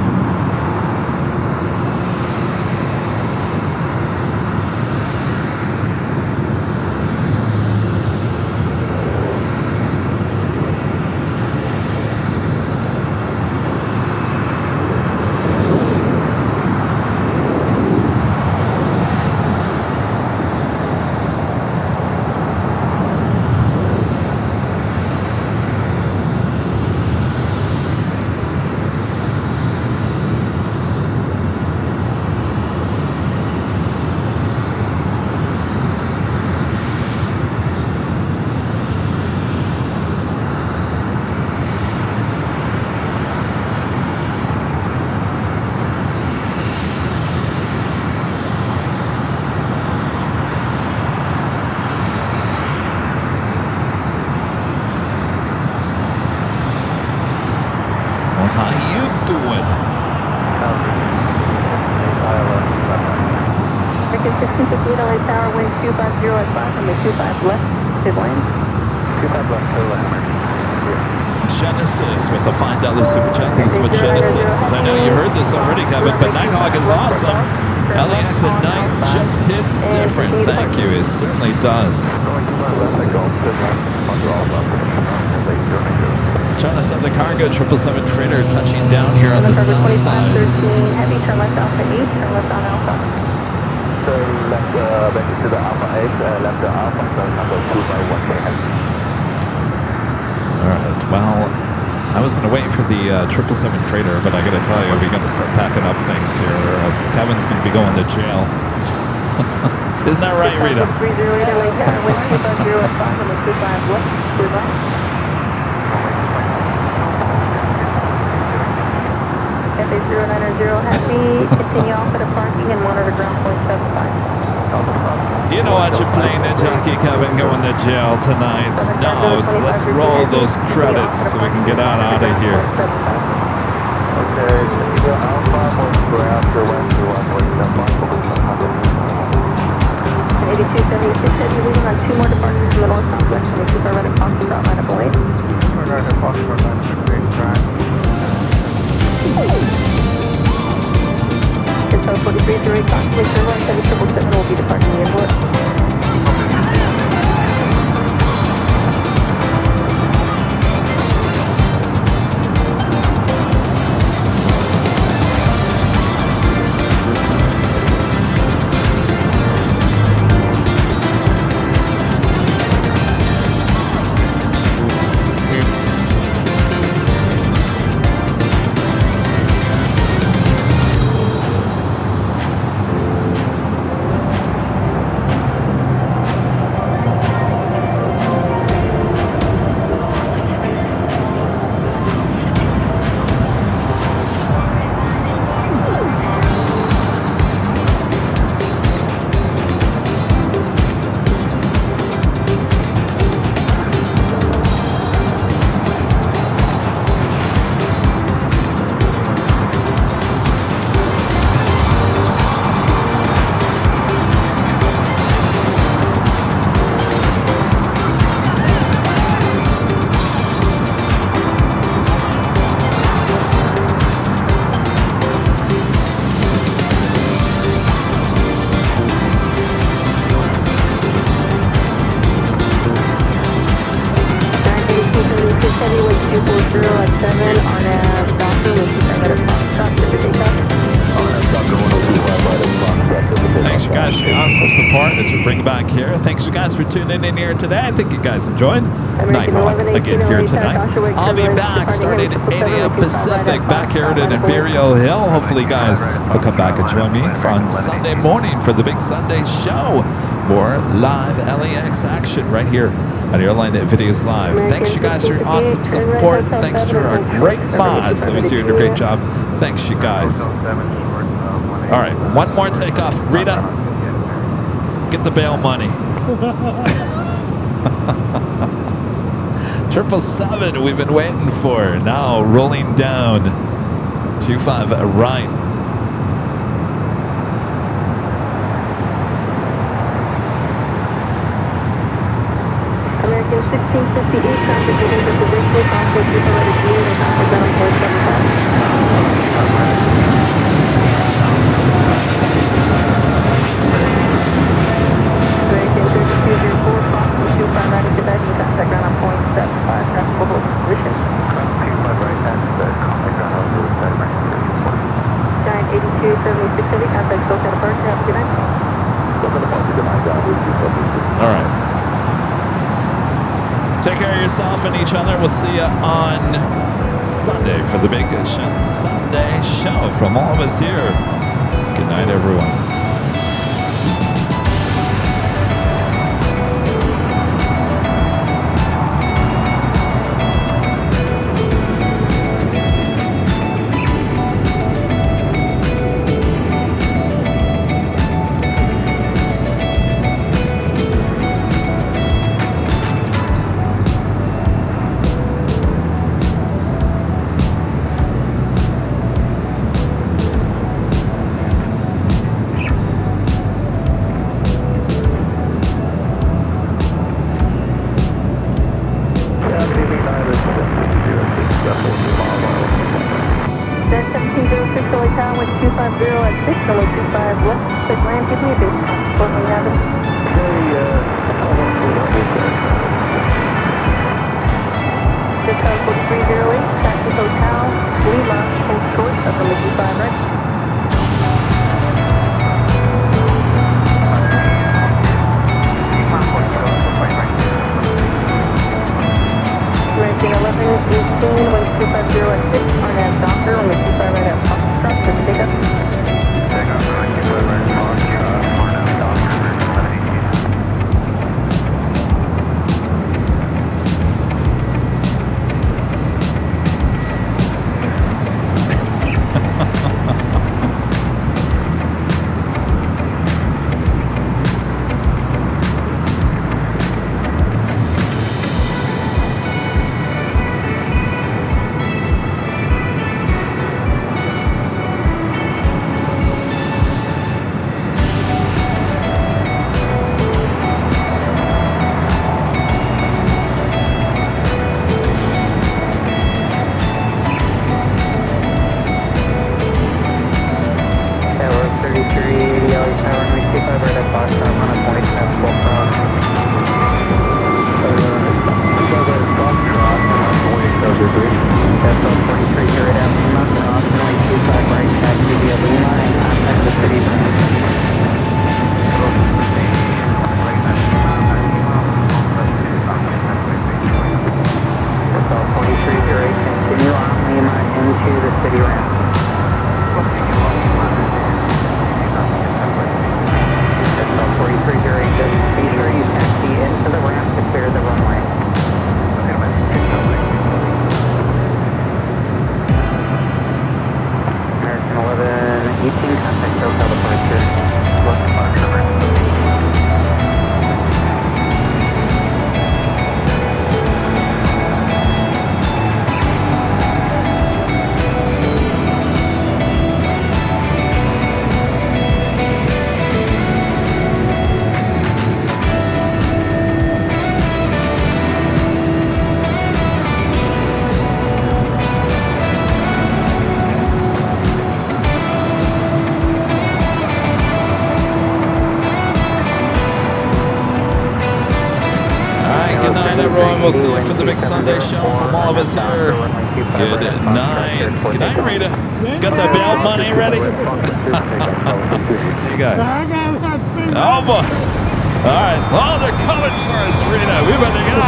How you doing? American 1658 LA Tower, wind 250 at 5, runway 25 left, cleared land. 25 left, clear land. Genesis with the $5 super chat. Thanks so much, Genesis. As I know you heard this already, Kevin, but Nighthawk is awesome. LAX at night just hits different. Thank you. It certainly does. Trying to set the cargo 777 freighter touching down here on the south side. 13, heavy, turn left Alpha 8, turn left on Alpha. So left back into the Alpha 8, left Alpha, so number 251 mayhem. All right. Well, I was going to wait for the 777 freighter, but I got to tell you, we got to start packing up things here. Kevin's going to be going to jail. Isn't that right, Rita? 30, wind 250 at 5, number 25 left, goodbye. FA090 happy, continue off at a parking and monitor ground point 75. You know what, you're playing the Jockey Kevin going to jail tonight. No, so let's roll those credits so we can get on out of here. Okay, continue Alpha, point ground to 121.75. 8276 heavy, leaving on 2 more departures from the north southwest, 22 right at Fox, about 908. Right at Fox, 968, It's 43 constantly server on 7777 will be departing the airport. Thanks, you guys, for your awesome support as we bring it back here. Thanks, you guys, for tuning in here today. I think you guys enjoyed Nighthawk again here tonight. I'll be back starting at 8 a.m. Pacific back here at Imperial Hill. Hopefully, you guys will come back and join me on Sunday morning for the big Sunday show. More live LAX action right here on Airline Videos Live. Thanks, you guys, for your awesome support. Thanks to our great mods that was doing a great job. Thanks, you guys. All right, one more takeoff. Rita, get the bail money. 777 we've been waiting for. Now rolling down 25 right. American 1658, traffic within the position, conflict with the letter G, and conflict on 475. American 3204, Fox, 25 right at Quebec, and contact ground on point 75, traffic will hold position. Giant 8276 heavy, contact Gulf at Departure, have a good night. All right. Take care of yourself and each other. We'll see you on Sunday for the big Sunday show from all of us here. Good night, everyone. Hotel with 250 at 6, runway 25 left, big land, give me a big what we have it. Discount 4308, taxi Hotel, Lima, hold short, up runway 25 right. Ranking 1118, wind 250 at 6, on that doctor, runway 25 right at Foxtrot, just take up. Take off, runway 25 right at Foxtrot, on that doctor, 1118. Everyone, we'll see you for the big Sunday show from all of us here. Good night. Good night, Rita. Got the bail money ready? See you guys. Oh, boy. All right. Oh, they're coming for us, Rita. We better get